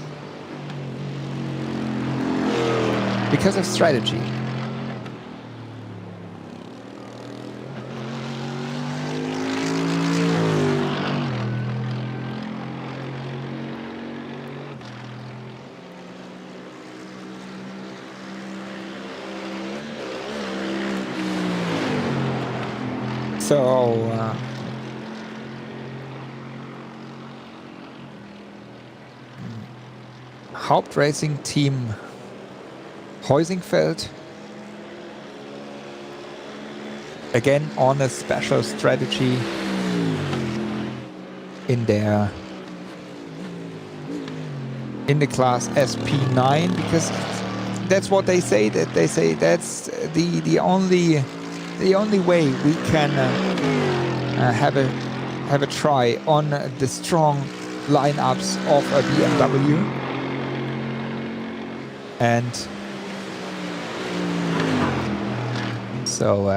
because of strategy? So Hauptracing Team Heusingfeld again on a special strategy in the class SP9, because that's what they say. That they say that's the only way we can have a try on the strong lineups of a BMW. And so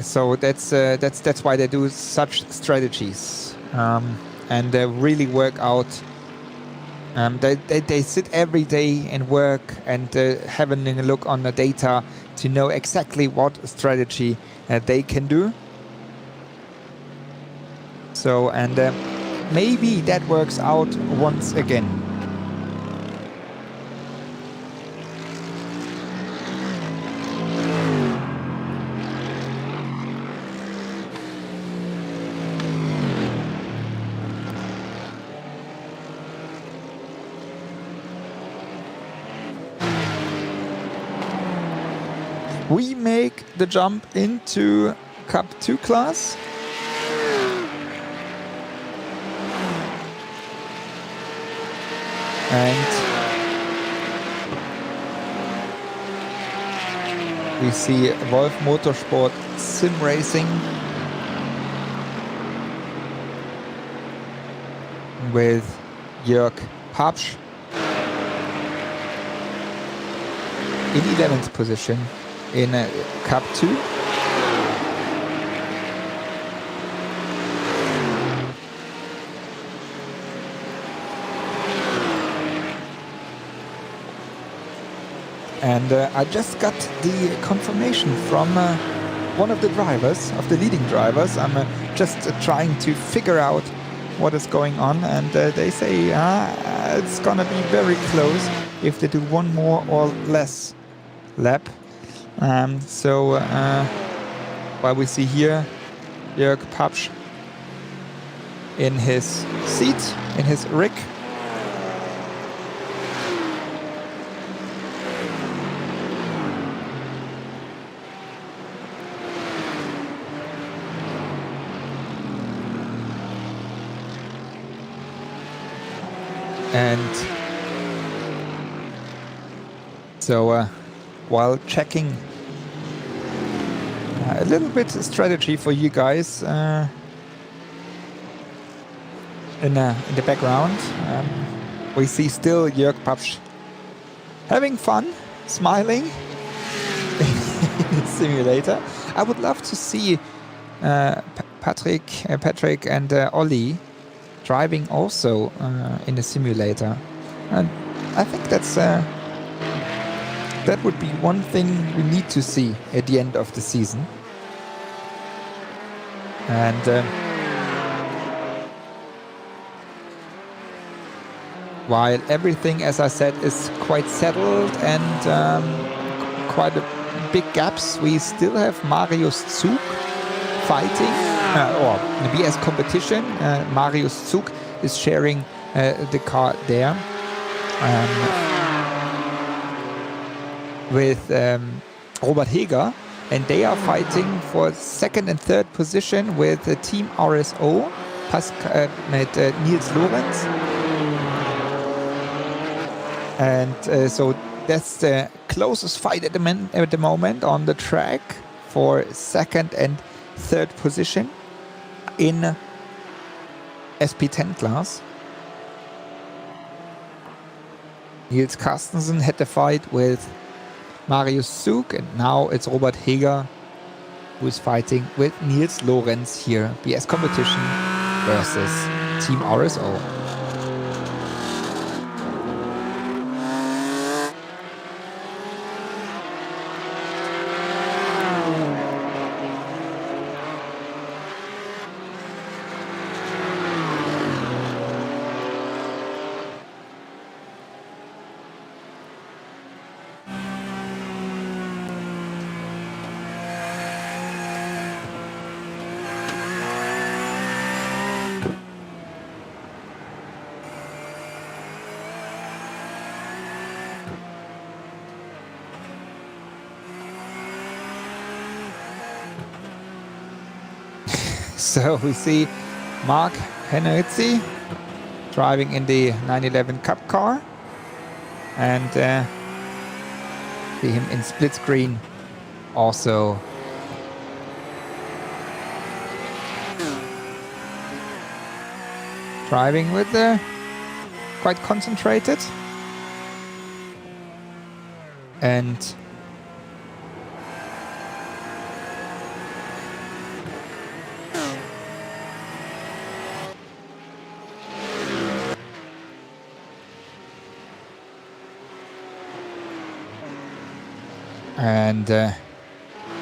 so that's why they do such strategies, and they really work out. They sit every day and work and having a look on the data to know exactly what strategy they can do. So, and maybe that works out once again. We make the jump into Cup 2 class. And we see Wolf Motorsport Sim Racing with Jörg Papsch in 11th position in Cup 2. And I just got the confirmation from one of the drivers, of the leading drivers. I'm just trying to figure out what is going on, and they say it's gonna be very close if they do one more or less lap. So while we see here Jörg Papsch in his seat, in his rig. And so while checking a little bit strategy for you guys in the background, we see still Jörg Papsch having fun, smiling in the simulator. I would love to see Patrick and Ollie driving also in the simulator, and I think that's that would be one thing we need to see at the end of the season. And while everything, as I said, is quite settled and quite a big gaps, we still have Marius Zug fighting, or the BS competition. Marius Zug is sharing the car there with Robert Heger, and they are fighting for second and third position with Team RSO, with Nils Lorenz. And so that's the closest fight at the moment on the track for second and third position in SP10 class. Niels Carstensen had the fight with Marius Zug, and now it's Robert Heger who is fighting with Nils Lorenz here. BS competition versus Team RSO. So we see Mark Henrizzi driving in the 911 Cup car, and see him in split screen also driving with quite concentrated, and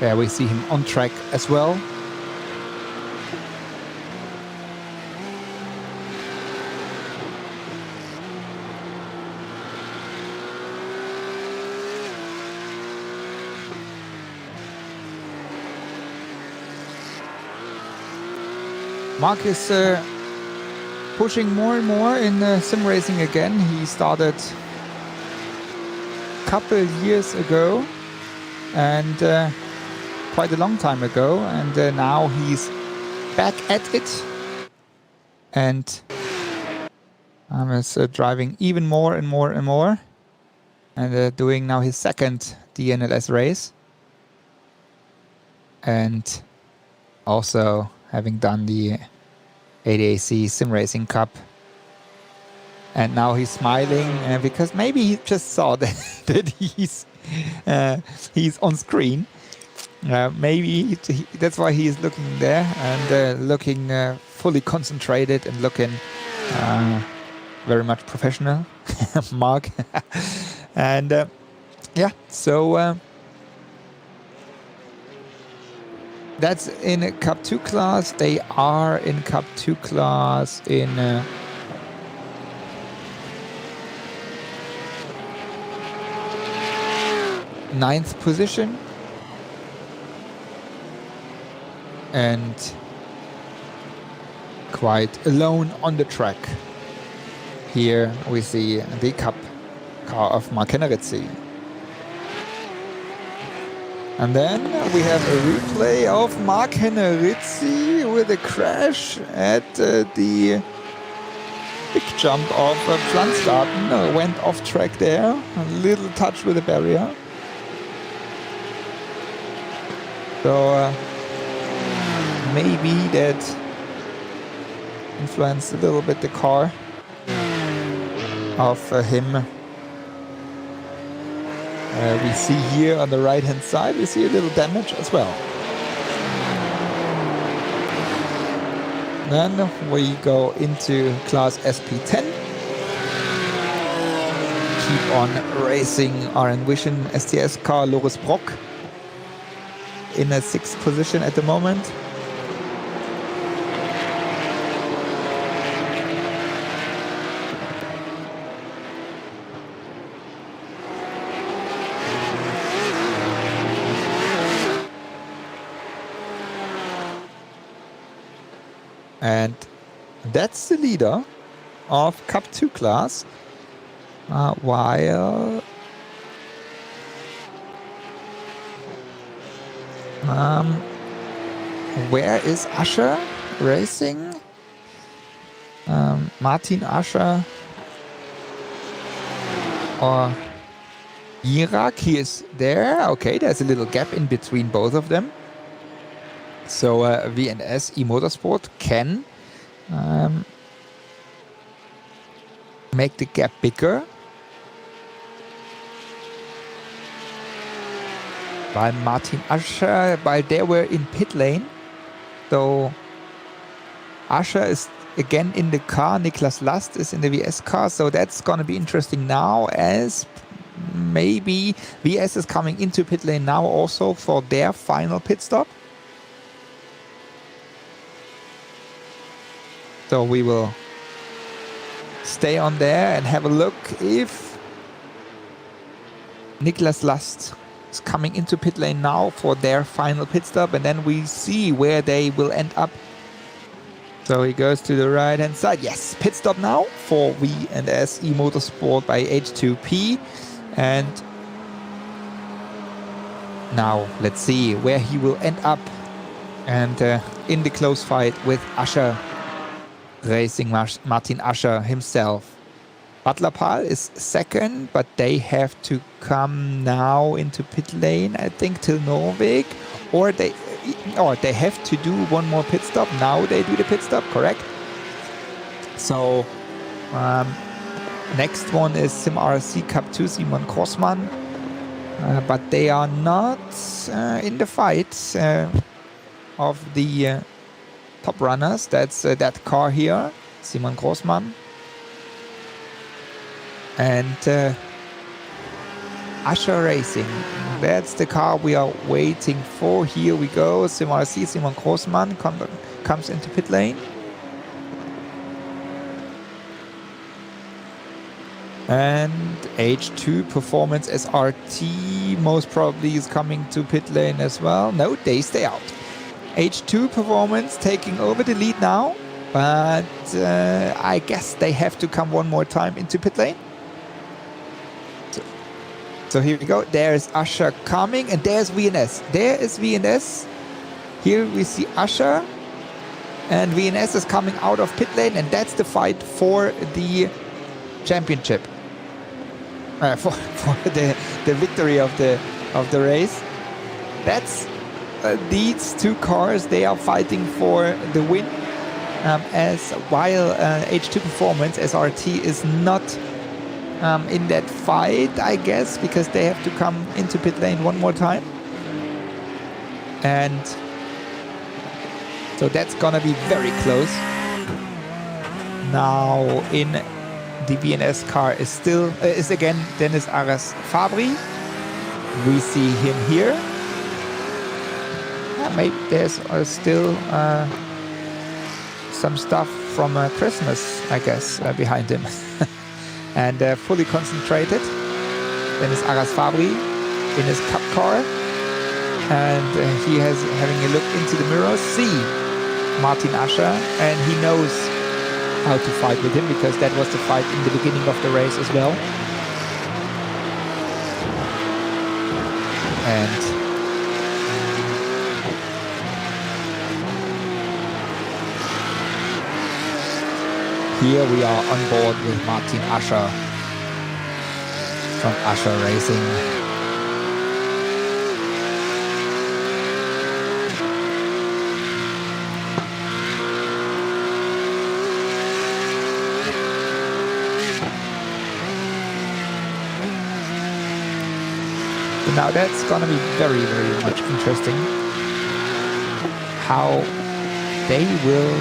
there we see him on track as well. Mark is pushing more and more in sim racing again. He started a couple years ago, and quite a long time ago, and now he's back at it, and is driving even more and more and more, and doing now his second DNLS race, and also having done the ADAC Sim Racing Cup. And now he's smiling because maybe he just saw that he's on screen. Maybe that's why he is looking there and looking fully concentrated and looking very much professional, Mark. And yeah, so that's in a Cup 2 class. They are in Cup 2 class in 9th position, and quite alone on the track. Here we see the Cup car of Mark Henrizzi. And then we have a replay of Mark Henrizzi with a crash at the big jump of Pflanzgarten. Went off track there. A little touch with the barrier. So maybe that influenced a little bit the car of him. We see here on the right hand side, we see a little damage as well. Then we go into class SP10. Keep on racing our Envision STS car Loris Brock in a 6th position at the moment. And that's the leader of Cup 2 class, while where is Ascher racing? Martin Ascher or Irak, he is there. Okay, there's a little gap in between both of them. So VNS eMotorsport can make the gap bigger. While Martin Ascher, while they were in pit lane. So Ascher is again in the car. Niklas Last is in the VS car. So that's going to be interesting now, as maybe VS is coming into pit lane now also for their final pit stop. So we will stay on there and have a look if Niklas Last is coming into pit lane now for their final pit stop, and then we see where they will end up. So he goes to the right hand side. Yes, pit stop now for V&S eMotorsport by H2P. And now let's see where he will end up, and in the close fight with Ascher Racing, Martin Ascher himself. Butler Pal is second, but they have to come now into pit lane, I think, till Norweg, or they have to do one more pit stop. Now they do the pit stop, correct? So next one is Sim RC Cup 2, Simon Grossmann, but they are not in the fight of the top runners. That's that car here, Simon Grossmann. And Ascher Racing, that's the car we are waiting for. Here we go, Sim RC, Simon Grossmann comes into pit lane. And H2 Performance SRT most probably is coming to pit lane as well. No, they stay out. H2 Performance taking over the lead now, but I guess they have to come one more time into pit lane. So here we go. There's Ascher coming, and there's VNS. There is VNS. Here we see Ascher, and VNS is coming out of pit lane, and that's the fight for the championship, for the victory of the race. That's these two cars. They are fighting for the win. As while H2 Performance SRT is not in that fight, I guess, because they have to come into pit lane one more time. And so that's gonna be very close. Now in the VNS car is again Dennis Aras Fabri. We see him here. Maybe there's still some stuff from Christmas, I guess, behind him. And fully concentrated. Dennis Aras Fabri in his cup car, and he has having a look into the mirror, see Martin Ascher, and he knows how to fight with him, because that was the fight in the beginning of the race as well. And here we are on board with Martin Ascher from Ascher Racing. So now that's gonna be very, very much interesting how they will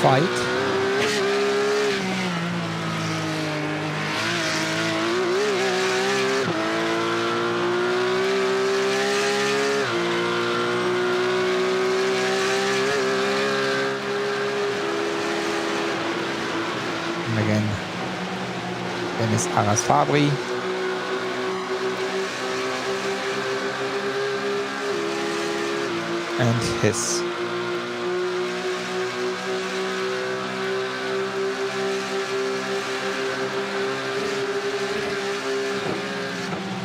fight. And again, Dennis Arras-Fabry. And his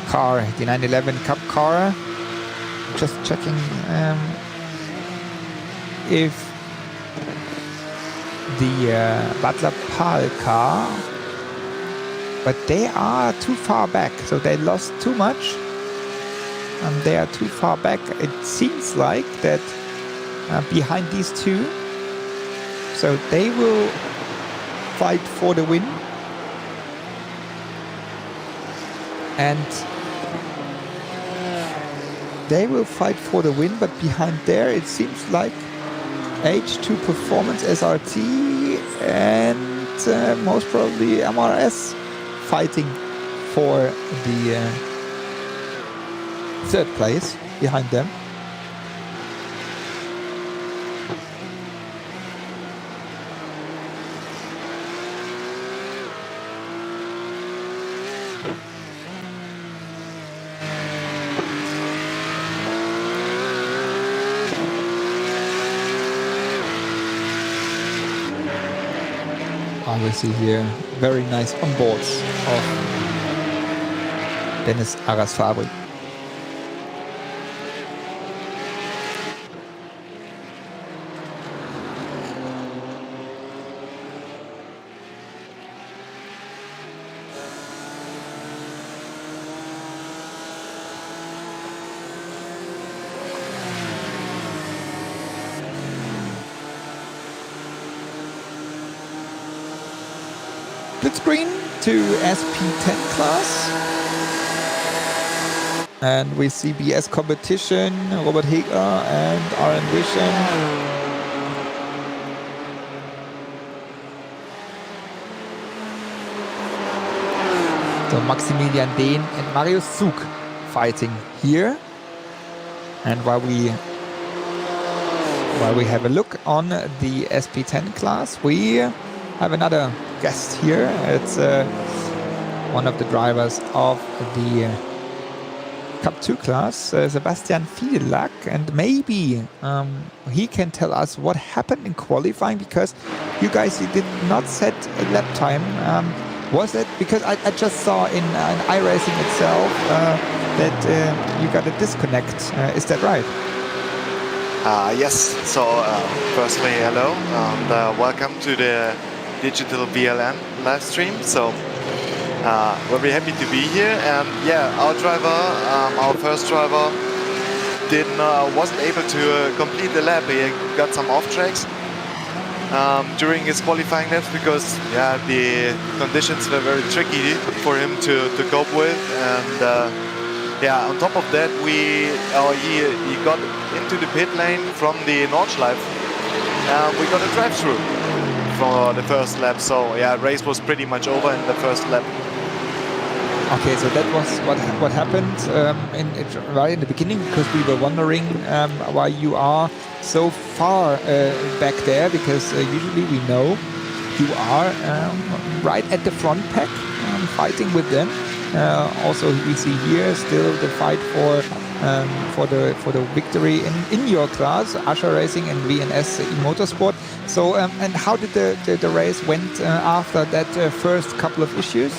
car, the 911 Cup car. Just checking if the Butler Pahl car, but they are too far back, so they lost too much. They are too far back. It seems like that behind these two, so they will fight for the win. And they will fight for the win, but behind there it seems like H2 Performance SRT and most probably MRS fighting for the third place behind them. I will see here very nice onboards of Dennis Arras-Fabry. Screen to SP10 class, and we see BS competition, Robert Heger and RN Vision. So Maximilian Dehn and Marius Zug fighting here. And while we have a look on the SP10 class, we have another guest here. It's one of the drivers of the Cup 2 class, Sebastian Fiedelak, and maybe he can tell us what happened in qualifying, because you guys did not set a lap time. Was it because I just saw in iRacing itself that you got a disconnect? Is that right? Yes. So firstly, hello and welcome to the digital VLN live stream. So we're very happy to be here, and yeah, our driver, our first driver, wasn't able to complete the lap. He got some off tracks during his qualifying laps because yeah, the conditions were very tricky for him to cope with, and yeah, on top of that, he got into the pit lane from the Nordschleife. We got a drive-through for the first lap, so yeah, race was pretty much over in the first lap. Okay, so that was what happened right in the beginning, because we were wondering why you are so far back there, because usually we know you are right at the front pack fighting with them. Also, we see here still the fight for the victory in your class, Ascher Racing and VNS Motorsport. So, and how did the race went after that first couple of issues?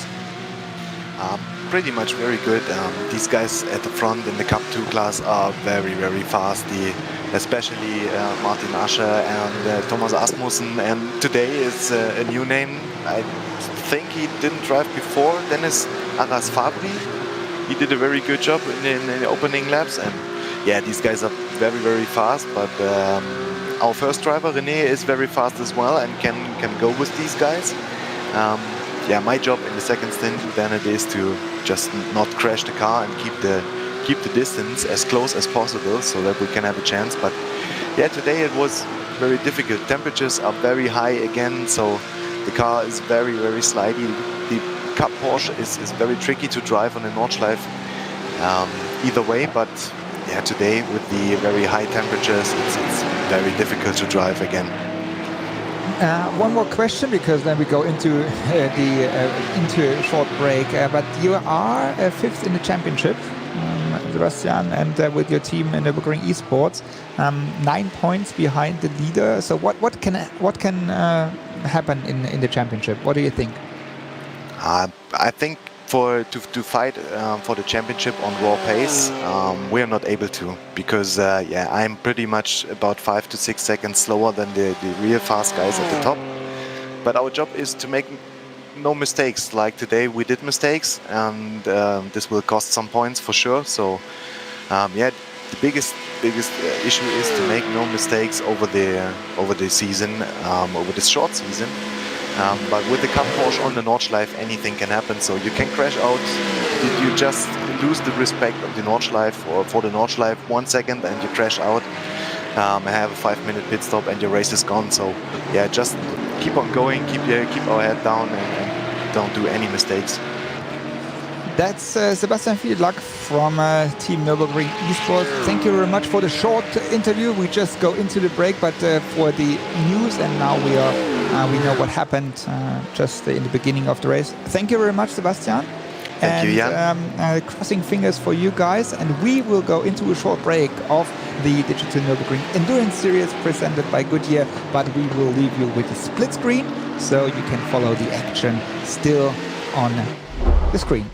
Pretty much very good. These guys at the front in the Cup 2 class are very, very fast. The especially Martin Ascher and Thomas Asmussen. And today is a new name. I think he didn't drive before. Dennis Arras Fabri. He did a very good job in the opening laps. And yeah, these guys are very, very fast. But our first driver, René, is very fast as well and can go with these guys. Yeah, my job in the second stint then it is to just not crash the car and keep the distance as close as possible so that we can have a chance. But yeah, today it was very difficult. Temperatures are very high again, so the car is very, very slidey. The Cup Porsche is very tricky to drive on the Nordschleife either way, but yeah, today with the very high temperatures, it's very difficult to drive again. One more question, because then we go into into a short break. But you are fifth in the championship, Sebastian, and with your team in Nürburgring Esports, 9 points behind the leader. So what can happen in the championship? What do you think? I think to fight for the championship on raw pace, we are not able to, because yeah, I'm pretty much about 5 to 6 seconds slower than the real fast guys at the top. But our job is to make no mistakes. Like today we did mistakes, and this will cost some points for sure. So yeah, the biggest issue is to make no mistakes over the season, over this short season. But with the Cup Porsche on the Nordschleife, anything can happen. So you can crash out. You just lose the respect of the Nordschleife, or for the Nordschleife, 1 second, and you crash out. Have a 5-minute pit stop, and your race is gone. So yeah, just keep on going, keep our head down, and don't do any mistakes. That's Sebastian Fiedlack from Team Nürburgring Esports. Thank you very much for the short interview. We just go into the break, but for the news, and now we know what happened just in the beginning of the race. Thank you very much, Sebastian. Thank you, Jan. Crossing fingers for you guys, and we will go into a short break of the Digital Nürburgring Endurance Series presented by Goodyear, but we will leave you with a split screen so you can follow the action still on the screen.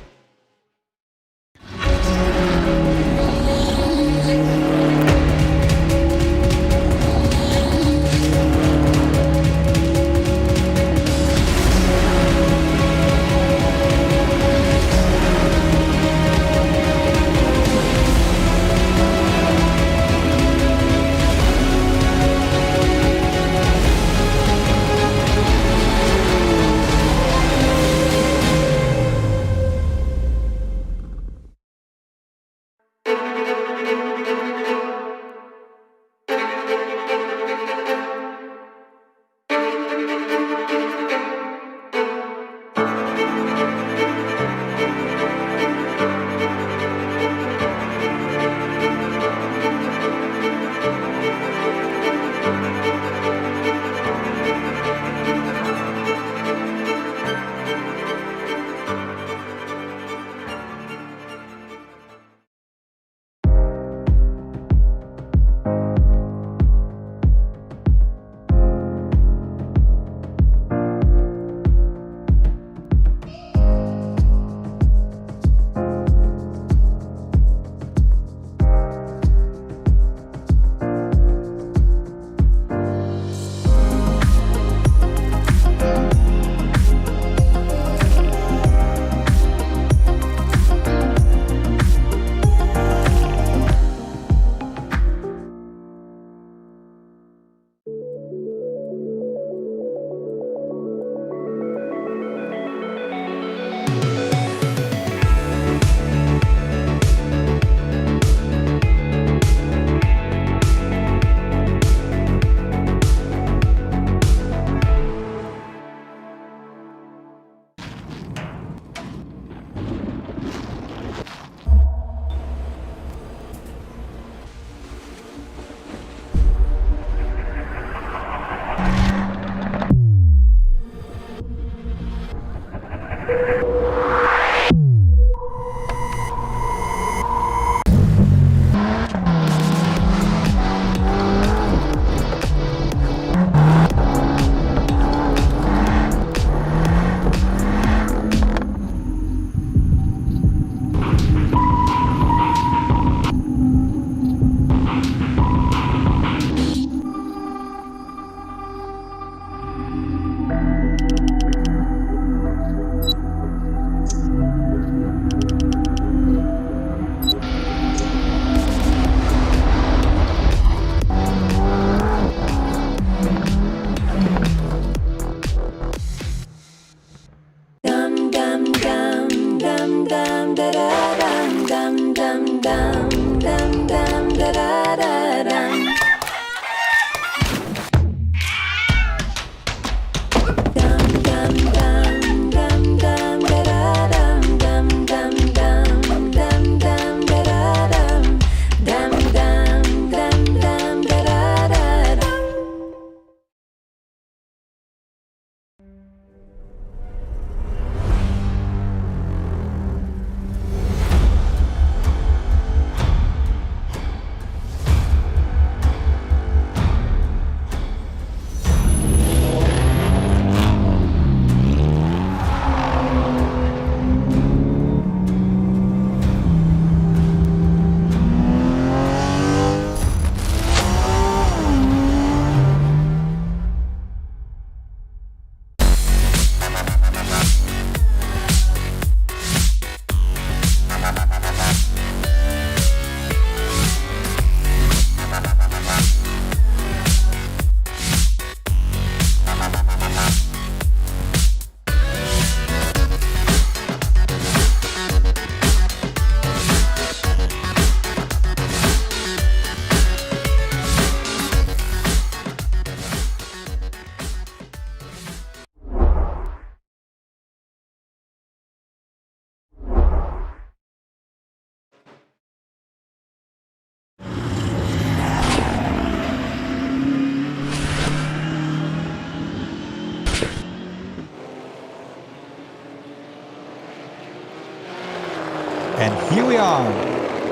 here we are,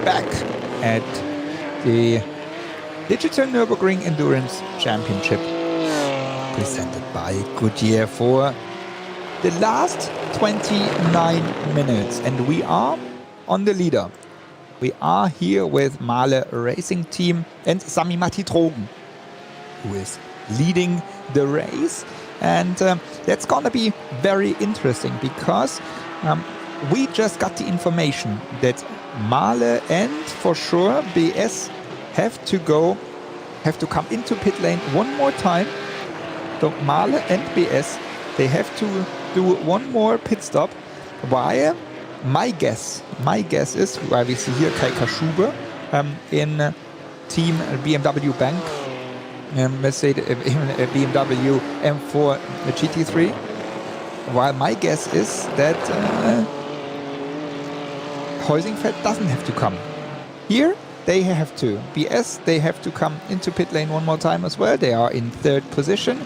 back at the Digital Nürburgring Endurance Championship, presented by Goodyear for the last 29 minutes. And we are on the leader. We are here with MAHLE Racing Team and Sami Matti-Trogen, who is leading the race. And that's gonna be very interesting because we just got the information that MAHLE and for sure BS have to come into pit lane one more time. So MAHLE and BS, they have to do one more pit stop. Why? My guess is, why we see here Kai Kaschube in Team BMW Bank, Mercedes BMW M4 GT3. While my guess is that Heusingfeld doesn't have to come. Here they have to. BS, they have to come into pit lane one more time as well. They are in third position,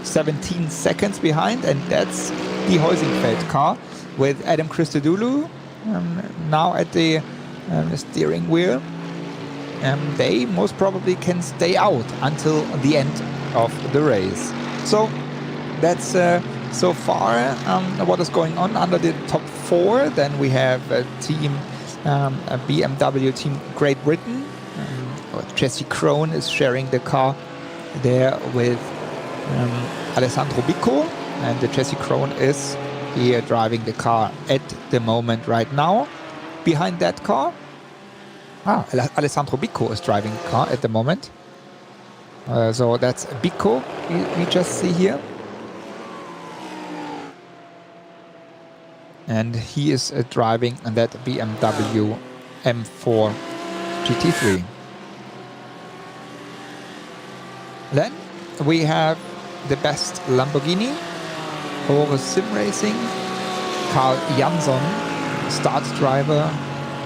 17 seconds behind, and that's the Heusingfeld car with Adam Christodoulou now at the steering wheel. They most probably can stay out until the end of the race. So that's so far what is going on under the top four. Then we have team BMW Team Great Britain. Jesse Krohn is sharing the car there with Alessandro Bicco, and Jesse Krohn is here driving the car at the moment right now. Behind that car, Alessandro Bicco is driving the car at the moment. So that's Bicco we just see here. And he is driving that BMW M4 GT3. Then we have the best Lamborghini, Horus Sim Racing. Carl Jansson, start driver,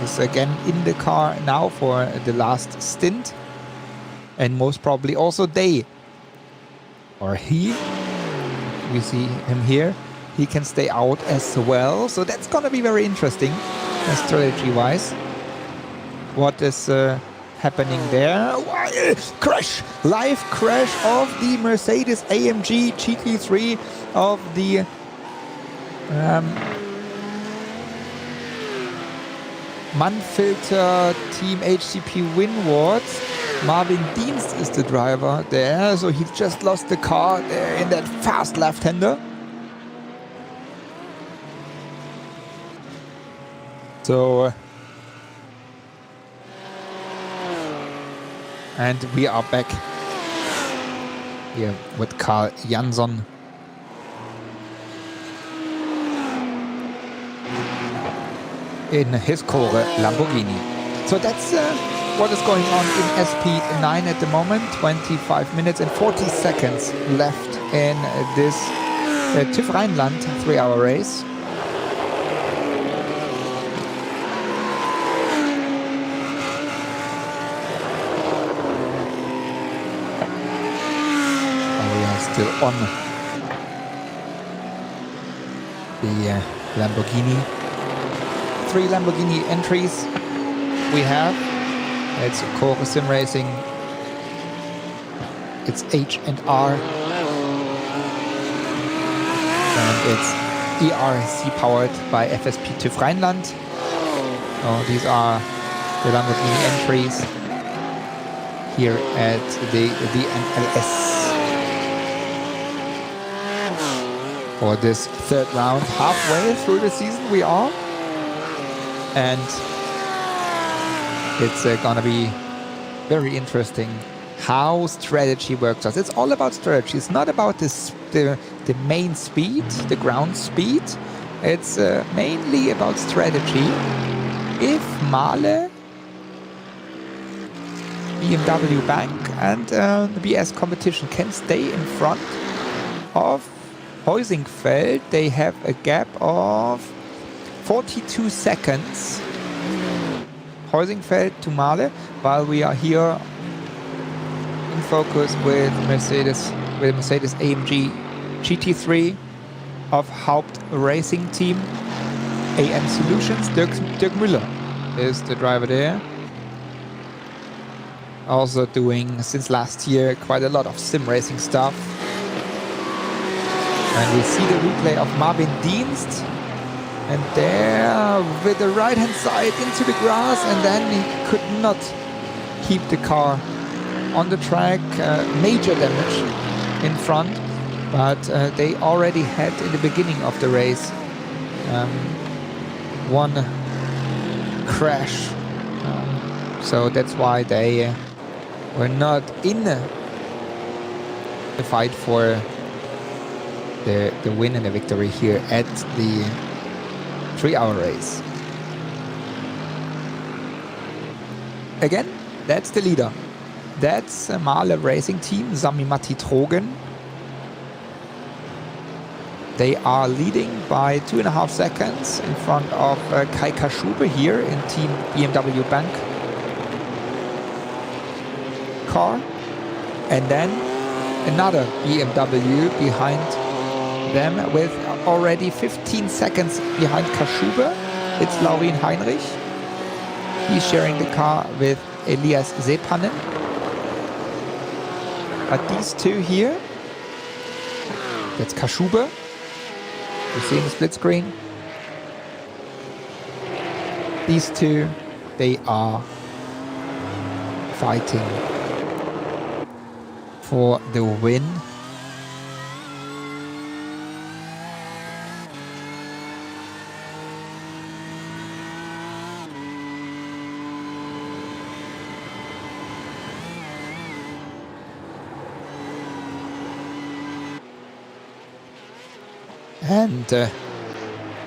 is again in the car now for the last stint. And most probably also they, or he, we see him here, he can stay out as well. So that's gonna be very interesting, strategy-wise. What is happening there? Crash! Live crash of the Mercedes AMG GT3 of the Mannfilter Team HCP Winward. Marvin Dienst is the driver there, so he just lost the car there in that fast left-hander. So, and we are back here with Carl Jansson. In his core Lamborghini. So that's what is going on in SP9 at the moment. 25 minutes and 40 seconds left in this TÜV Rheinland 3-hour race. Still on the Lamborghini. 3 Lamborghini entries we have. It's Horus Sim Racing. It's H&R. And it's ERC powered by FSP TÜV Rheinland. So these are the Lamborghini entries here at the NLS. For this third round, halfway through the season we are, and it's gonna be very interesting how strategy works out. It's all about strategy. It's not about the main speed, the ground speed. It's mainly about strategy. If MAHLE, BMW Bank, and the BS competition can stay in front of Heusingfeld, they have a gap of 42 seconds. Heusingfeld to MAHLE, while we are here in focus with Mercedes AMG GT3 of Haupt Racing Team AM Solutions, Dirk Müller is the driver there. Also doing, since last year, quite a lot of sim racing stuff. And we see the replay of Marvin Dienst. And there, with the right-hand side into the grass, and then he could not keep the car on the track. Major damage in front, but they already had, in the beginning of the race, one crash. So that's why they were not in the fight for the win and the victory here at the 3-hour race. Again, that's the leader. That's a MAHLE racing team, Sami Matti Trogen. They are leading by 2.5 seconds in front of Kai Kaschube here in Team BMW Bank car. And then another BMW behind them with already 15 seconds behind Kaschube. It's Laurin Heinrich. He's sharing the car with Elias Sepanen. But these two here, that's Kaschube. You see in the split screen. These two, they are fighting for the win. And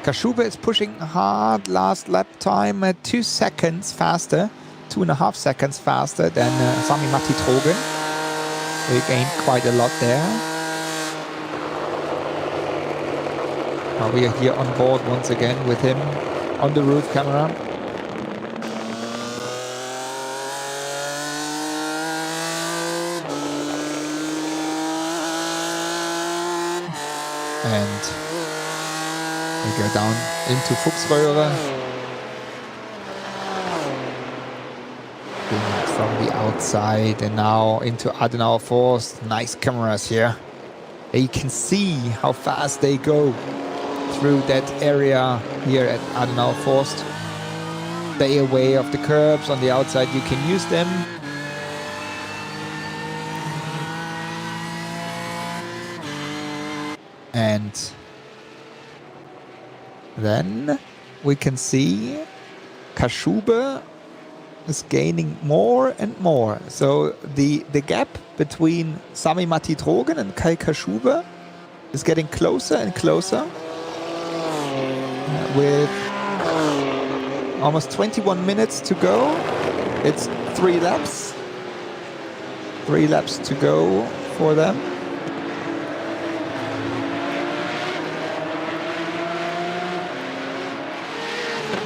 Kaschube is pushing hard. Last lap time 2 seconds faster, 2.5 seconds faster than Sami Matti Trogen. They gained quite a lot there. Now we are here on board once again with him on the roof camera. And we go down into Fuchsröhre. From the outside and now into Adenauer Forst. Nice cameras here. You can see how fast they go through that area here at Adenauer Forst. Stay away of the curbs on the outside. You can use them. And then we can see Kaschube is gaining more and more. So the gap between Sami Matti Trogen and Kai Kaschube is getting closer and closer. With almost 21 minutes to go. It's 3 laps. 3 laps to go for them.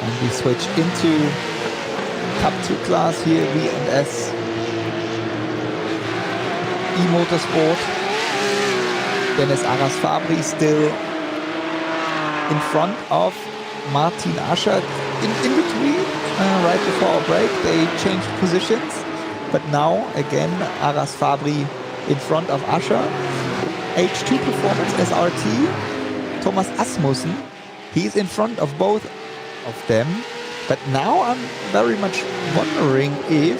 And we switch into Cup 2 class here, V&S E-Motorsport. Dennis Aras Fabri still in front of Martin Ascher. In between, right before our break, they changed positions. But now, again, Aras Fabri in front of Ascher. H2 Performance SRT, Thomas Asmussen, he's in front of both of them. But now I'm very much wondering if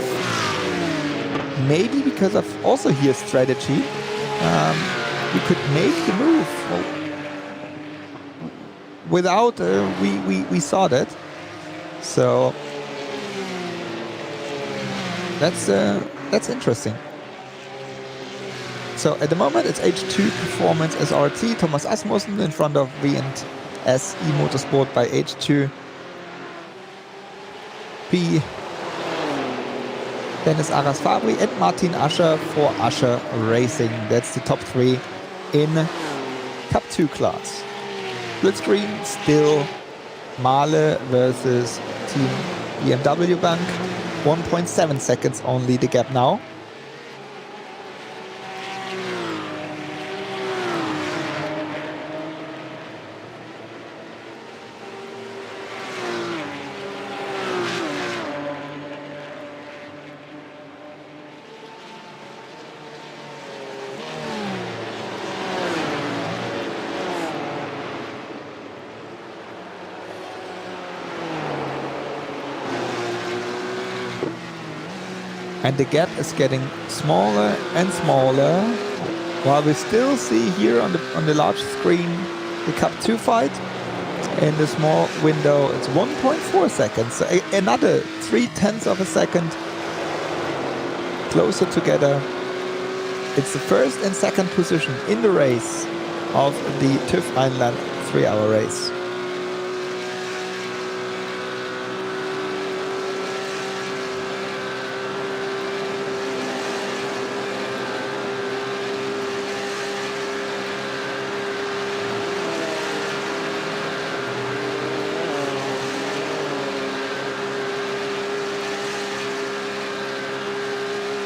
maybe because of also here strategy, we could make the move without we saw that. So that's interesting. So at the moment it's H2 Performance SRT, Thomas Asmussen in front of V&S E-Motorsport by H2 P. Dennis Aras Fabri and Martin Ascher for Ascher Racing. That's the top 3 in Cup 2 class. Split screen still MAHLE versus Team BMW Bank. 1.7 seconds only the gap now. And the gap is getting smaller and smaller, while we still see here on the large screen the Cup 2 fight. In the small window, it's 1.4 seconds. So another 0.3 of a second closer together. It's the first and second position in the race of the TÜV Rheinland 3-hour race.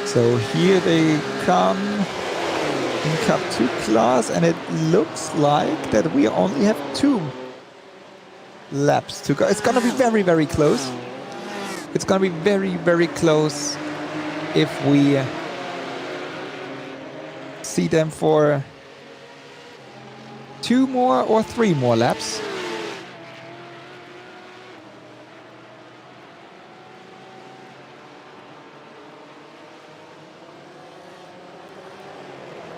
So here they come in Cup 2 class, and it looks like that we only have 2 laps to go. It's gonna be very, very close. It's gonna be very, very close if we see them for 2 more or 3 more laps.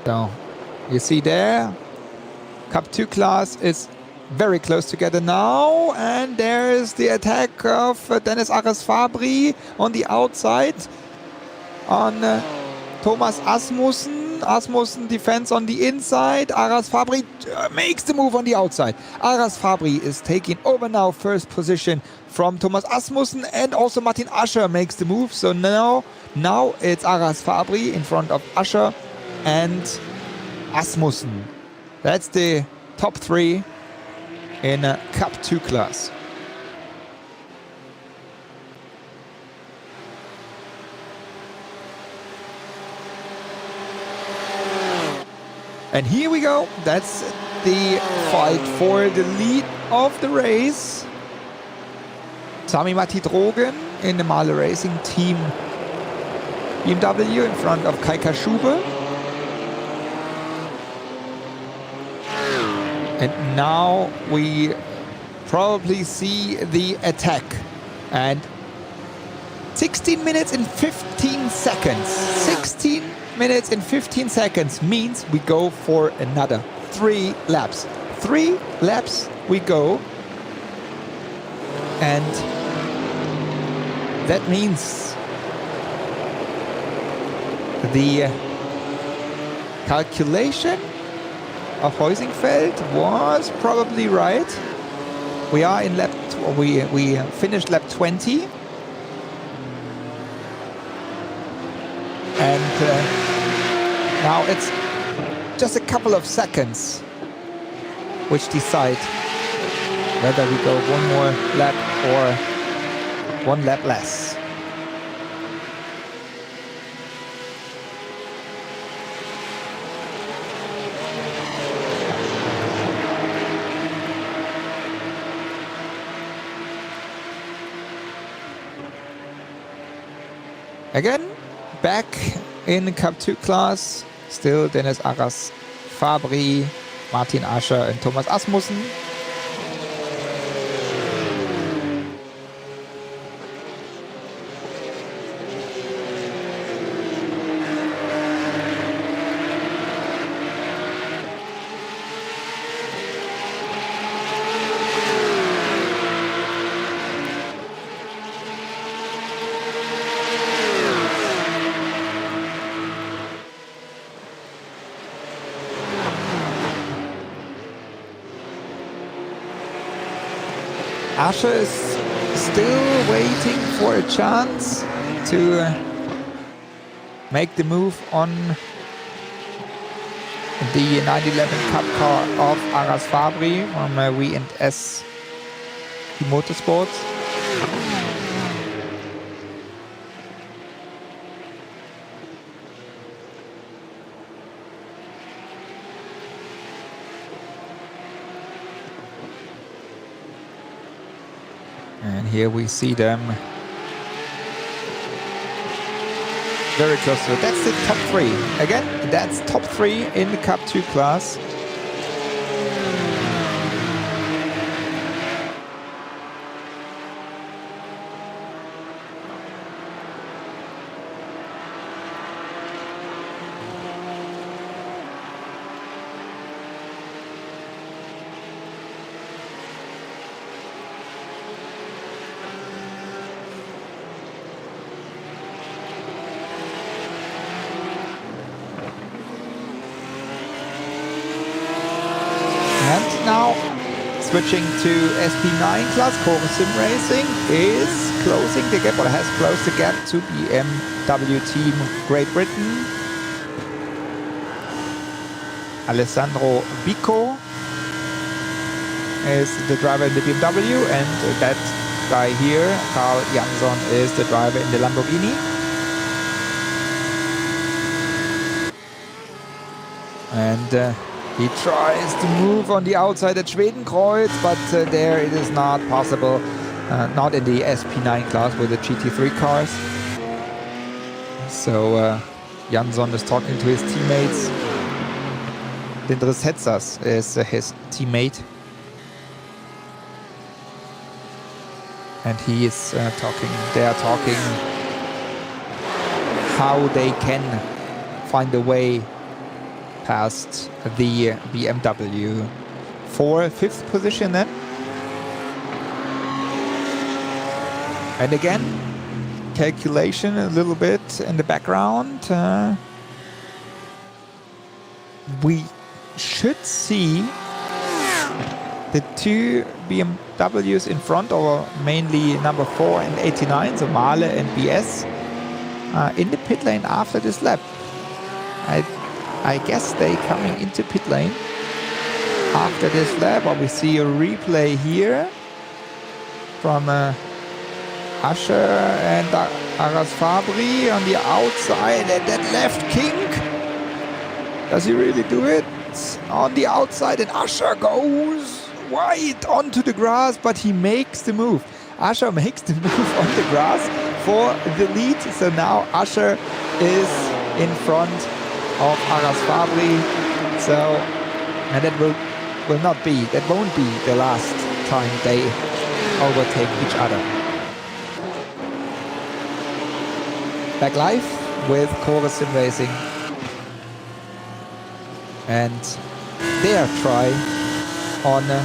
So you see there, Cup 2 class is very close together now, and there's the attack of Dennis Ares Fabri on the outside on Thomas Asmussen. Asmussen defends on the inside. Ares Fabri makes the move on the outside. Ares Fabri is taking over now first position from Thomas Asmussen, and also Martin Ascher makes the move. So now it's Ares Fabri in front of Ascher and Asmussen. That's the top 3 in Cup 2 class. And here we go. That's the fight for the lead of the race. Sami Matti Drogen in the MAHLE Racing Team BMW in front of Kaika Schube. And now we probably see the attack. And 16 minutes and 15 seconds. 16 minutes and 15 seconds means we go for another 3 laps. 3 laps we go. And that means the calculation of Heusingfeld was probably right. We are in lap, we finished lap 20. And now it's just a couple of seconds which decide whether we go 1 more lap or 1 lap less. Again, back in Cup 2 class, still Dennis Ares Fabri, Martin Ascher and Thomas Asmussen. Ascher is still waiting for a chance to make the move on the 911 Cup car of Ares Fabri from W&S Motorsports. And here we see them very close to it. That's the top 3. Again, that's top 3 in the Cup 2 class. switching to SP9 class. Chorus Sim Racing is closing the gap, or has closed the gap to BMW Team Great Britain. Alessandro Bico is the driver in the BMW, and that guy here, Carl Jansson, is the driver in the Lamborghini. And he tries to move on the outside at Schwedenkreuz, but there it is not possible. Not in the SP9 class with the GT3 cars. So Jansson is talking to his teammates. Lindres Hetzers is his teammate. And he is talking, they are talking how they can find a way past the BMW. For 5th position then. And again, calculation a little bit in the background. We should see the 2 BMWs in front, or mainly number 4 and 89, so MAHLE and BS, in the pit lane after this lap. I guess they coming into pit lane after this lap, or we see a replay here from Asher and Aras Fabri on the outside, and that left kink. Does he really do it? On the outside, and Asher goes wide onto the grass, but he makes the move. Asher makes the move on the grass for the lead. So now Asher is in front of Aras Fabri. So, and that won't be the last time they overtake each other. Back live with Chorus Sim Racing and their try on the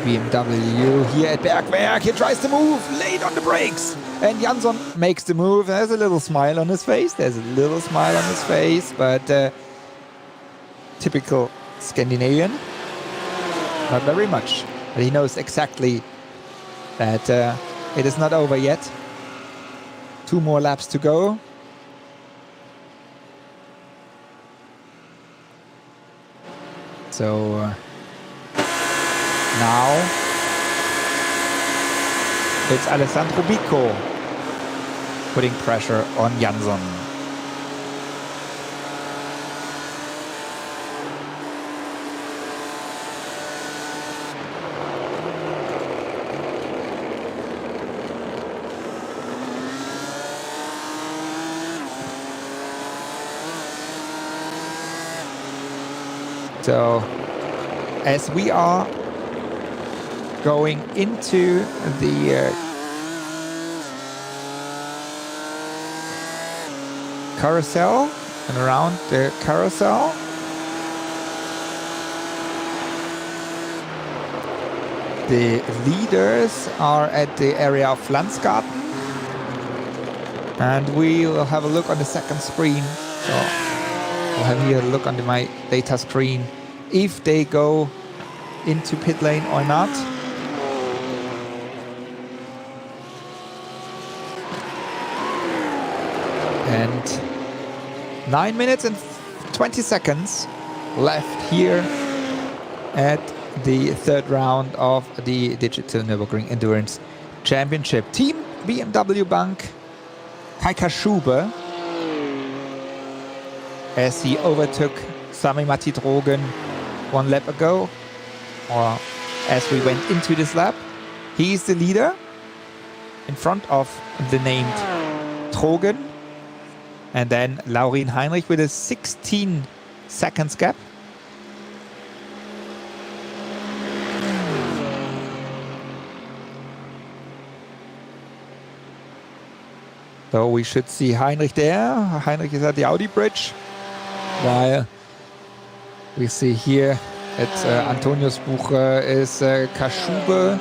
BMW here at Bergwerk. He tries to move late on the brakes, and Jansson makes the move. There's a little smile on his face. But typical Scandinavian, not very much. But he knows exactly that it is not over yet. 2 more laps to go. So now it's Alessandro Bico putting pressure on Jansson. So, as we are going into the carousel and around the carousel, the leaders are at the area of Landsgarten, and we will have a look on the second screen. So I'll have here a look on my data screen if they go into pit lane or not. And 9 minutes and 20 seconds left here at the 3rd round of the Digital Nürburgring Endurance Championship. Team BMW Bank, Kaika Schube, as he overtook Sami Matti Drogen 1 lap ago, or as we went into this lap. He's the leader in front of the named Drogen, and then Laurin Heinrich with a 16 seconds gap. So we should see Heinrich there. Heinrich is at the Audi bridge, while we see here at Antonius Bucher is Kaschube.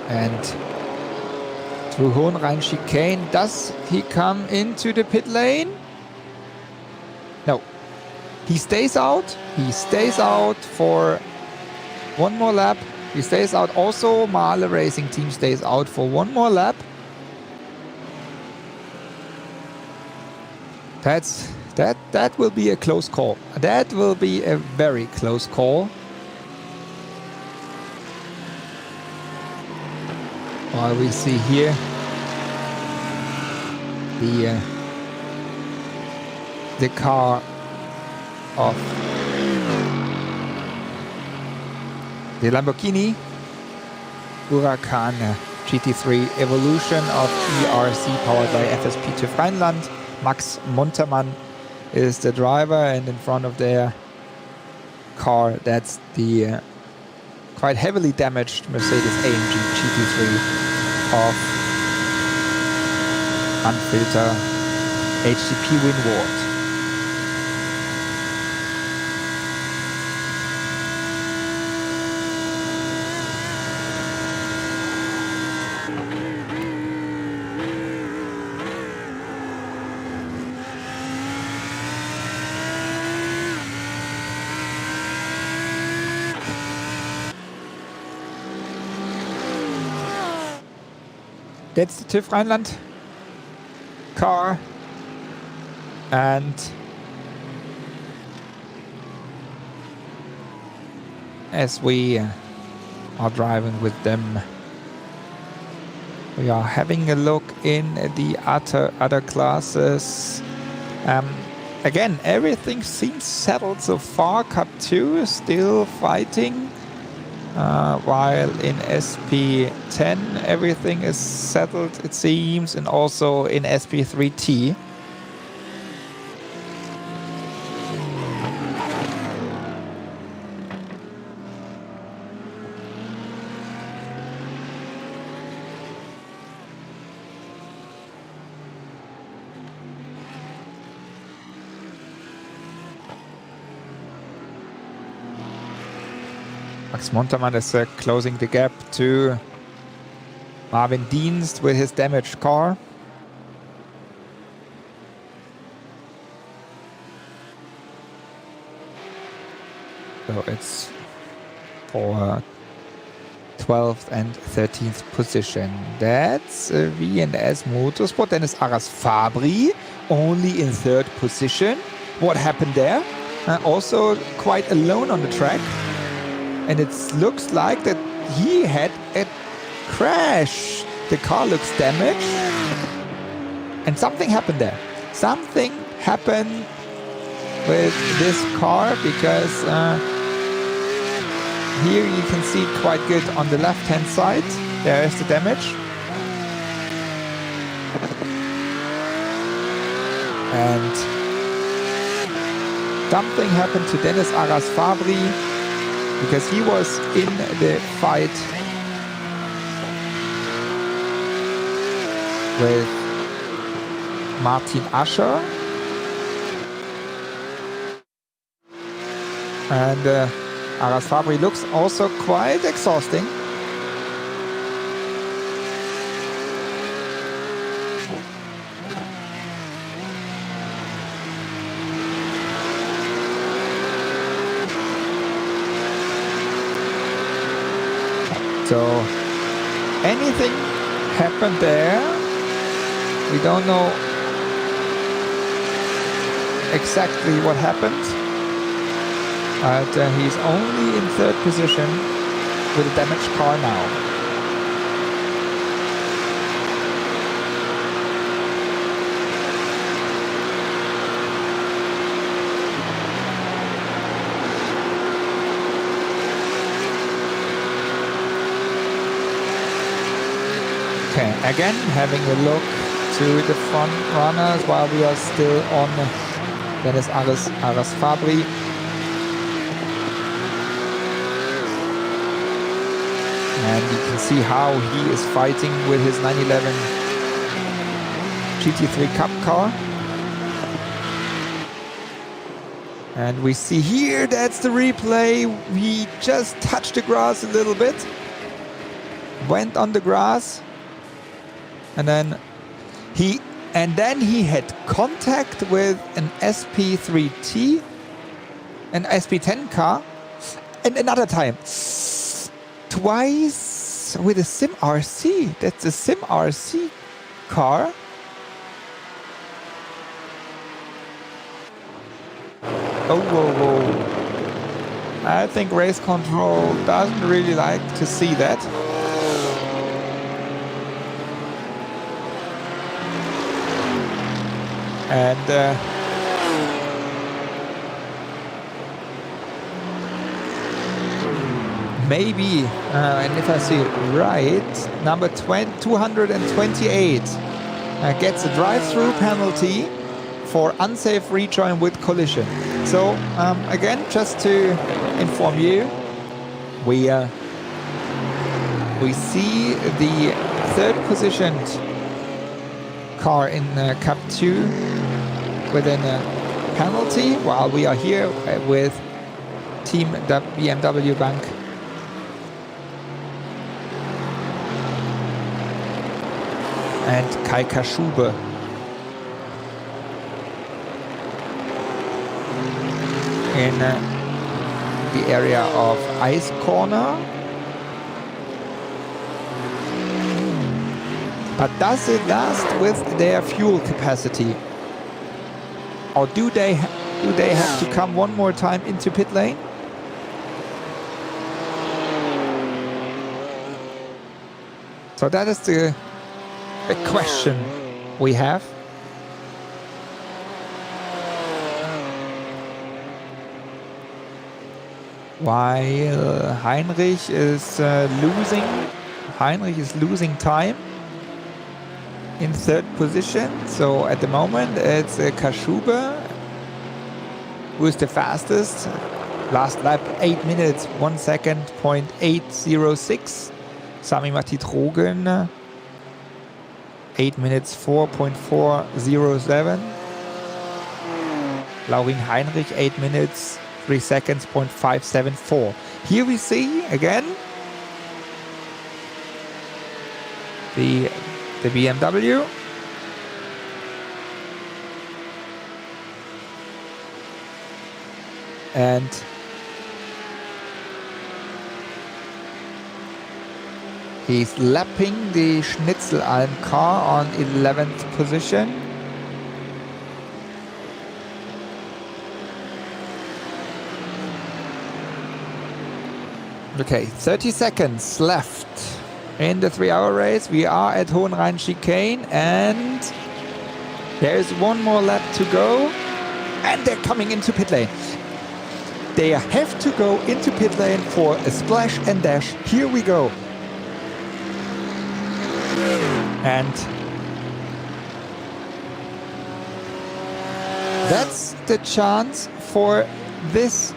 And through Hohenrhein chicane. Does he come into the pit lane? No. He stays out. He stays out for one more lap. He stays out. Also, MAHLE Racing Team stays out for one more lap. That will be a close call. That will be a very close call. While we see here the car of the Lamborghini Huracan GT3 Evolution of ERC powered by FSP TÜV Rheinland. Max Muntermann is the driver, and in front of their car, that's the quite heavily damaged Mercedes-AMG GT3 of Unfilter HTP Winward. That's the TÜV Rheinland car, and as we are driving with them, we are having a look in the other classes. Again, everything seems settled so far. Cup 2 is still fighting. While in SP10 everything is settled, it seems, and also in SP3T. Max Muntermann is closing the gap to Marvin Dienst with his damaged car. So it's for 12th and 13th position. That's V&S Motorsport. Then it's Aras Fabri, only in 3rd position. What happened there? Also quite alone on the track. And it looks like that he had a crash. The car looks damaged. And something happened there. Something happened with this car, because here you can see it quite good on the left-hand side. There is the damage. And something happened to Dennis Aras Fabri, because he was in the fight with Martin Ascher. And Aras Fabri looks also quite exhausting. So anything happened there. We don't know exactly what happened. But he's only in 3rd position with a damaged car now. Okay, again, having a look to the front runners while we are still on Dennis Aras Fabri. And you can see how he is fighting with his 911 GT3 Cup car. And we see here, that's the replay. He just touched the grass a little bit. Went on the grass. And then he had contact with an SP3T, an SP10 car, and another time twice with a Sim RC. That's a Sim RC car. Oh, whoa, whoa. I think race control doesn't really like to see that. And maybe, and if I see it right, number 228 gets a drive-through penalty for unsafe rejoin with collision. So again, just to inform you, we see the third positioned car in Cup 2 within a penalty, while we are here with Team BMW Bank. And Kai Kaschube. In the area of Ice Corner. But does it last with their fuel capacity? Or do they have to come one more time into pit lane? So that is the question we have. While Heinrich is losing time in third position. So at the moment it's Kaschube who is the fastest. Last lap 8 minutes 1 second, 0.806. Sami Matitrogen 8 minutes 4.407. Laurin Heinrich 8 minutes 3 seconds, 0.574. Here we see again the BMW. And he's lapping the Schnitzelalm car on 11th position. Okay, 30 seconds left in the 3-hour race. We are at Hohenrhein chicane and there is one more lap to go and they're coming into pit lane. They have to go into pit lane for a splash and dash. Here we go. And that's the chance for this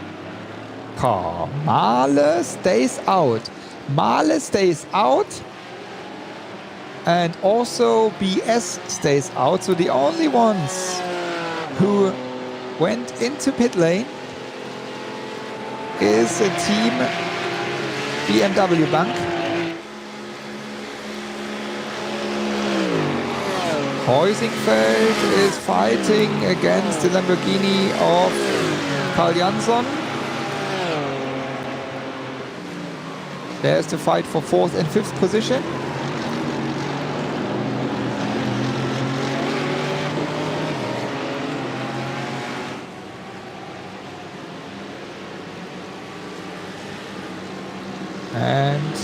car. MAHLE stays out. MAHLE stays out. And also BS stays out. So the only ones who went into pit lane is a team BMW Bank. Heusingfeld is fighting against the Lamborghini of Karl Jansson. There's the fight for 4th and 5th position. And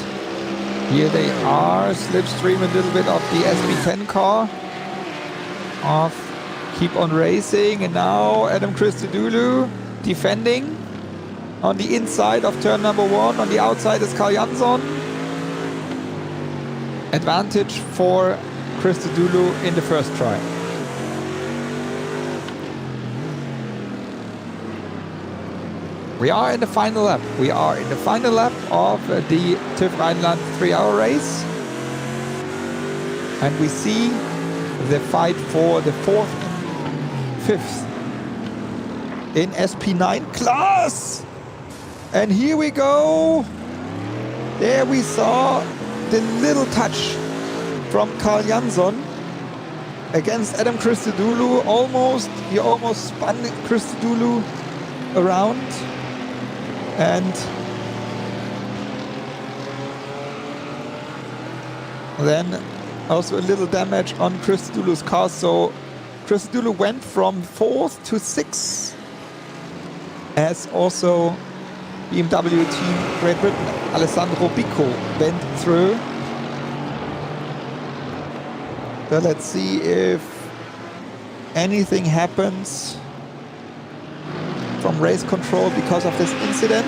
here they are, slipstream a little bit of the SP10 car of Keep on Racing, and now Adam Christodoulou defending on the inside of turn number 1. On the outside is Karl Jansson. Advantage for Christodoulou in the first try. We are in the final lap. We are in the final lap of the TÜV Rheinland 3-hour race. And we see the fight for the 4th and 5th in SP9 class. And here we go. There we saw the little touch from Carl Jansson against Adam Christodoulou. He almost spun Christodoulou around, and then also a little damage on Christodoulou's car. So Christodoulou went from 4th to 6th, as also BMW team Great Britain Alessandro Bicco went through. So let's see if anything happens from race control because of this incident.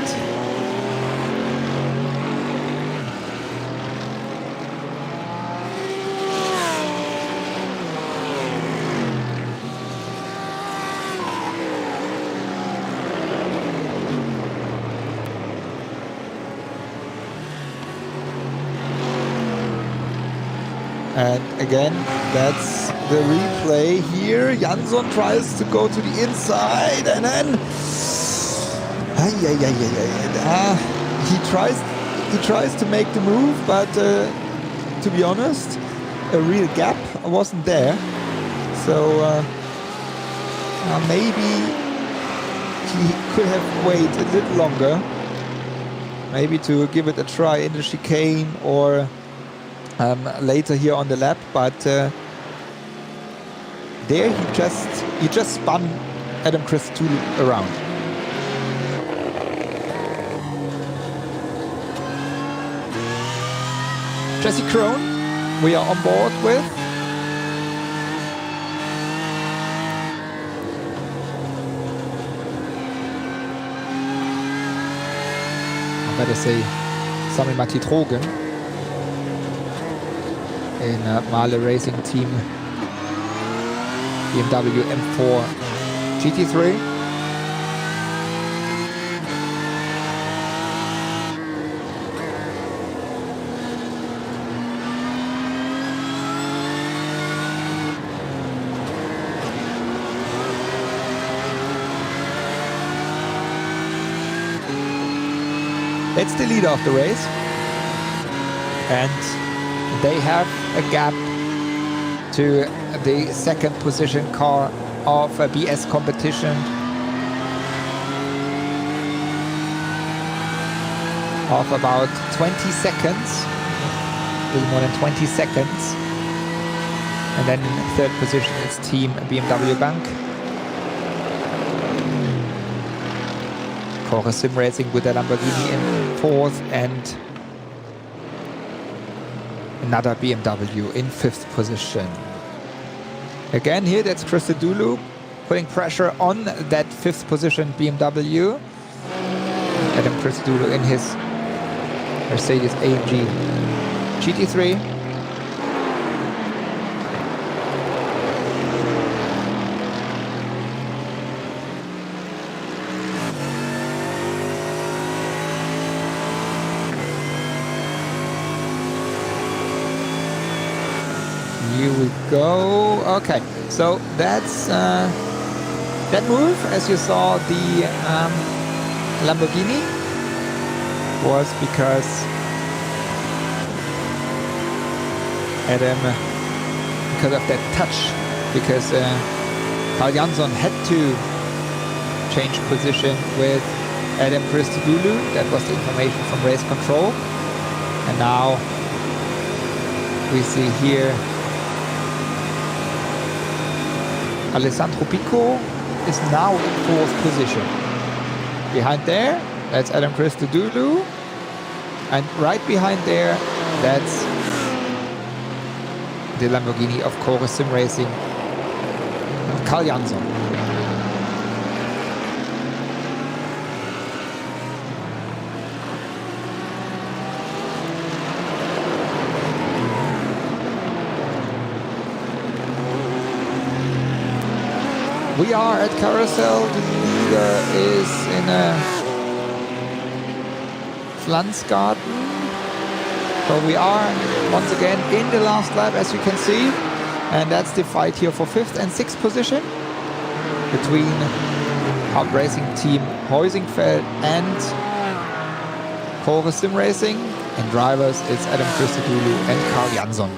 And again, that's the replay here. Jansson tries to go to the inside, and then he tries to make the move, but to be honest, a real gap wasn't there. So maybe he could have waited a little longer, maybe to give it a try in the chicane or later here on the lap, but there he just spun Adam Christodoulou around. Jesse Krohn, we are on board with. I better say Sami Matti Trogen in MAHLE Racing Team BMW M4 GT3. It's the leader of the race, and they have a gap to the second position car of a BS competition of about 20 seconds, a little more than 20 seconds. And then in third position is Team BMW Bank. Core Sim Racing with a Lamborghini in fourth, and another BMW in fifth position. Again here, that's Christodoulou putting pressure on that fifth position BMW. Adam Christodoulou in his Mercedes AMG GT3. Here we go. Okay, so that's that move. As you saw, the Lamborghini was because of that touch, because Carl Jansson had to change position with Adam Christodoulou. That was the information from race control, and now we see here Alessandro Bicco is now in fourth position. Behind there, that's Adam Christodoulou. And right behind there, that's the Lamborghini of Core Sim Racing and Carl Jansson. We are at Carousel. The leader is in a Pflanzgarten. So we are once again in the last lap, as you can see. And that's the fight here for fifth and sixth position between Haupt Racing Team Heusingfeld and Core Sim Racing. And drivers, it's Adam Christodoulou and Carl Jansson.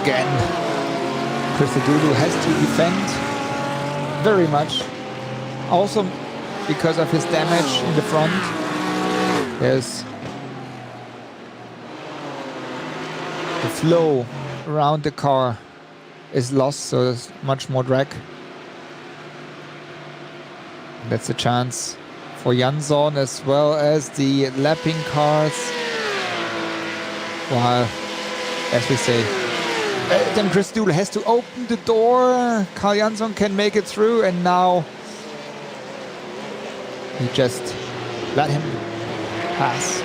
Again, Christodoulou has to defend very much. Also because of his damage in the front. There's the flow around the car is lost, so there's much more drag. That's a chance for Jansson as well as the lapping cars. While, as we say, then Christodoulou has to open the door. Carl Jansson can make it through, and now he just let him pass.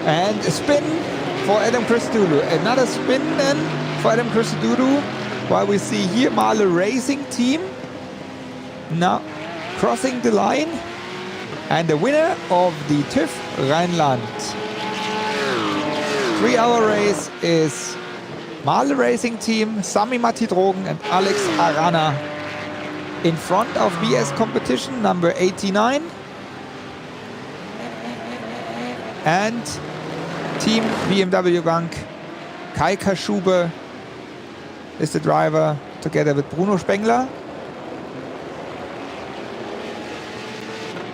And a spin for Adam Christodoulou. Another spin then for Adam Christodoulou. While we see here MAHLE Racing Team now crossing the line. And the winner of the TÜV Rheinland 3-hour race is MAHLE Racing Team, Sami Matidrogen and Alex Arana in front of BS competition number 89. And Team BMW Bank, Kai Kaschube is the driver together with Bruno Spengler.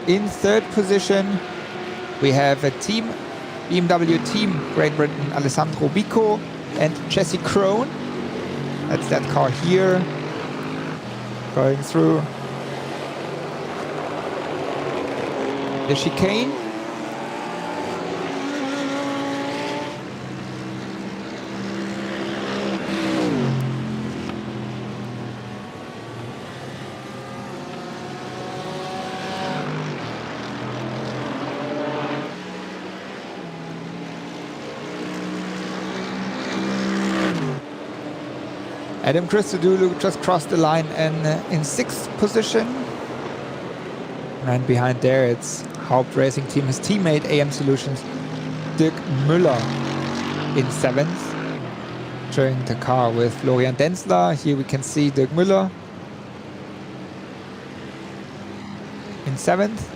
In third position, we have a team, BMW Team Great Britain, Alessandro Bico and Jesse Crone. That's that car here, going through the chicane. Adam Christodoulou just crossed the line and in sixth position. And behind there it's Haupt Racing Team, his teammate AM Solutions, Dirk Müller in seventh. Sharing the car with Florian Denzler. Here we can see Dirk Müller in seventh.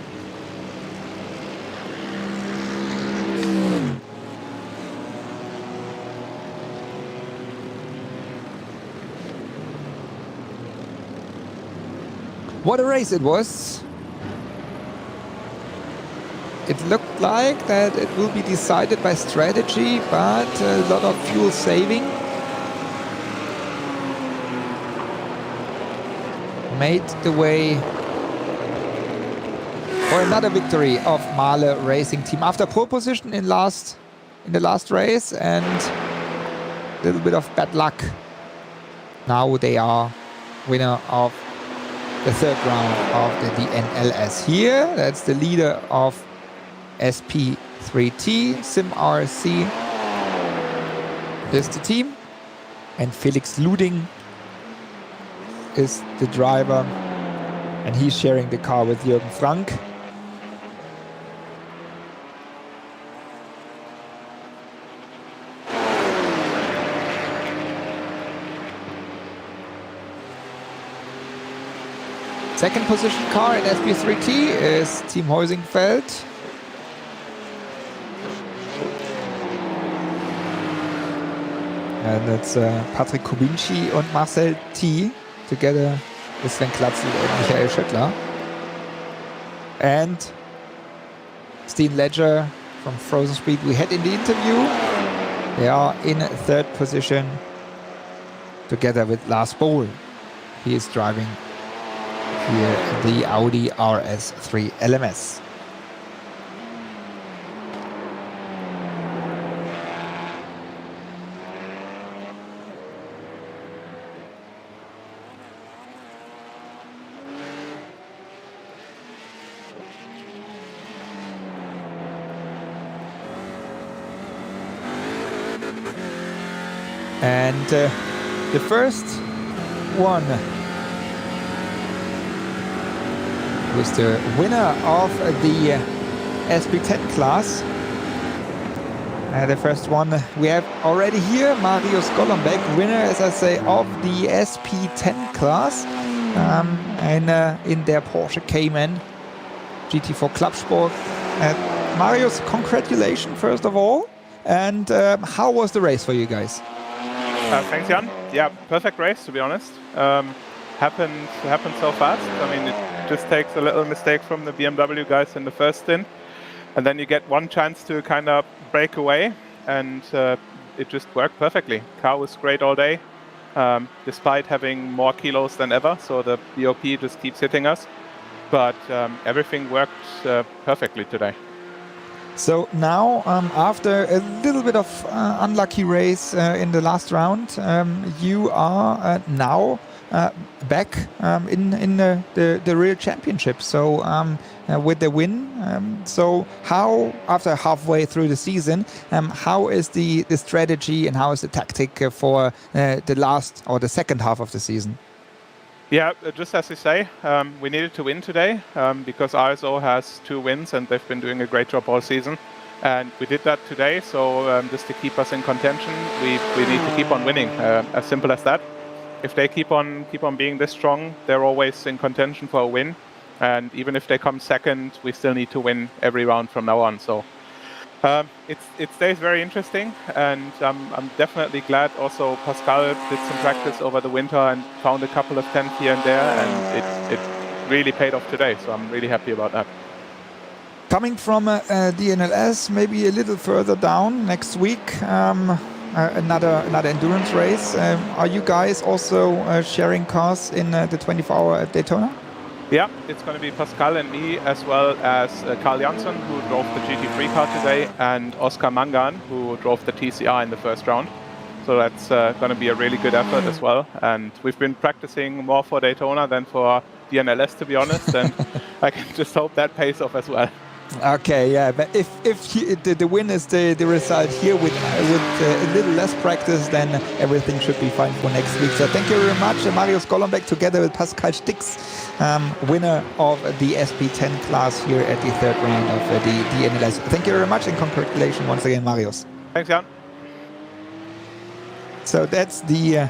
What a race it was. It looked like that it will be decided by strategy, but a lot of fuel saving made the way for another victory of MAHLE Racing Team after pole position in the last race and a little bit of bad luck. Now they are winner of the third round of the DNLS here. That's the leader of SP3T. Sim RC is the team. And Felix Luding is the driver. And he's sharing the car with Jürgen Frank. Second position car in SP3T is Team Heusingfeld. And that's Patrick Kubinci und Marcel T. together with Sven Klatzel and Michael Schöttler. And Steen Ledger from Frozen Speed we had in the interview. They are in third position together with Lars Bohl. He is driving here the Audi RS3 LMS. And the first one was the winner of the SP10 class. The first one we have already here, Marius Golombek, winner, as I say, of the SP10 class. And in their Porsche Cayman GT4 Club Sport. Marius, congratulations first of all. And how was the race for you guys? Thanks, Jan. Yeah, perfect race, to be honest. Happened so fast. I mean, it just takes a little mistake from the BMW guys in the first stint, and then you get one chance to kind of break away, and it just worked perfectly. Car was great all day, despite having more kilos than ever, so the BOP just keeps hitting us. But everything worked perfectly today. So now, after a little bit of unlucky race in the last round, you are now back in the real championship. So with the win, so how, after halfway through the season, how is the strategy and how is the tactic for the last or the second half of the season? Yeah, just as you say, we needed to win today because RSO has 2 wins and they've been doing a great job all season. And we did that today, so just to keep us in contention, we need to keep on winning, as simple as that. If they keep on being this strong, they're always in contention for a win. And even if they come second, we still need to win every round from now on. So it stays very interesting, and I'm definitely glad also Pascal did some practice over the winter and found a couple of 10th here and there, and it really paid off today, so I'm really happy about that. Coming from DNLS, maybe a little further down next week, another endurance race. Are you guys also sharing cars in the 24-hour at Daytona? Yeah, it's going to be Pascal and me, as well as Carl Jansson, who drove the GT3 car today, and Oscar Mangan, who drove the TCR in the first round. So that's going to be a really good effort as well. And we've been practicing more for Daytona than for DNLS, to be honest, and I can just hope that pays off as well. Okay, yeah, but if the win is the result here with a little less practice, then everything should be fine for next week. So thank you very much, Marius Golombek, together with Pascal Stix, winner of the SP10 class here at the third round of the DNLS. Thank you very much and congratulations once again, Marius. Thanks, Jan. So that's the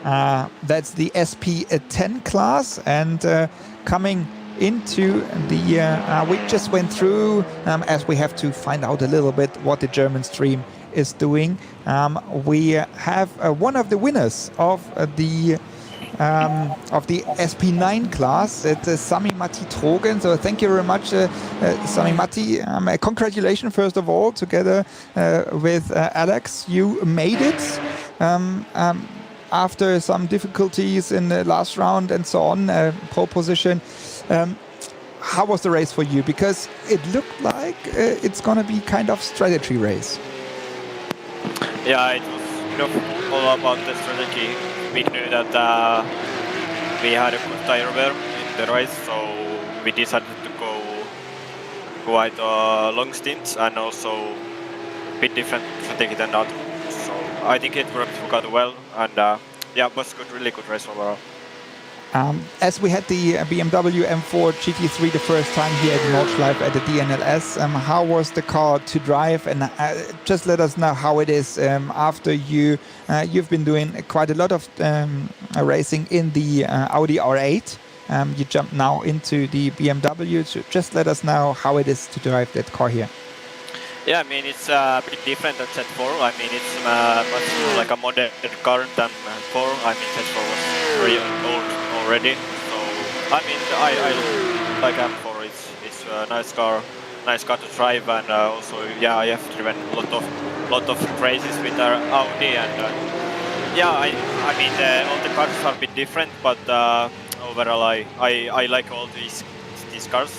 SP10 class, and coming into the we just went through as we have to find out a little bit what the German stream is doing. We have one of the winners of the SP9 class. It's Sami Matti Trogen. So thank you very much, Sami Matti. Congratulations first of all, together with Alex. You made it after some difficulties in the last round and so on, pole position. How was the race for you? Because it looked like it's going to be kind of strategy race. Yeah, it was all about the strategy. We knew that we had a good tire wear in the race, so we decided to go quite long stints and also a bit different strategy than that. So I think it worked quite well, and yeah, it was good, really good race overall. As we had the BMW M4 GT3 the first time here at Nordschleife at the DNLS, how was the car to drive? And just let us know how it is after you've been doing quite a lot of racing in the Audi R8. You jump now into the BMW. So just let us know how it is to drive that car here. Yeah, I mean, it's a bit different than Z4. I mean, it's much more like a modern car than 4. I mean, Z4 was very old already. So, I mean, I like M4. It's a nice car to drive, and also, yeah, I have driven a lot of races with our Audi, and yeah, I mean, all the cars are a bit different, but overall, I like all these cars.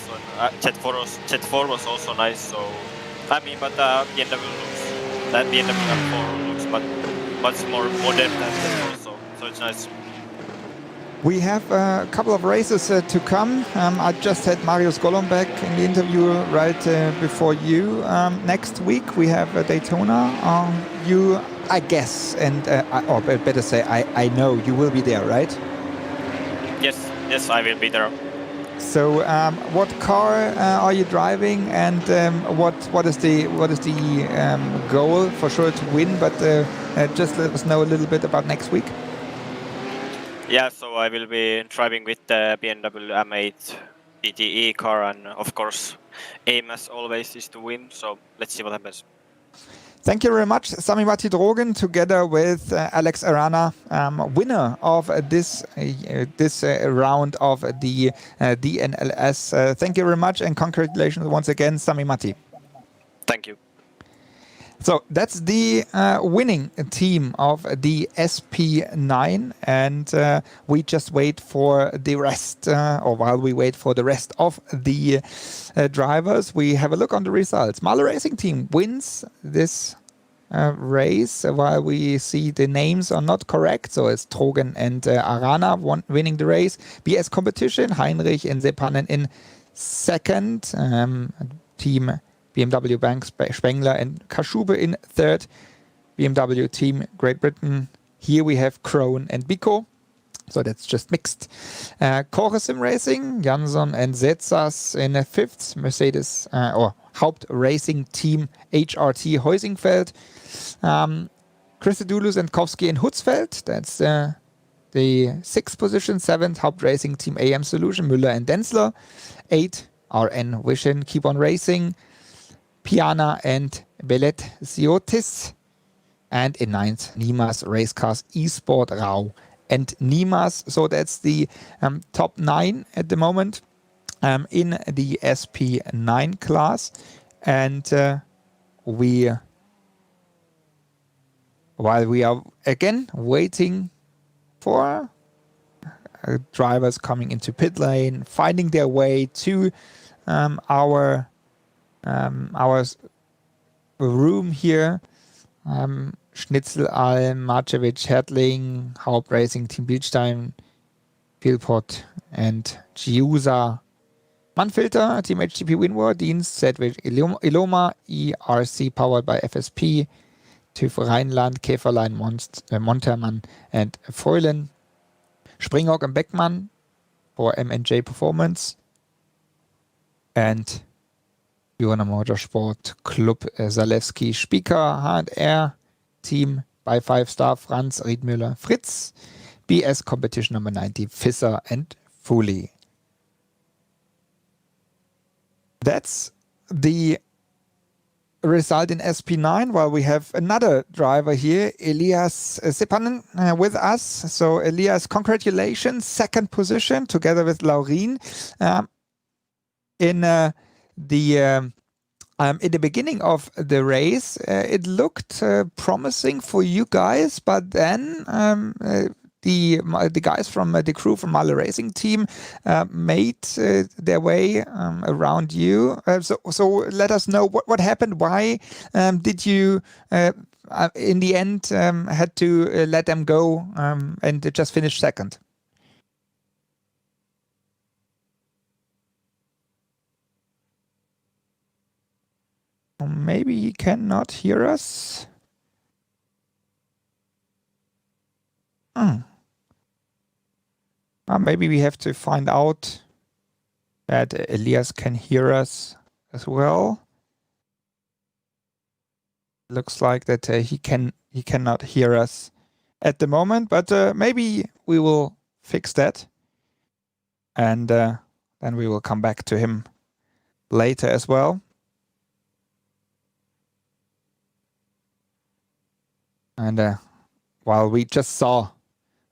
Z4 was also nice. So. I mean, but BMW M4 looks much more modern than Z4, so it's nice. We have a couple of races to come. I just had Marius Golombek in the interview right before you. Next week we have Daytona. You, I guess, and or better say, I know you will be there, right? Yes, I will be there. So, what car are you driving, and what is the goal? For sure to win, but just let us know a little bit about next week. Yeah, so I will be driving with the BMW M8 GTE car, and of course, aim as always is to win. So let's see what happens. Thank you very much, Sami Matti Drogen, together with Alex Arana, winner of this round of the DNLS. Thank you very much and congratulations once again, Sami Matti. Thank you. So that's the winning team of the SP9, and we just wait for the rest, or while we wait for the rest of the drivers, we have a look on the results. MAHLE Racing Team wins this race, while we see the names are not correct, so it's Drogen and Arana winning the race. BS Competition, Heinrich and Sepanen in second, team BMW Bank Spengler and Kaschube in third. BMW Team Great Britain. Here we have Krohn and Biko. So that's just mixed. Core Sim Racing, Jansson and Zetsas in fifth. Mercedes or Haupt Racing Team HRT Heusingfeld. Christodoulos and Kowski in Hutzfeld. That's the sixth position. Seventh, Haupt Racing Team AM Solution, Müller and Denzler. 8, RN Vision Keep on Racing, Piana and Belet Siotis. And in ninth, Nimas Racecars eSport Rau and Nimas. So that's the top 9 at the moment in the SP9 class. And while we are again waiting for drivers coming into pit lane, finding their way to our room here, Schnitzelalm, Marcevic, Hertling, Haupt Racing Team Bildstein, Philpott and Giusa, Manfilter, Team HTP Winward, Dienst, Sedgwick, Iloma, ERC powered by FSP, TÜV Rheinland, Käferlein, Montermann and Freulen, Springhock and Beckmann for M&J Performance, and Johanna Motorsport Club Zalewski, Spiker, H&R Team by 5 Star, Franz Riedmüller, Fritz, BS Competition number 90, Fisser and Fuli. That's the result in SP9, while we have another driver here, Elias Sepanen, with us. So Elias, congratulations, second position together with Laurin in the beginning of the race. It looked promising for you guys, but then the guys from the crew from MAHLE Racing Team made their way around you. So let us know what happened. Why did you in the end had to let them go and just finish second? Maybe he cannot hear us. Maybe we have to find out that Elias can hear us as well. Looks like that he cannot hear us at the moment, but maybe we will fix that, and then we will come back to him later as well. And while we just saw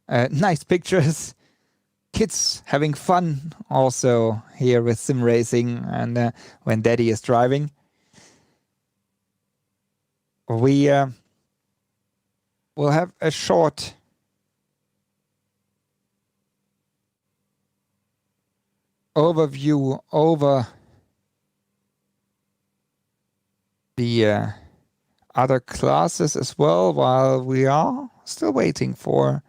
nice pictures, kids having fun also here with sim racing, and when daddy is driving, we will have a short overview over the other classes as well, while we are still waiting for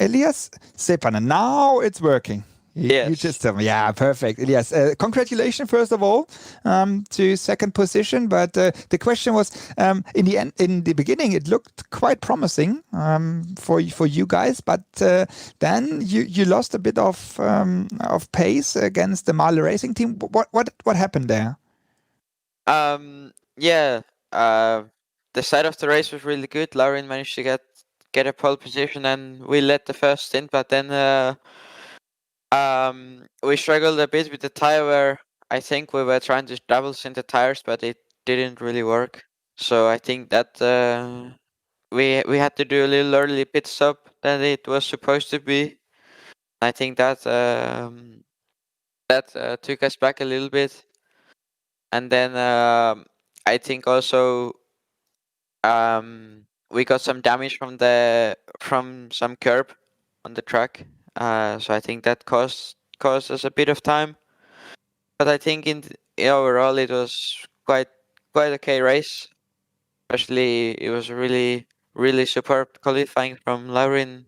Elias Sepanen. Now it's working. Yes. You just tell me. Yeah, perfect. Elias, congratulations first of all to second position. But the question was, in the end, in the beginning, it looked quite promising for you guys. But then you lost a bit of pace against the MAHLE Racing Team. What happened there? Yeah, the start of the race was really good. Lauren managed to get a pole position, and we led the first stint. But then we struggled a bit with the tire wear I think we were trying to double sinter tires, but it didn't really work. So I think that we had to do a little early pit stop than it was supposed to be. I think that took us back a little bit, and then I think also we got some damage from some curb on the track. So I think that caused us a bit of time. But I think overall it was quite okay race. Especially it was really superb qualifying from Laurin.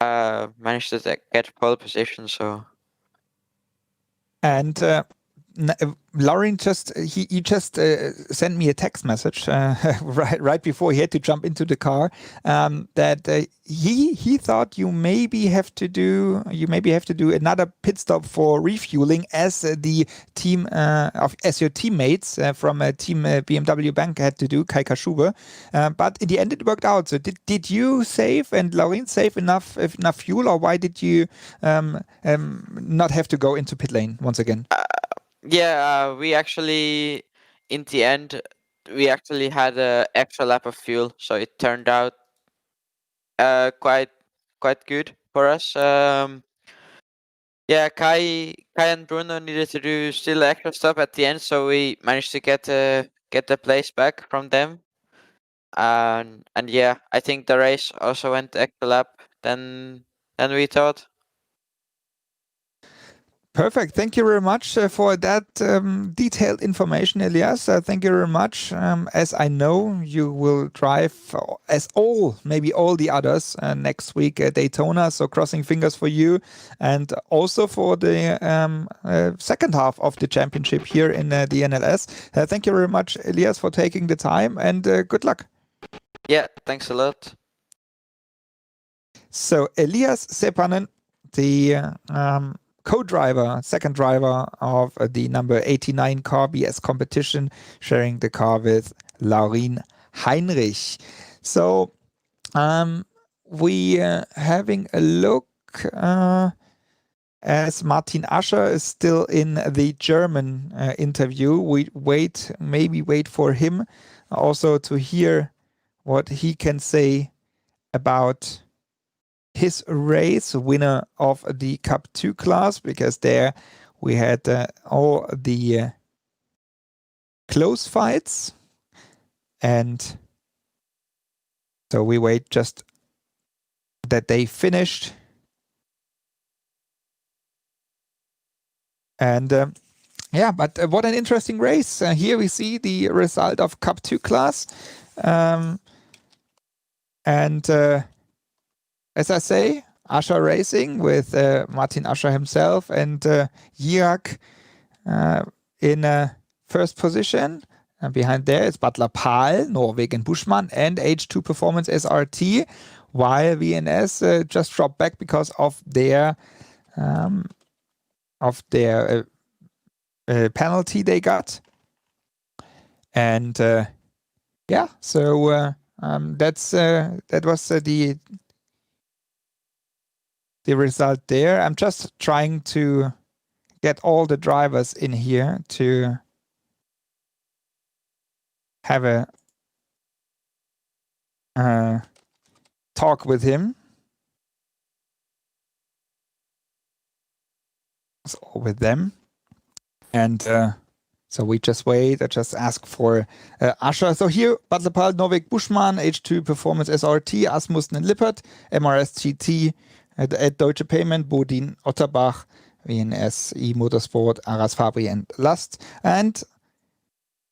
Managed to get pole position. So. And Lauren just sent me a text message right before he had to jump into the car that he thought you maybe have to do another pit stop for refueling as the team as your teammates from team BMW Bank had to do, Kai Kaschuber. But in the end it worked out. So did you save and Lauren save enough fuel, or why did you not have to go into pit lane once again? Yeah, we actually, in the end, we actually had an extra lap of fuel, so it turned out quite good for us. Yeah, Kai and Bruno needed to do still extra stuff at the end, so we managed to get the place back from them. And yeah, I think the race also went extra lap than we thought. Perfect. Thank you very much for that detailed information, Elias. Thank you very much. As I know, you will drive as maybe all the others next week at Daytona. So crossing fingers for you, and also for the second half of the championship here in the NLS. Thank you very much, Elias, for taking the time, and good luck. Yeah, thanks a lot. So Elias Seppanen, the co-driver, second driver of the number 89 car BS competition, sharing the car with Laurin Heinrich. So we having a look as Martin Ascher is still in the German interview. We maybe wait for him also to hear what he can say about his race, winner of the Cup 2 class, because there we had all the close fights, and so we wait just that they finished. And yeah, but what an interesting race. Here we see the result of Cup 2 class. And as I say, Ascher Racing with Martin Ascher himself and Jirak in first position. And behind there is Butler Pahl, Norwegen Buschmann, and H2 Performance SRT, while VNS just dropped back because of their penalty they got. And yeah, so that was the result there. I'm just trying to get all the drivers in here to have a talk with him. So with them. And so we just wait. I just ask for Ascher. So here, Butler Pahl, Norwegen Buschmann, H2 Performance SRT, Asmussen and Lippert, MRS GT, at Deutsche Payment, Bodin Otterbach, VNS E-Motorsport, Aras Fabri and Lust. And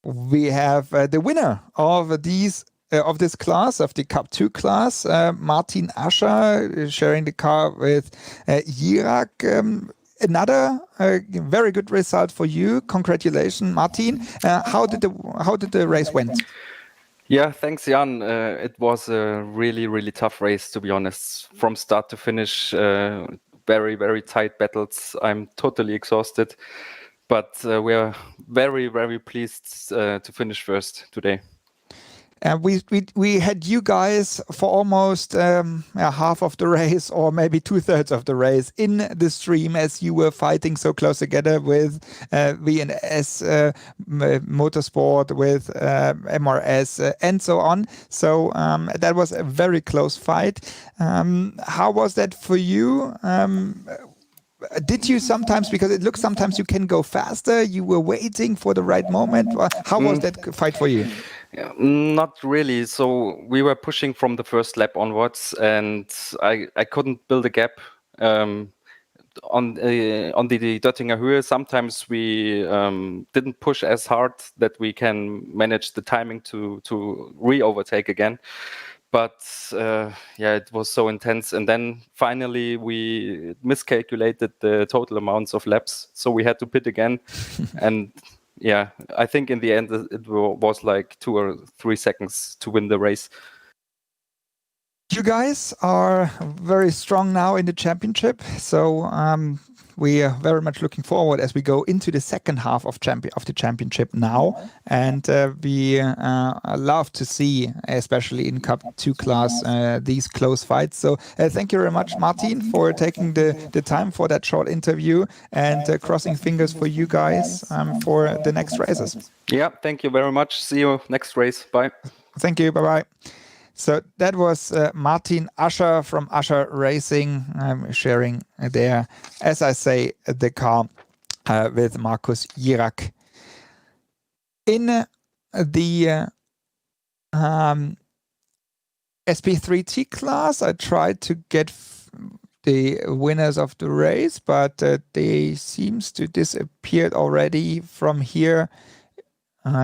we have the winner of these of this class, of the Cup 2 class, Martin Ascher, sharing the car with Jirak. Another very good result for you. Congratulations, Martin. How did the race went? Yeah, thanks, Jan. It was a really tough race, to be honest. From start to finish, very tight battles. I'm totally exhausted, but we are very pleased to finish first today. And we had you guys for almost half of the race, or maybe 2/3 of the race, in the stream as you were fighting so close together with V&S Motorsport, with MRS, and so on. So that was a very close fight. How was that for you? Did you sometimes, because it looks sometimes you can go faster, you were waiting for the right moment? How was that fight for you? Yeah, not really. So we were pushing from the first lap onwards, and I couldn't build a gap on the Döttinger Höhe. Sometimes we didn't push as hard that we can manage the timing to re-overtake again. But yeah, it was so intense. And then finally we miscalculated the total amounts of laps. So we had to pit again. And yeah, I think in the end it was like 2 or 3 seconds to win the race. You guys are very strong now in the championship. So we are very much looking forward as we go into the second half of the championship now. And we love to see, especially in Cup 2 class, these close fights. So thank you very much, Martin, for taking the time for that short interview, and crossing fingers for you guys for the next races. Yeah, thank you very much. See you next race. Bye. Thank you. Bye-bye. So that was Martin Ascher from Ascher Racing, sharing there, as I say, the car with Markus Jirak. In the SP3T class, I tried to get the winners of the race, but they seems to disappeared already from here.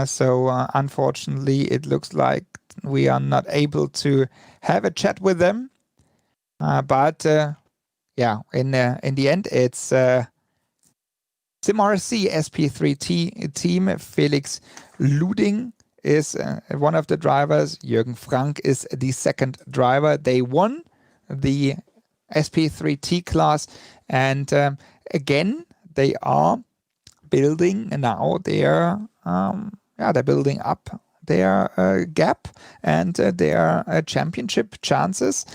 So unfortunately, it looks like we are not able to have a chat with them. But yeah, in the end, it's SimRC SP3T team. Felix Luding is one of the drivers. Jürgen Frank is the second driver. They won the SP3T class, and again, they are building now their they're building up their gap and their championship chances.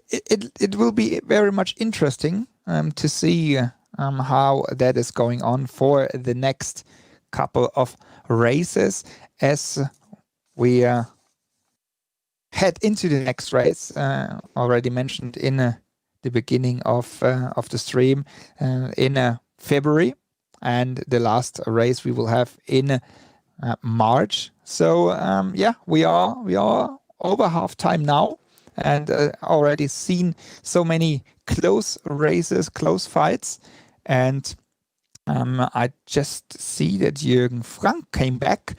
It will be very much interesting to see how that is going on for the next couple of races as we head into the next race. Already mentioned in the beginning of the stream in February, and the last race we will have in March. So yeah, we are over half time now, and already seen so many close races, close fights, and I just see that Jürgen Frank came back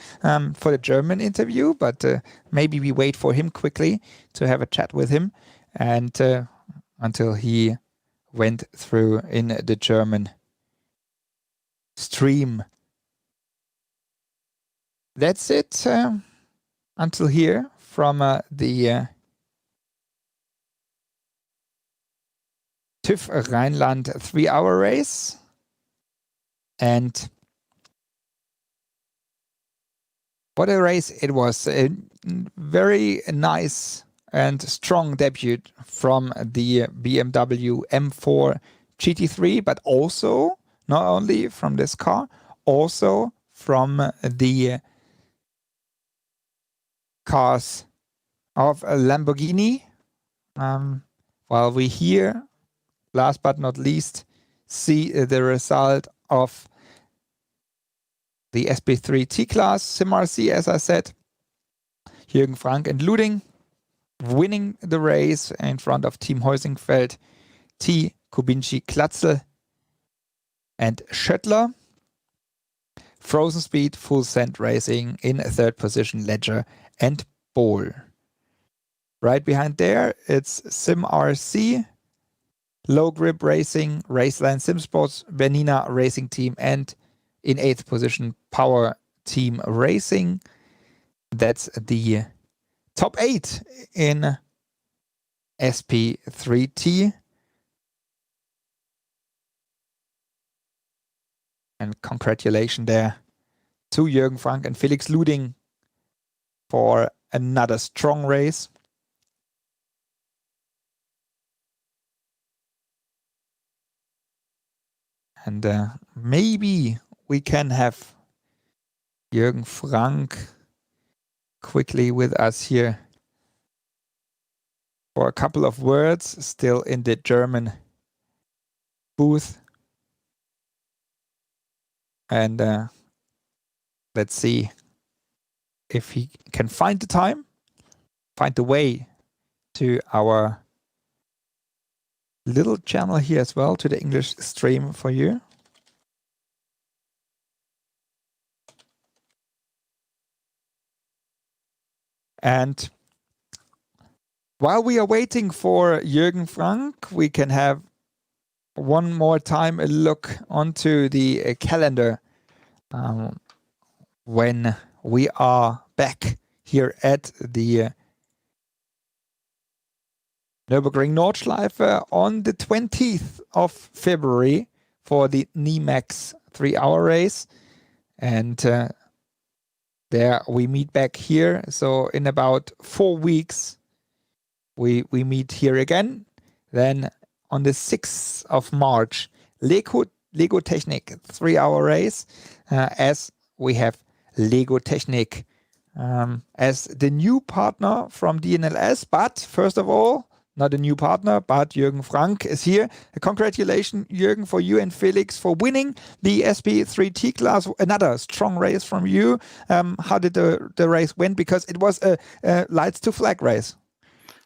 for the German interview, but maybe we wait for him quickly to have a chat with him, and until he went through in the German stream. That's it until here from the TÜV Rheinland 3-hour race. And what a race it was. A very nice and strong debut from the BMW M4 GT3, but also, not only from this car, also from the cars of Lamborghini. While we here, last but not least, see the result of the SP3T class, SimRC, as I said. Jürgen Frank and Luding winning the race in front of Team Heusingfeld, T. Kubinci, Klatzel, and Schöttler. Frozen Speed, Full Send Racing in third position, Ledger and Bohl. Right behind there, it's SimRC, Low Grip Racing, Raceline SimSports, Bernina Racing Team, and in 8th position, Power Team Racing. That's the top 8 in SP3T. And congratulations there to Jürgen Frank and Felix Luding for another strong race. And maybe we can have Jürgen Frank quickly with us here for a couple of words, still in the German booth. And let's see if he can find the time, find the way to our little channel here as well, to the English stream for you. And while we are waiting for Jürgen Frank, we can have one more time a look onto the calendar when we are back here at the Nürburgring Nordschleife on the 20th of February for the NIMEX 3-hour race. And there we meet back here. So in about 4 weeks, we meet here again. Then on the 6th of March, Lego Technik 3-hour race, as we have Lego Technik as the new partner from DNLS. But first of all, not a new partner, but Jürgen Frank is here. Congratulations, Jürgen, for you and Felix for winning the SP3T class. Another strong race from you. How did the race went? Because it was a lights to flag race.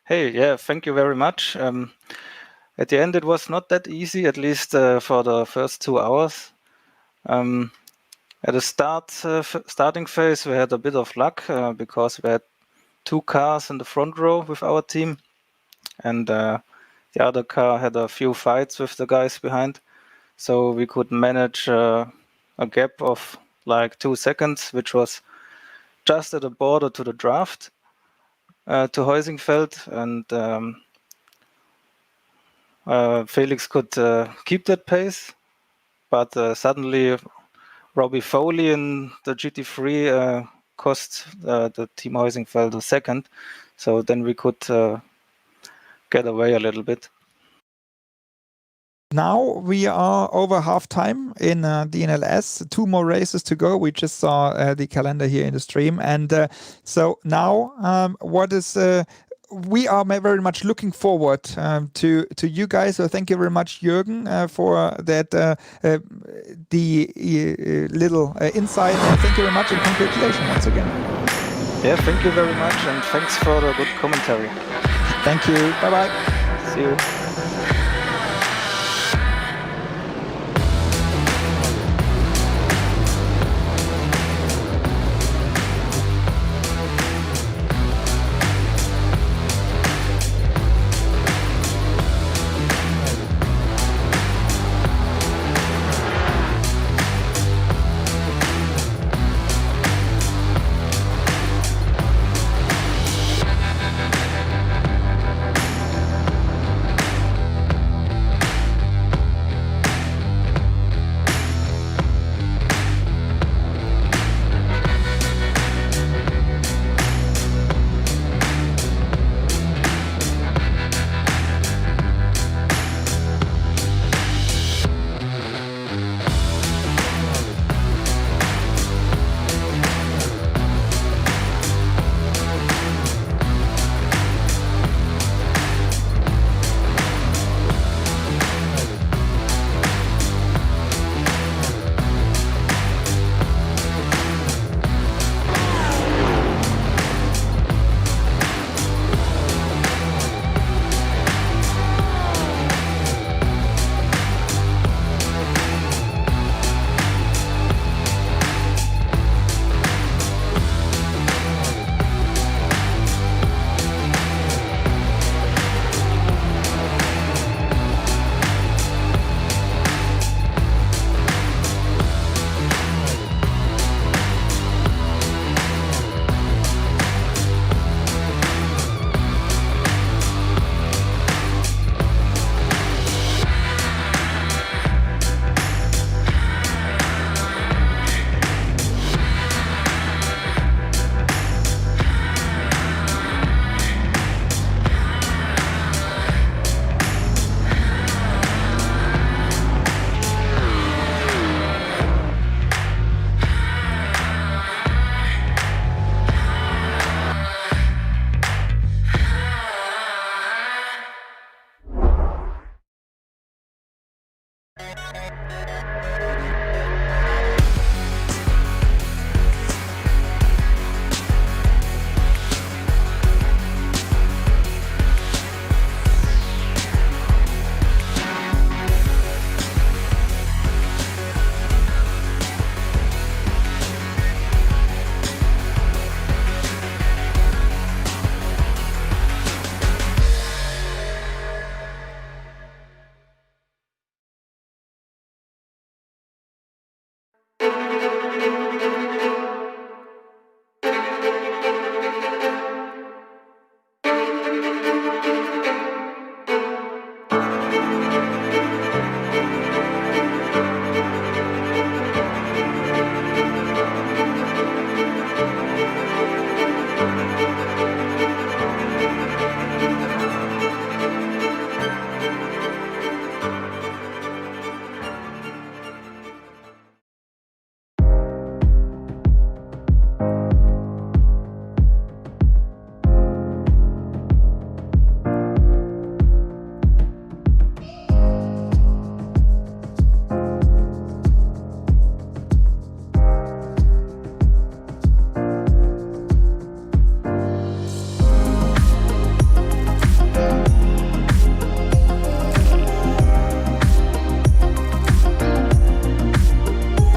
Hey, yeah, thank you very much. At the end, it was not that easy, at least for the first 2 hours. At the starting phase, we had a bit of luck because we had 2 cars in the front row with our team. And the other car had a few fights with the guys behind. So we could manage a gap of like 2 seconds, which was just at the border to the draft to Heusingfeld. And Felix could keep that pace. But suddenly Robbie Foley in the GT3 cost the team Heusingfeld a second. So then we could get away a little bit. Now we are over half time in DNLS. 2 more races to go. We just saw the calendar here in the stream. And so now we are very much looking forward to you guys. So thank you very much, Jürgen, for that the little insight. And thank you very much and congratulations once again. Yeah, thank you very much and thanks for the good commentary. Thank you. Bye-bye. See you.